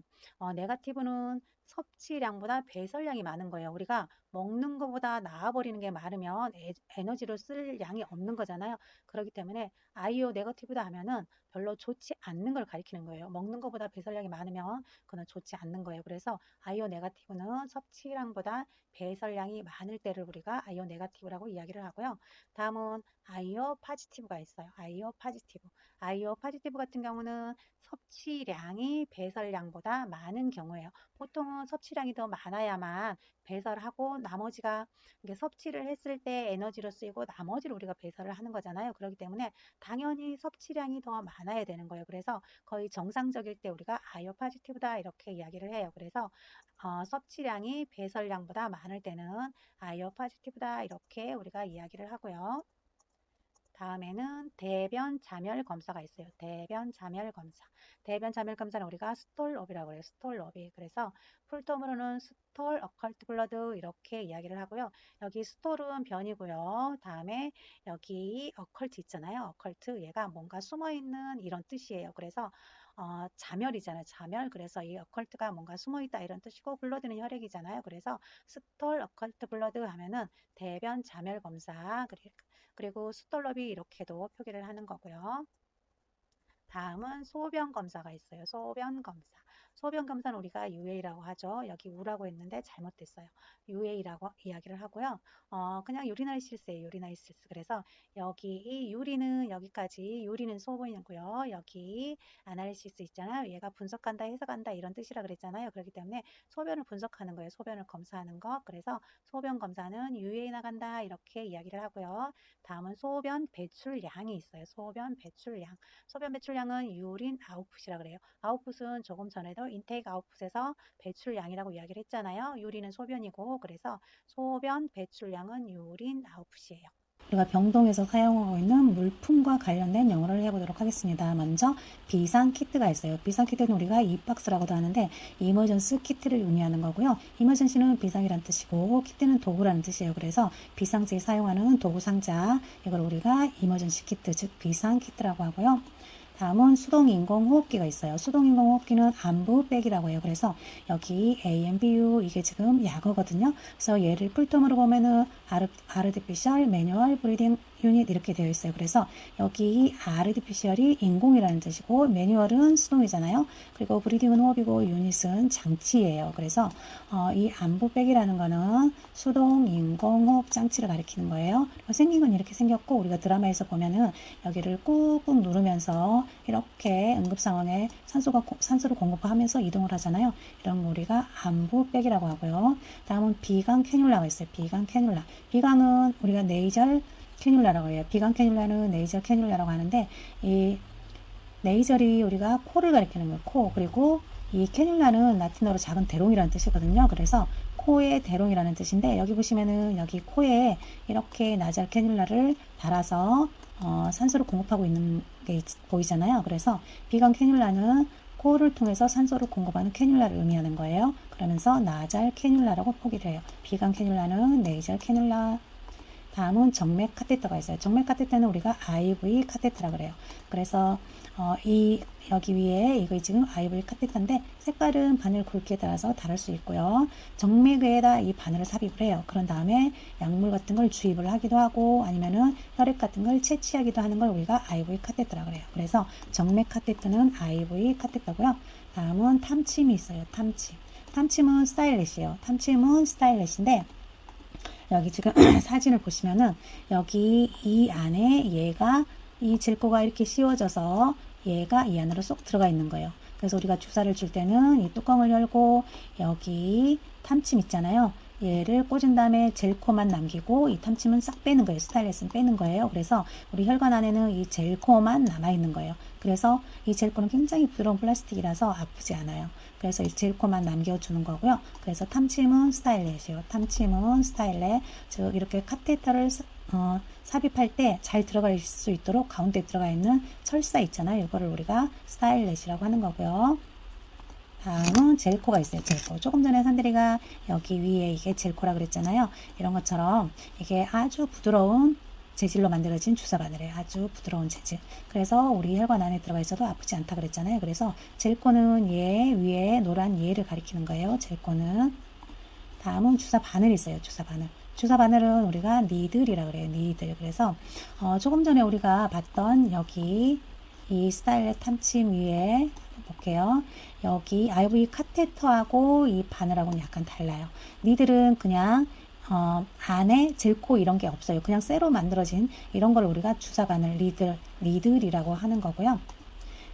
네가티브는 섭취량보다 배설량이 많은 거예요. 우리가 먹는 것보다 나와버리는 게 많으면 에너지를 쓸 양이 없는 거잖아요. 그렇기 때문에 IO 네거티브다 하면은 별로 좋지 않는 걸 가리키는 거예요. 먹는 것보다 배설량이 많으면 그건 좋지 않는 거예요. 그래서 IO 네가티브는 섭취량보다 배설량이 많을 때를 우리가 IO 네가티브라고 이야기를 하고요. 다음은 아이오 파지티브가 있어요. 아이오 파지티브. 아이오 파지티브 같은 경우는 섭취량이 배설량보다 많은 경우예요. 보통은 섭취량이 더 많아야만 배설하고 나머지가 이게 섭취를 했을 때 에너지로 쓰이고 나머지를 우리가 배설을 하는 거잖아요. 그렇기 때문에 당연히 섭취량이 더 많아야 되는 거예요. 그래서 거의 정상적일 때 우리가 아이오 파지티브다 이렇게 이야기를 해요. 그래서 섭취량이 배설량보다 많을 때는 아이오 파지티브다 이렇게 우리가 이야기를 하고요. 다음에는 대변 자멸 검사가 있어요. 대변 자멸 검사. 대변 자멸 검사는 우리가 스톨럽이라고 해요. 스톨럽이. 그래서 풀텀으로는 스톨, 어컬트 블러드 이렇게 이야기를 하고요. 여기 스톨은 변이고요. 다음에 여기 어컬트 있잖아요. 어컬트 얘가 뭔가 숨어 있는 이런 뜻이에요. 그래서 자멸이잖아요. 자멸. 그래서 이 어컬트가 뭔가 숨어있다 이런 뜻이고 블러드는 혈액이잖아요. 그래서 스톨 어컬트 블러드 하면은 대변 자멸 검사 그리고 스톨럽이 이렇게도 표기를 하는 거고요. 다음은 소변 검사가 있어요. 소변 검사. 소변 검사는 우리가 UA라고 하죠. 여기 우라고 했는데 잘못됐어요. UA라고 이야기를 하고요. 그냥 유리나리 실스예요. 유리나리 실스. 그래서 여기 이 유리는 여기까지 유리는 소변이고요. 여기 아나리시스 있잖아요. 얘가 분석한다, 해석한다 이런 뜻이라 그랬잖아요. 그렇기 때문에 소변을 분석하는 거예요. 소변을 검사하는 거. 그래서 소변 검사는 UA 나간다 이렇게 이야기를 하고요. 다음은 소변 배출량이 있어요. 소변 배출량. 소변 배출량은 유린 아웃풋이라 그래요. 아웃풋은 조금 전에도 인테이크 아웃풋에서 배출량이라고 이야기를 했잖아요. 유린은 소변이고 그래서 소변 배출량은 유린 아웃풋이에요. 우리가 병동에서 사용하고 있는 물품과 관련된 영어를 해보도록 하겠습니다. 먼저 비상키트가 있어요. 비상키트는 우리가 이박스라고도 하는데 이머전스 키트를 의미하는 거고요. 이머전시는 비상이란 뜻이고 키트는 도구라는 뜻이에요. 그래서 비상시에 사용하는 도구 상자 이걸 우리가 이머전시 키트 즉 비상키트라고 하고요. 다음은 수동 인공호흡기가 있어요. 수동 인공호흡기는 안부백이라고 해요. 그래서 여기 AMBU 이게 지금 약어거든요. 그래서 얘를 풀텀으로 보면은 아르티피셜 매뉴얼 브리딩 유닛 이렇게 되어 있어요. 그래서 여기 아르티피셜이 인공이라는 뜻이고 매뉴얼은 수동이잖아요. 그리고 브리딩은 호흡이고 유닛은 장치예요. 그래서 이 안부백이라는 거는 수동 인공호흡 장치를 가리키는 거예요. 생긴 건 이렇게 생겼고 우리가 드라마에서 보면은 여기를 꾹꾹 누르면서 이렇게 응급 상황에 산소를 공급하면서 이동을 하잖아요. 이런 거 우리가 안부백이라고 하고요. 다음은 비강 캐뉼라가 있어요. 비강 캐뉼라. 비강은 우리가 네이절 캐뉼라라고 해요. 비강 캐뉼라는 네이절 캐뉼라라고 하는데 이 네이절이 우리가 코를 가리키는 거예요. 코. 그리고 이 캐뉼라는 라틴어로 작은 대롱이라는 뜻이거든요. 그래서 코의 대롱이라는 뜻인데 여기 보시면은 여기 코에 이렇게 나잘 캐뉼라를 달아서 산소를 공급하고 있는 게 보이잖아요. 그래서 비강 캐뉼라는 코를 통해서 산소를 공급하는 캐뉼라를 의미하는 거예요. 그러면서 나잘 캐뉼라라고 포기를 해요. 비강 캐뉼라는 네이절 캐뉼라. 다음은 정맥 카테터가 있어요. 정맥 카테터는 우리가 IV 카테터라 그래요. 그래서 여기 위에 이거 지금 IV 카테터인데 색깔은 바늘 굵기에 따라서 다를 수 있고요. 정맥에다 이 바늘을 삽입을 해요. 그런 다음에 약물 같은 걸 주입을 하기도 하고 아니면은 혈액 같은 걸 채취하기도 하는 걸 우리가 IV 카테터라 그래요. 그래서 정맥 카테터는 IV 카테터고요. 다음은 탐침이 있어요. 탐침. 탐침은 스타일렛이에요. 탐침은 스타일렛인데 여기 지금 사진을 보시면은 여기 이 안에 얘가 이 질코가 이렇게 씌워져서 얘가 이 안으로 쏙 들어가 있는 거예요. 그래서 우리가 주사를 줄 때는 이 뚜껑을 열고 여기 탐침 있잖아요. 얘를 꽂은 다음에 젤코만 남기고 이 탐침은 싹 빼는 거예요. 스타일렛은 빼는 거예요. 그래서 우리 혈관 안에는 이 젤코만 남아 있는 거예요. 그래서 이 젤코는 굉장히 부드러운 플라스틱이라서 아프지 않아요. 그래서 이 젤코만 남겨주는 거고요. 그래서 탐침은 스타일렛이에요. 탐침은 스타일렛. 즉 이렇게 카테터를 삽입할 때 잘 들어갈 수 있도록 가운데 들어가 있는 철사 있잖아요. 이거를 우리가 스타일렛이라고 하는 거고요. 다음은 젤코가 있어요. 젤코. 조금 전에 산들이가 여기 위에 이게 젤코라 그랬잖아요. 이런 것처럼 이게 아주 부드러운 재질로 만들어진 주사 바늘이에요. 아주 부드러운 재질. 그래서 우리 혈관 안에 들어가 있어도 아프지 않다 그랬잖아요. 그래서 젤코는 얘 위에 노란 얘를 가리키는 거예요. 젤코는. 다음은 주사 바늘이 있어요. 주사 바늘. 주사 바늘은 우리가 니들이라 그래요. 니들. 그래서 조금 전에 우리가 봤던 여기 이 스타일렛 탐침 위에 볼게요. 여기 IV 카테터하고 이 바늘하고는 약간 달라요. 니들은 그냥 안에 젤코 이런 게 없어요. 그냥 쇠로 만들어진 이런 걸 우리가 주사 바늘 리들이라고 하는 거고요.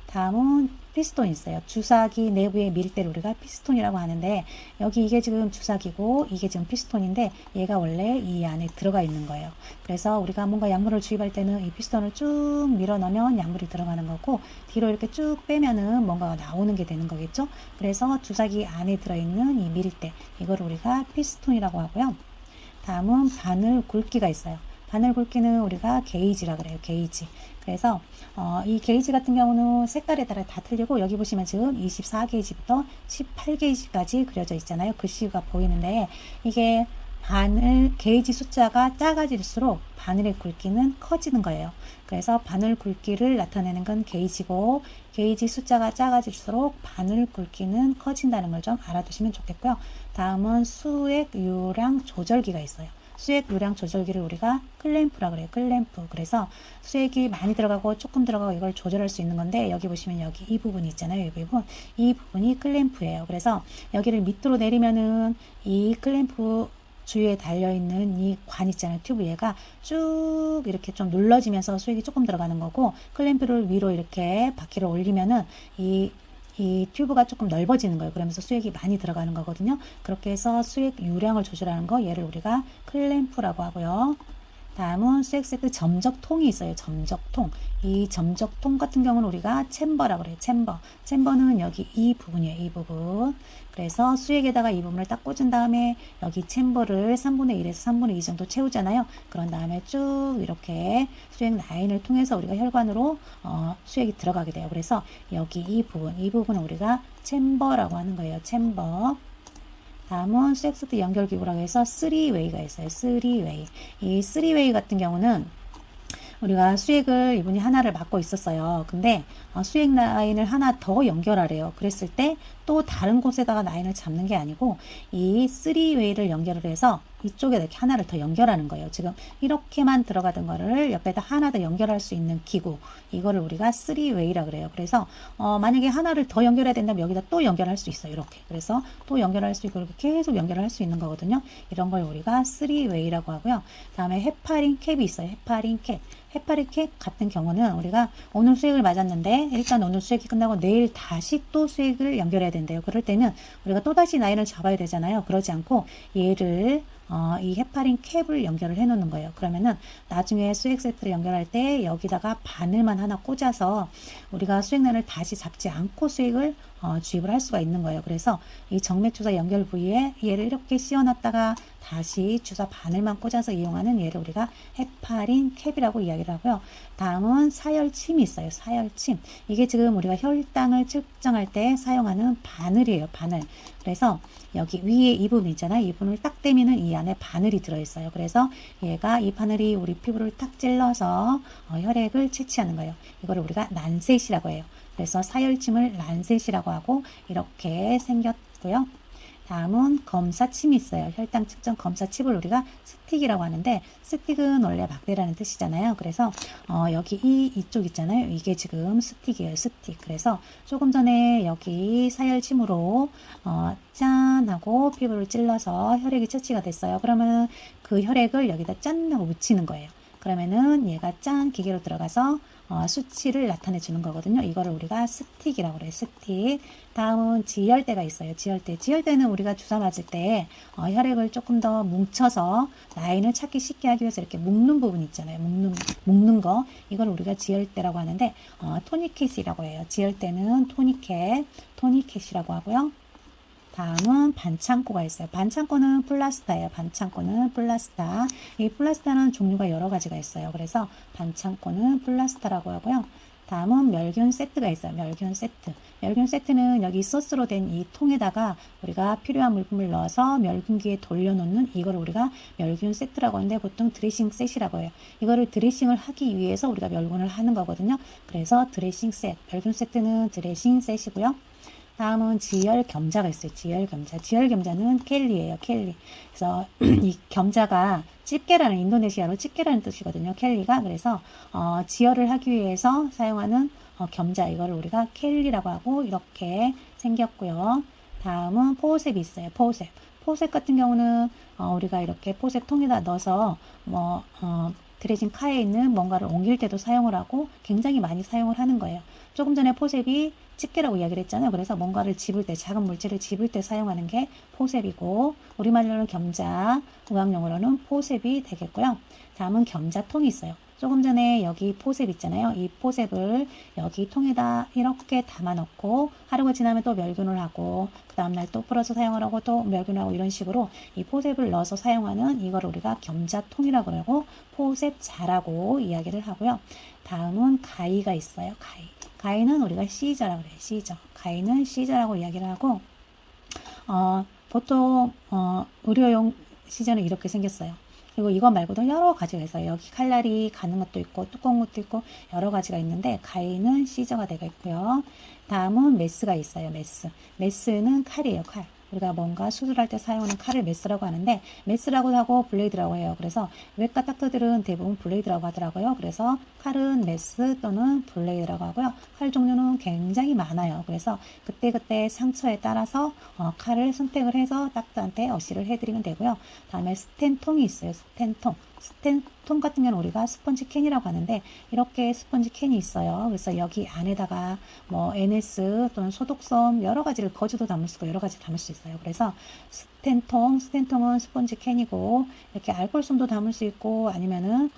다음은 피스톤 있어요. 주사기 내부에 밀 때를 우리가 피스톤이라고 하는데 여기 이게 지금 주사기고 이게 지금 피스톤인데 얘가 원래 이 안에 들어가 있는 거예요. 그래서 우리가 뭔가 약물을 주입할 때는 이 피스톤을 쭉 밀어 넣으면 약물이 들어가는 거고 뒤로 이렇게 쭉 빼면은 뭔가가 나오는 게 되는 거겠죠. 그래서 주사기 안에 들어있는 이 밀대 이걸 우리가 피스톤이라고 하고요. 다음은 바늘 굵기가 있어요. 바늘 굵기는 우리가 게이지라 그래요. 게이지. 그래서 이 게이지 같은 경우는 색깔에 따라 다 틀리고 여기 보시면 지금 24게이지부터 18게이지까지 그려져 있잖아요. 글씨가 보이는데 이게 바늘 게이지 숫자가 작아질수록 바늘의 굵기는 커지는 거예요. 그래서 바늘 굵기를 나타내는 건 게이지고 게이지 숫자가 작아질수록 바늘 굵기는 커진다는 걸 좀 알아두시면 좋겠고요. 다음은 수액 유량 조절기가 있어요. 수액 유량 조절기를 우리가 클램프라 그래요. 클램프. 그래서 수액이 많이 들어가고 조금 들어가고 이걸 조절할 수 있는 건데 여기 보시면 여기 이 부분이 있잖아요. 이 부분. 이 부분이 클램프예요. 그래서 여기를 밑으로 내리면은 이 클램프 주위에 달려있는 이 관 있잖아요. 튜브 얘가 쭉 이렇게 좀 눌러지면서 수액이 조금 들어가는 거고 클램프를 위로 이렇게 바퀴를 올리면은 이 튜브가 조금 넓어지는 거예요. 그러면서 수액이 많이 들어가는 거거든요. 그렇게 해서 수액 유량을 조절하는 거 얘를 우리가 클램프라고 하고요. 다음은 수액 세트 점적통이 있어요. 점적통. 이 점적통 같은 경우는 우리가 챔버라고 그래요. 챔버. 챔버는 여기 이 부분이에요. 이 부분. 그래서 수액에다가 이 부분을 딱 꽂은 다음에 여기 챔버를 3분의 1에서 3분의 2 정도 채우잖아요. 그런 다음에 쭉 이렇게 수액 라인을 통해서 우리가 혈관으로 수액이 들어가게 돼요. 그래서 여기 이 부분은 우리가 챔버라고 하는 거예요. 챔버. 다음은 수액 세트 연결기구라고 해서 3웨이가 있어요. 3웨이. 이 3웨이 같은 경우는 우리가 수액을 이분이 하나를 맡고 있었어요. 근데 수액 라인을 하나 더 연결하래요. 그랬을 때 또 다른 곳에다가 라인을 잡는 게 아니고 이 3웨이를 연결을 해서 이쪽에 이렇게 하나를 더 연결하는 거예요. 지금 이렇게만 들어가던 거를 옆에다 하나 더 연결할 수 있는 기구, 이거를 우리가 3웨이라 그래요. 그래서 만약에 하나를 더 연결해야 된다면 여기다 또 연결할 수 있어요. 이렇게. 그래서 또 연결할 수 있고 이렇게 계속 연결을 할 수 있는 거거든요. 이런 걸 우리가 3웨이라고 하고요. 다음에 헤파린 캡이 있어요. 헤파린 캡. 헤파린 캡 같은 경우는 우리가 오늘 수액을 맞았는데 일단 오늘 수액이 끝나고 내일 다시 또 수액을 연결해야 된대요. 그럴 때는 우리가 또다시 라인을 잡아야 되잖아요. 그러지 않고 얘를 이 헤파린 캡을 연결을 해 놓는 거예요. 그러면은 나중에 수액 세트를 연결할 때 여기다가 바늘만 하나 꽂아서 우리가 수액란을 다시 잡지 않고 수액을 주입을 할 수가 있는 거예요. 그래서 이 정맥 주사 연결 부위에 얘를 이렇게 씌워놨다가 다시 주사 바늘만 꽂아서 이용하는 얘를 우리가 헤파린 캡이라고 이야기를 하고요. 다음은 사열침이 있어요. 사열침. 이게 지금 우리가 혈당을 측정할 때 사용하는 바늘이에요. 바늘. 그래서 여기 위에 이 부분 있잖아요. 이 부분을 딱 떼면은 이 안에 바늘이 들어있어요. 그래서 얘가 이 바늘이 우리 피부를 탁 찔러서 혈액을 채취하는 거예요. 이거를 우리가 란셋이라고 해요. 그래서 사열침을 란셋이라고 하고 이렇게 생겼고요. 다음은 검사침이 있어요. 혈당 측정 검사칩을 우리가 스틱이라고 하는데 스틱은 원래 막대라는 뜻이잖아요. 그래서 여기 이쪽 있잖아요. 이게 지금 스틱이에요. 스틱. 그래서 조금 전에 여기 사열침으로 짠 하고 피부를 찔러서 혈액이 채취가 됐어요. 그러면 그 혈액을 여기다 짠 하고 묻히는 거예요. 그러면은 얘가 짠 기계로 들어가서 수치를 나타내 주는 거거든요. 이거를 우리가 스틱이라고 그래요. 스틱. 다음은 지혈대가 있어요. 지혈대. 지혈대는 우리가 주사 맞을 때 혈액을 조금 더 뭉쳐서 라인을 찾기 쉽게 하기 위해서 이렇게 묶는 부분 있잖아요. 묶는 거. 이걸 우리가 지혈대라고 하는데 토니켓이라고 해요. 지혈대는 토니켓이라고 하고요. 다음은 반창고가 있어요. 반창고는 플라스타예요. 반창고는 플라스타. 이 플라스타는 종류가 여러 가지가 있어요. 그래서 반창고는 플라스타라고 하고요. 다음은 멸균 세트가 있어요. 멸균 세트. 멸균 세트는 여기 소스로 된 이 통에다가 우리가 필요한 물품을 넣어서 멸균기에 돌려놓는 이거를 우리가 멸균 세트라고 하는데 보통 드레싱 셋이라고 해요. 이거를 드레싱을 하기 위해서 우리가 멸균을 하는 거거든요. 그래서 드레싱 셋. 멸균 세트는 드레싱 셋이고요. 다음은 지혈 겸자가 있어요. 지혈 겸자. 지혈 겸자는 켈리예요. 켈리. 그래서 이 겸자가 집게라는 인도네시아로 집게라는 뜻이거든요. 켈리가. 그래서 지혈을 하기 위해서 사용하는 겸자 이거를 우리가 켈리라고 하고 이렇게 생겼고요. 다음은 포셉이 있어요. 포셉. 포셉 같은 경우는 우리가 이렇게 포셉 통에다 넣어서 드레싱 카에 있는 뭔가를 옮길 때도 사용을 하고 굉장히 많이 사용을 하는 거예요. 조금 전에 포셉이 집게라고 이야기를 했잖아요. 그래서 뭔가를 집을 때, 작은 물질을 집을 때 사용하는 게 포셉이고 우리말로는 겸자, 의학용어로는 포셉이 되겠고요. 다음은 겸자통이 있어요. 조금 전에 여기 포셉 있잖아요. 이 포셉을 여기 통에다 이렇게 담아 넣고 하루가 지나면 또 멸균을 하고 그 다음날 또 풀어서 사용을 하고 또 멸균하고 이런 식으로 이 포셉을 넣어서 사용하는 이걸 우리가 겸자통이라고 그러고 포셉자라고 이야기를 하고요. 다음은 가위가 있어요. 가위는 우리가 시저라고 그래요. 시저. 가위는 시저라고 이야기를 하고 보통 의료용 시저는 이렇게 생겼어요. 그리고 이거 말고도 여러 가지가 있어요. 여기 칼날이 가는 것도 있고 두꺼운 것도 있고 여러 가지가 있는데 가위는 시저가 되겠고요. 다음은 메스가 있어요. 메스는 칼이에요. 칼. 우리가 뭔가 수술할 때 사용하는 칼을 메스라고 하는데 메스라고 하고 블레이드라고 해요. 그래서 외과 닥터들은 대부분 블레이드라고 하더라고요. 그래서 칼은 메스 또는 블레이드라고 하고요. 칼 종류는 굉장히 많아요. 그래서 그때그때 상처에 따라서 칼을 선택을 해서 닥터한테 어시를 해드리면 되고요. 다음에 스텐통이 있어요. 스텐통 같은 경우는 우리가 스펀지 캔이라고 하는데 이렇게 스펀지 캔이 있어요. 그래서 여기 안에다가 뭐 NS 또는 소독솜 여러 가지를 거즈도 담을 수 있고 여러 가지 담을 수 있어요. 그래서 스텐통은 스펀지 캔이고 이렇게 알코올솜도 담을 수 있고 아니면은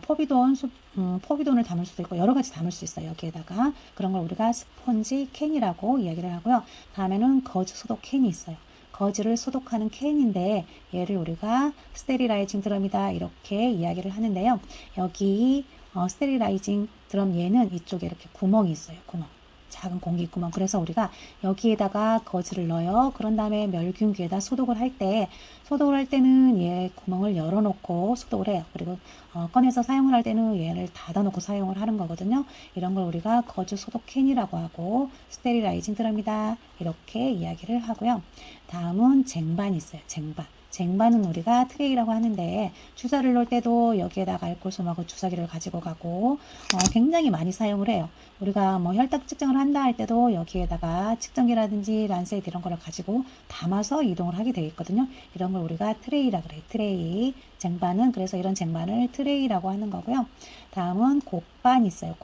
포비돈을 담을 수도 있고 여러 가지 담을 수 있어요. 여기에다가 그런 걸 우리가 스펀지 캔이라고 이야기를 하고요. 다음에는 거즈 소독 캔이 있어요. 거즈를 소독하는 캔인데 얘를 우리가 스테리라이징 드럼이다 이렇게 이야기를 하는데요. 여기 스테리라이징 드럼 얘는 이쪽에 이렇게 구멍이 있어요. 작은 공기 구멍. 그래서 우리가 여기에다가 거즈를 넣어요. 그런 다음에 멸균기에다 소독을 할 때는 얘 구멍을 열어놓고 소독을 해요. 그리고 꺼내서 사용을 할 때는 얘를 닫아놓고 사용을 하는 거거든요. 이런 걸 우리가 거즈 소독 캔이라고 하고 스테리라이징 드럼이다 이렇게 이야기를 하고요. 다음은 쟁반이 있어요. 쟁반은 우리가 트레이라고 하는데 주사를 놓을 때도 여기에다가 알코올솜하고 주사기를 가지고 가고 굉장히 많이 사용을 해요. 우리가 뭐 혈당 측정을 한다 할 때도 여기에다가 측정기라든지 란셋 이런 거를 가지고 담아서 이동을 하게 되어 있거든요. 이런 걸 우리가 트레이라고 그래요. 트레이. 쟁반은 그래서 이런 쟁반을 트레이라고 하는 거고요. 다음은 곡반이 있어요.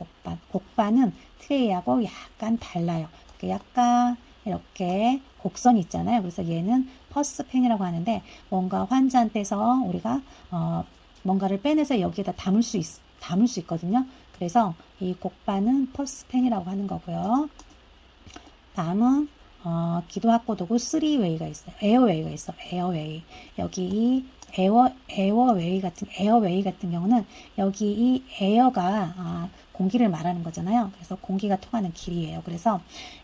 곡반은 트레이하고 약간 달라요. 약간 이렇게 곡선이 있잖아요. 그래서 얘는 퍼스펜이라고 하는데 뭔가 환자한테서 우리가 뭔가를 빼내서 여기에다 담을 수 있거든요. 그래서 이 곡반은 퍼스펜이라고 하는 거고요. 다음은 기도학고 도구 3웨이가 있어요. 에어웨이가 있어. 에어웨이. 여기 이 에어웨이 같은 경우는 여기 이 에어가 공기를 말하는 거잖아요. 그래서 공기가 통하는 길이에요. 그래서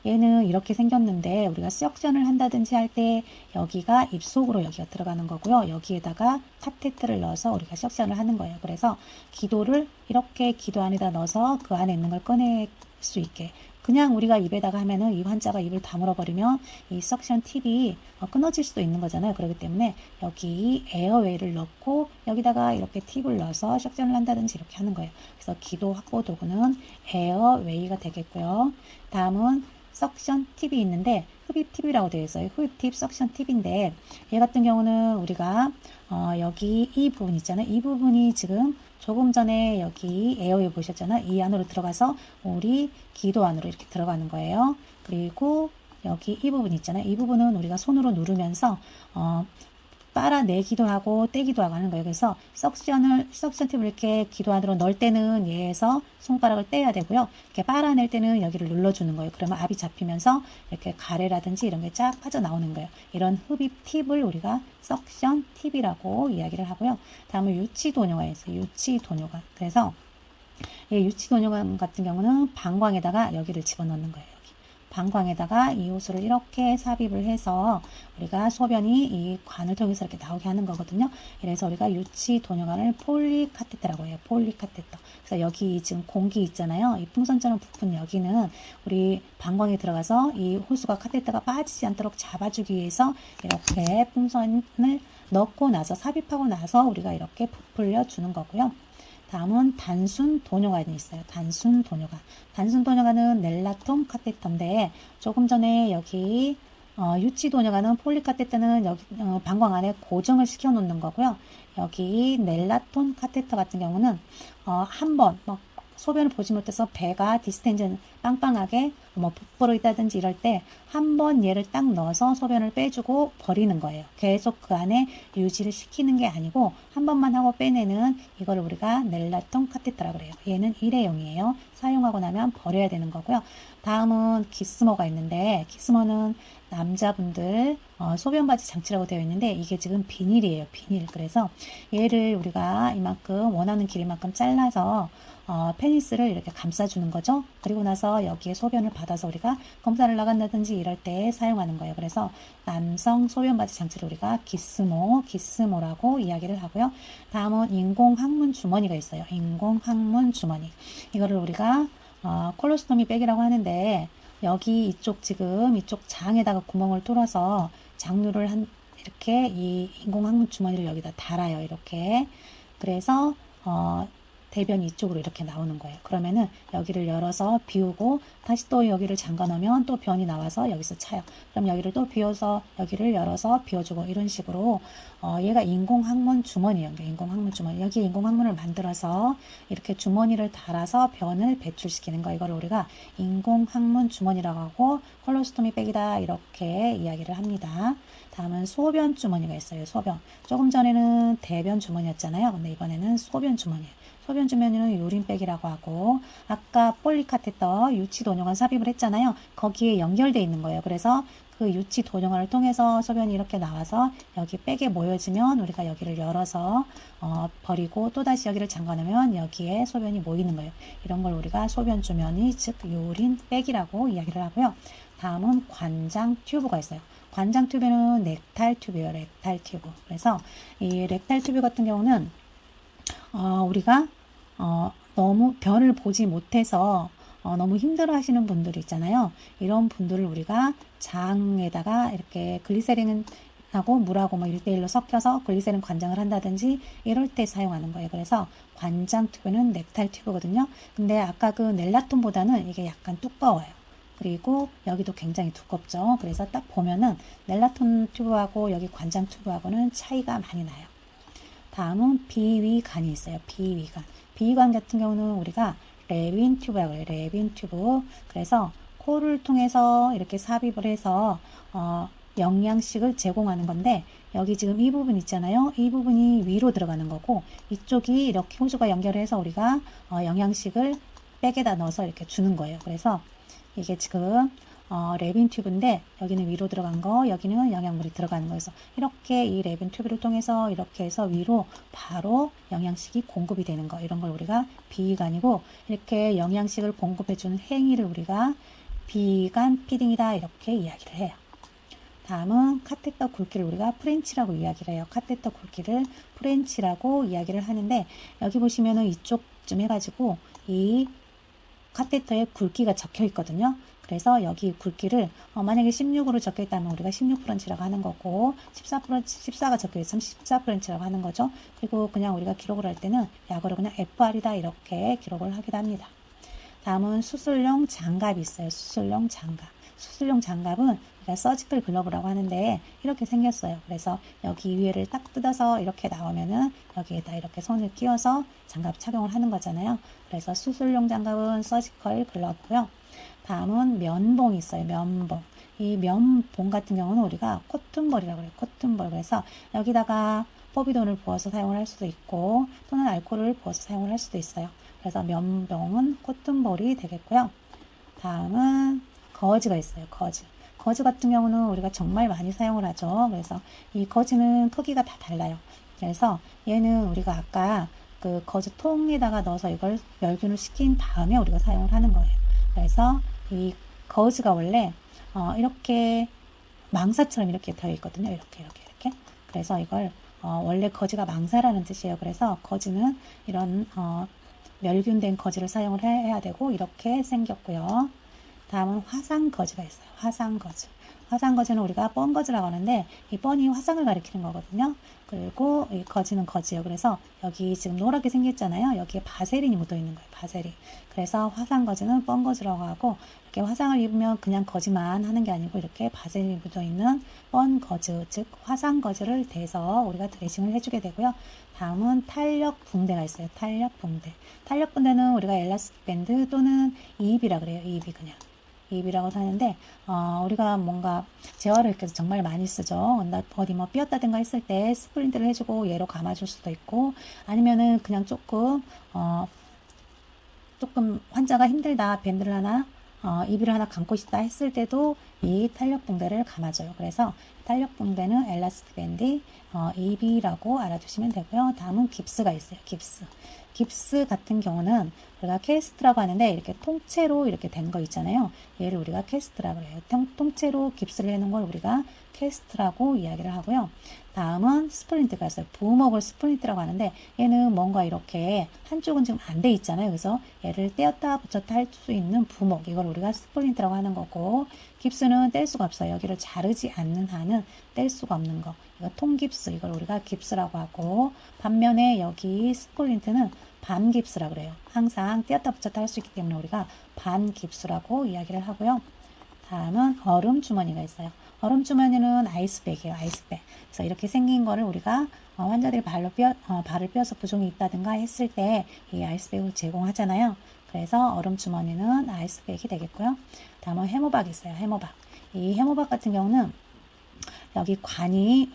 얘는 이렇게 생겼는데 우리가 석션을 한다든지 할 때 여기가 입속으로 여기가 들어가는 거고요. 여기에다가 카테트를 넣어서 우리가 석션을 하는 거예요. 그래서 기도를 이렇게 기도 안에다 넣어서 그 안에 있는 걸 꺼낼 수 있게 그냥 우리가 입에다가 하면은 이 환자가 입을 다물어 버리면 이 석션 팁이 끊어질 수도 있는 거잖아요. 그렇기 때문에 여기 에어웨이를 넣고 여기다가 이렇게 팁을 넣어서 석션을 한다든지 이렇게 하는 거예요. 그래서 기도 확보 도구는 에어웨이가 되겠고요. 다음은 석션 팁이 있는데 흡입 팁이라고 되어 있어요. 흡입 팁, 석션 팁인데 얘 같은 경우는 우리가 여기 이 부분 있잖아요. 이 부분이 지금 조금 전에 여기 에어웨이 보셨잖아요. 이 안으로 들어가서 우리 기도 안으로 이렇게 들어가는 거예요. 그리고 여기 이 부분 있잖아요. 이 부분은 우리가 손으로 누르면서 빨아내기도 하고 떼기도 하고 하는 거예요. 그래서 석션 팁을 이렇게 기도 안으로 넣을 때는 얘에서 손가락을 떼야 되고요. 이렇게 빨아낼 때는 여기를 눌러주는 거예요. 그러면 압이 잡히면서 이렇게 가래라든지 이런 게 쫙 빠져나오는 거예요. 이런 흡입 팁을 우리가 석션 팁이라고 이야기를 하고요. 다음은 유치도뇨가 있어요. 유치도뇨가. 그래서 이 유치도뇨가 같은 경우는 방광에다가 여기를 집어넣는 거예요. 방광에다가 이 호수를 이렇게 삽입을 해서 우리가 소변이 이 관을 통해서 이렇게 나오게 하는 거거든요. 그래서 우리가 유치도뇨관을 폴리카테터라고 해요. 폴리카테터. 그래서 여기 지금 공기 있잖아요. 이 풍선처럼 부푼 여기는 우리 방광에 들어가서 이 호수가 카테터가 빠지지 않도록 잡아주기 위해서 이렇게 풍선을 넣고 나서 삽입하고 나서 우리가 이렇게 부풀려 주는 거고요. 다음은 단순 도뇨관이 있어요. 단순 도뇨관은 넬라톰 카테터인데 조금 전에 여기 유치 도뇨관은 폴리카테터는 여기 방광 안에 고정을 시켜 놓는 거고요. 여기 넬라톤 카테터 같은 경우는 한번 소변을 보지 못해서 배가 디스텐전 빵빵하게 붓보러 있다든지 이럴 때 한 번 얘를 딱 넣어서 소변을 빼주고 버리는 거예요. 계속 그 안에 유지를 시키는 게 아니고 한 번만 하고 빼내는 이걸 우리가 넬라톤 카테터라고 그래요. 얘는 일회용이에요. 사용하고 나면 버려야 되는 거고요. 다음은 기스모가 있는데 기스모는 남자분들 소변 바지 장치라고 되어 있는데 이게 지금 비닐이에요. 비닐. 그래서 얘를 우리가 이만큼 원하는 길이만큼 잘라서 페니스를 이렇게 감싸주는 거죠. 그리고 나서 여기에 소변을 받아서 우리가 검사를 나간다든지 이럴 때 사용하는 거예요. 그래서 남성 소변 바지 장치를 우리가 기스모라고 이야기를 하고요. 다음은 인공 항문 주머니가 있어요. 인공 항문 주머니. 이거를 우리가 콜로스토미 백이라고 하는데 여기 이쪽 장에다가 구멍을 뚫어서 장류를 이렇게 이 인공 항문 주머니를 여기다 달아요. 이렇게. 그래서 대변이 이쪽으로 이렇게 나오는 거예요. 그러면은 여기를 열어서 비우고 다시 또 여기를 잠가 놓으면 또 변이 나와서 여기서 차요. 그럼 여기를 또 비워서 여기를 열어서 비워주고 이런 식으로 얘가 인공항문 주머니예요. 인공항문 주머니. 여기 인공항문을 만들어서 이렇게 주머니를 달아서 변을 배출시키는 거. 이걸 우리가 인공항문 주머니라고 하고 콜로스토미 백이다 이렇게 이야기를 합니다. 다음은 소변 주머니가 있어요. 소변. 조금 전에는 대변 주머니였잖아요. 근데 이번에는 소변 주머니예요. 소변 주머니는 유린백이라고 하고 아까 폴리카테터 유치 도뇨관 삽입을 했잖아요. 거기에 연결되어 있는 거예요. 그래서 그 유치 도뇨관을 통해서 소변이 이렇게 나와서 여기 백에 모여지면 우리가 여기를 열어서 버리고 또다시 여기를 잠가 놓으면 여기에 소변이 모이는 거예요. 이런 걸 우리가 소변 주머니 즉 유린백이라고 이야기를 하고요. 다음은 관장 튜브가 있어요. 관장 튜브는 렉탈 튜브예요. 렉탈 튜브. 그래서 이 렉탈 튜브 같은 경우는 우리가 너무 변을 보지 못해서 너무 힘들어 하시는 분들이 있잖아요. 이런 분들을 우리가 장에다가 이렇게 글리세린하고 물하고 뭐 1대1로 섞여서 글리세린 관장을 한다든지 이럴 때 사용하는 거예요. 그래서 관장 튜브는 렉탈 튜브거든요. 근데 아까 그 넬라톤보다는 이게 약간 두꺼워요. 그리고 여기도 굉장히 두껍죠. 그래서 딱 보면은 넬라톤 튜브하고 여기 관장 튜브하고는 차이가 많이 나요. 다음은 비위관이 있어요. 비위관. 비위관 같은 경우는 우리가 레빈 튜브라고 해요. 레빈 튜브. 그래서 코를 통해서 이렇게 삽입을 해서 영양식을 제공하는 건데 여기 지금 이 부분 있잖아요. 이 부분이 위로 들어가는 거고 이쪽이 이렇게 호주가 연결해서 우리가 영양식을 백에다 넣어서 이렇게 주는 거예요. 그래서 이게 지금 레빈 튜브인데 여기는 위로 들어간 거, 여기는 영양물이 들어가는 거여서 이렇게 이 레빈 튜브를 통해서 이렇게 해서 위로 바로 영양식이 공급이 되는 거. 이런 걸 우리가 비위관이고 이렇게 영양식을 공급해 주는 행위를 우리가 비위관 피딩이다 이렇게 이야기를 해요. 다음은 카테터 굵기를 우리가 프렌치라고 이야기를 해요. 카테터 굵기를 프렌치라고 이야기를 하는데 여기 보시면은 이쪽쯤 해가지고 이 카테터에 굵기가 적혀 있거든요. 그래서 여기 굵기를 만약에 16으로 적혀 있다면 우리가 16프렌치라고 하는 거고 14가 적혀 있으면 14프렌치라고 하는 거죠. 그리고 그냥 우리가 기록을 할 때는 약으로 그냥 FR이다 이렇게 기록을 하기도 합니다. 다음은 수술용 장갑이 있어요. 수술용 장갑. 수술용 장갑은 우리가 서지컬 글러브라고 하는데 이렇게 생겼어요. 그래서 여기 위에를 딱 뜯어서 이렇게 나오면은 여기에다 이렇게 손을 끼워서 장갑 착용을 하는 거잖아요. 그래서 수술용 장갑은 서지컬 글러브고요. 다음은 면봉이 있어요. 면봉. 이 면봉 같은 경우는 우리가 코튼볼이라고 해요. 코튼볼. 그래서 여기다가 포비돈을 부어서 사용을 할 수도 있고 또는 알코올을 부어서 사용을 할 수도 있어요. 그래서 면봉은 코튼볼이 되겠고요. 다음은 거즈가 있어요. 거즈. 거즈 같은 경우는 우리가 정말 많이 사용을 하죠. 그래서 이 거즈는 크기가 다 달라요. 그래서 얘는 우리가 아까 그 거즈 통에다가 넣어서 이걸 멸균을 시킨 다음에 우리가 사용을 하는 거예요. 그래서 이 거즈가 원래 이렇게 망사처럼 이렇게 되어 있거든요. 이렇게. 그래서 이걸 원래 거즈가 망사라는 뜻이에요. 그래서 거즈는 이런 멸균된 거즈를 사용을 해야 되고 이렇게 생겼고요. 다음은 화상 거즈가 있어요. 화상 거즈. 화상 거즈는 우리가 뻔 거즈라고 하는데 이 뻔이 화상을 가리키는 거거든요. 그리고 이 거즈는 거즈예요. 그래서 여기 지금 노랗게 생겼잖아요. 여기에 바세린이 묻어 있는 거예요. 바세린. 그래서 화상 거즈는 뻔 거즈라고 하고 이렇게 화상을 입으면 그냥 거즈만 하는 게 아니고 이렇게 바세린이 묻어 있는 뻔 거즈, 즉 화상 거즈를 대서 우리가 드레싱을 해주게 되고요. 다음은 탄력 붕대가 있어요. 탄력 붕대. 탄력 붕대는 우리가 엘라스틱 밴드 또는 이입이라 그래요. 이입이 그냥. 이입이라고 하는데 우리가 뭔가 재활을 이렇게 정말 많이 쓰죠. 어디 뭐 삐었다든가 했을 때 스프린트를 해주고 얘로 감아줄 수도 있고 아니면은 그냥 조금 환자가 힘들다 밴드를 하나 이비를 하나 감고 싶다 했을 때도 이 탄력 붕대를 감아줘요. 그래서 탄력 붕대는 엘라스틱 밴드 EB라고 알아두시면 되고요. 다음은 깁스가 있어요. 깁스 같은 경우는 우리가 캐스트라고 하는데 이렇게 통째로 이렇게 된 거 있잖아요. 얘를 우리가 캐스트라고 해요. 통째로 깁스를 해놓은 걸 우리가 캐스트라고 이야기를 하고요. 다음은 스플린트가 있어요. 부음업을 스플린트라고 하는데 얘는 뭔가 이렇게 한쪽은 지금 안 돼 있잖아요. 그래서 얘를 떼었다 붙였다 할 수 있는 부목, 이걸 우리가 스플린트라고 하는 거고, 깁스는 뗄 수가 없어요. 여기를 자르지 않는 한은 뗄 수가 없는 거, 이거 통깁스, 이걸 우리가 깁스라고 하고, 반면에 여기 스플린트는 반깁스라고 그래요. 항상 떼었다 붙였다 할 수 있기 때문에 우리가 반깁스라고 이야기를 하고요. 다음은 얼음 주머니가 있어요. 얼음 주머니는 아이스백이에요. 아이스백. 그래서 이렇게 생긴 거를 우리가 환자들이 발을 뼈서 부종이 있다든가 했을 때 이 아이스백을 제공하잖아요. 그래서 얼음 주머니는 아이스백이 되겠고요. 다음은 해모박이 있어요. 해모박. 이 해모박 같은 경우는 여기 관이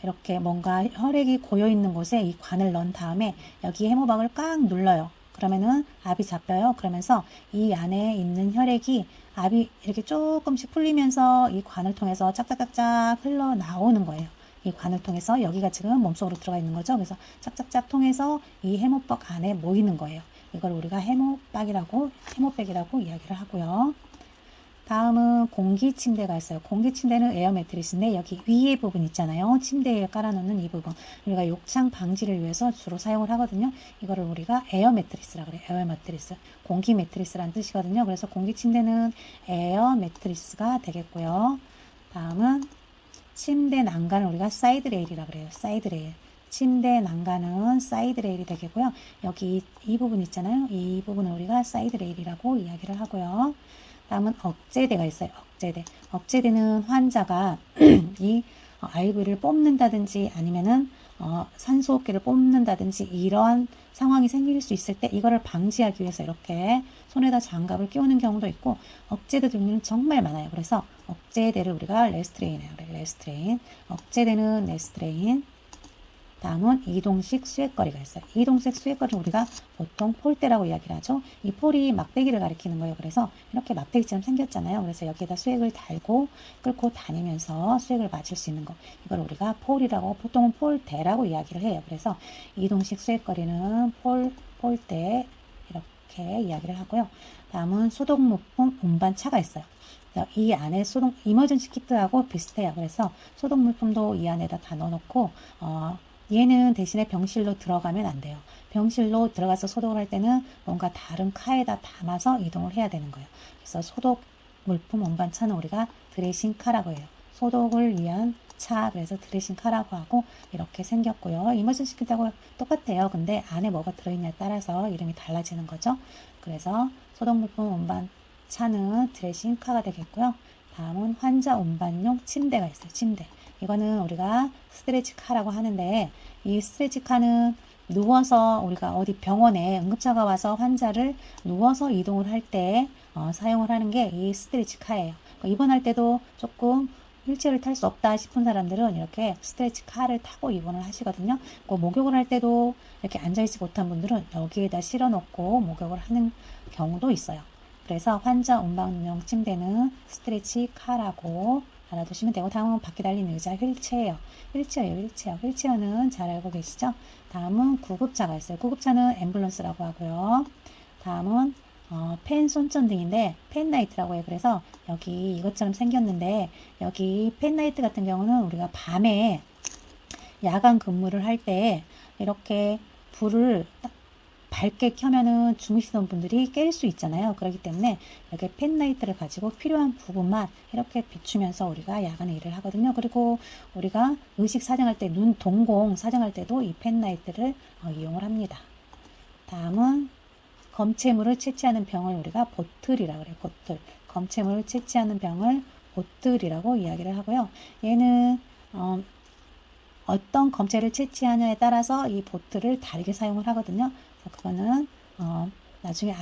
이렇게 뭔가 혈액이 고여 있는 곳에 이 관을 넣은 다음에 여기 해모박을 꽉 눌러요. 그러면은 압이 잡혀요. 그러면서 이 안에 있는 혈액이 압이 이렇게 조금씩 풀리면서 이 관을 통해서 짝짝짝짝 흘러 나오는 거예요. 이 관을 통해서 여기가 지금 몸속으로 들어가 있는 거죠. 그래서 짝짝짝 통해서 이 해모박 안에 모이는 거예요. 이걸 우리가 해모백이라고 이야기를 하고요. 다음은 공기 침대가 있어요. 공기 침대는 에어 매트리스인데 여기 위에 부분 있잖아요. 침대에 깔아놓는 이 부분. 우리가 욕창 방지를 위해서 주로 사용을 하거든요. 이거를 우리가 에어 매트리스라고 그래요. 에어 매트리스. 공기 매트리스라는 뜻이거든요. 그래서 공기 침대는 에어 매트리스가 되겠고요. 다음은 침대 난간을 우리가 사이드 레일이라고 그래요. 사이드 레일. 침대 난간은 사이드 레일이 되겠고요. 여기 이 부분 있잖아요. 이 부분을 우리가 사이드 레일이라고 이야기를 하고요. 다음은 억제대가 있어요. 억제대. 억제대는 환자가 이 IV를 뽑는다든지 아니면은 산소호흡기를 뽑는다든지 이러한 상황이 생길 수 있을 때 이거를 방지하기 위해서 이렇게 손에다 장갑을 끼우는 경우도 있고, 억제대 종류는 정말 많아요. 그래서 억제대를 우리가 레스트레인이에요. 레스트레인. 억제대는 레스트레인. 다음은 이동식 수액거리가 있어요. 이동식 수액거리는 우리가 보통 폴대라고 이야기를 하죠. 이 폴이 막대기를 가리키는 거예요. 그래서 이렇게 막대기처럼 생겼잖아요. 그래서 여기에다 수액을 달고 끌고 다니면서 수액을 맞을 수 있는 거, 이걸 우리가 폴이라고, 보통은 폴대라고 이야기를 해요. 그래서 이동식 수액거리는 폴대 이렇게 이야기를 하고요. 다음은 소독물품 운반차가 있어요. 이 안에 이머전시 키트하고 비슷해요. 그래서 소독물품도 이 안에다 다 넣어놓고 얘는 대신에 병실로 들어가면 안 돼요. 병실로 들어가서 소독을 할 때는 뭔가 다른 카에다 담아서 이동을 해야 되는 거예요. 그래서 소독 물품 운반차는 우리가 드레싱 카라고 해요. 소독을 위한 차, 그래서 드레싱 카라고 하고 이렇게 생겼고요. 이머전시 키트하고 똑같아요. 근데 안에 뭐가 들어있냐에 따라서 이름이 달라지는 거죠. 그래서 소독 물품 운반차는 드레싱 카가 되겠고요. 다음은 환자 운반용 침대가 있어요. 침대. 이거는 우리가 스트레치 카라고 하는데, 이 스트레치 카는 누워서 우리가 어디 병원에 응급차가 와서 환자를 누워서 이동을 할 때 사용을 하는 게 이 스트레치 카예요. 입원할 때도 조금 휠체어를 탈 수 없다 싶은 사람들은 이렇게 스트레치 카를 타고 입원을 하시거든요. 목욕을 할 때도 이렇게 앉아있지 못한 분들은 여기에다 실어놓고 목욕을 하는 경우도 있어요. 그래서 환자 운반용 침대는 스트레치 카라고 알아두시면 되고, 다음은 바퀴 달린 의자, 휠체어예요. 휠체어는 잘 알고 계시죠? 다음은 구급차가 있어요. 구급차는 앰뷸런스라고 하고요. 다음은 펜 손전등인데 펜라이트라고 해요. 그래서 여기 이것처럼 생겼는데, 여기 펜라이트 같은 경우는 우리가 밤에 야간 근무를 할 때 이렇게 불을 딱 밝게 켜면은 주무시던 분들이 깰 수 있잖아요. 그렇기 때문에 이렇게 펜라이트를 가지고 필요한 부분만 이렇게 비추면서 우리가 야간에 일을 하거든요. 그리고 우리가 의식 사정할 때, 눈 동공 사정할 때도 이 펜라이트를 이용을 합니다. 다음은 검체물을 채취하는 병을 우리가 보틀이라고 그래요. 보틀. 검체물을 채취하는 병을 보틀이라고 이야기를 하고요. 얘는 어떤 검체를 채취하냐에 따라서 이 보틀을 다르게 사용을 하거든요. 그래서 그거는 나중에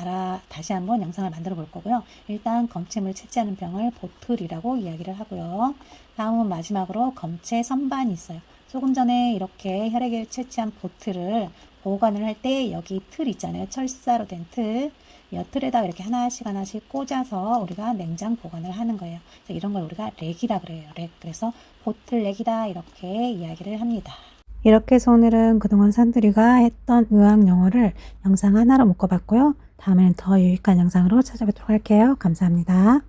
다시 한번 영상을 만들어 볼 거고요. 일단 검체물 채취하는 병을 보틀이라고 이야기를 하고요. 다음은 마지막으로 검체 선반이 있어요. 조금 전에 이렇게 혈액을 채취한 보트를 보관을 할 때 여기 틀 있잖아요. 철사로 된 틀. 이 틀에다가 이렇게 하나씩 꽂아서 우리가 냉장 보관을 하는 거예요. 그래서 이런 걸 우리가 렉이라 그래요. 렉. 그래서 보틀 렉이다 이렇게 이야기를 합니다. 이렇게 해서 오늘은 그동안 산들이가 했던 의학 영어를 영상 하나로 묶어봤고요. 다음에는 더 유익한 영상으로 찾아뵙도록 할게요. 감사합니다.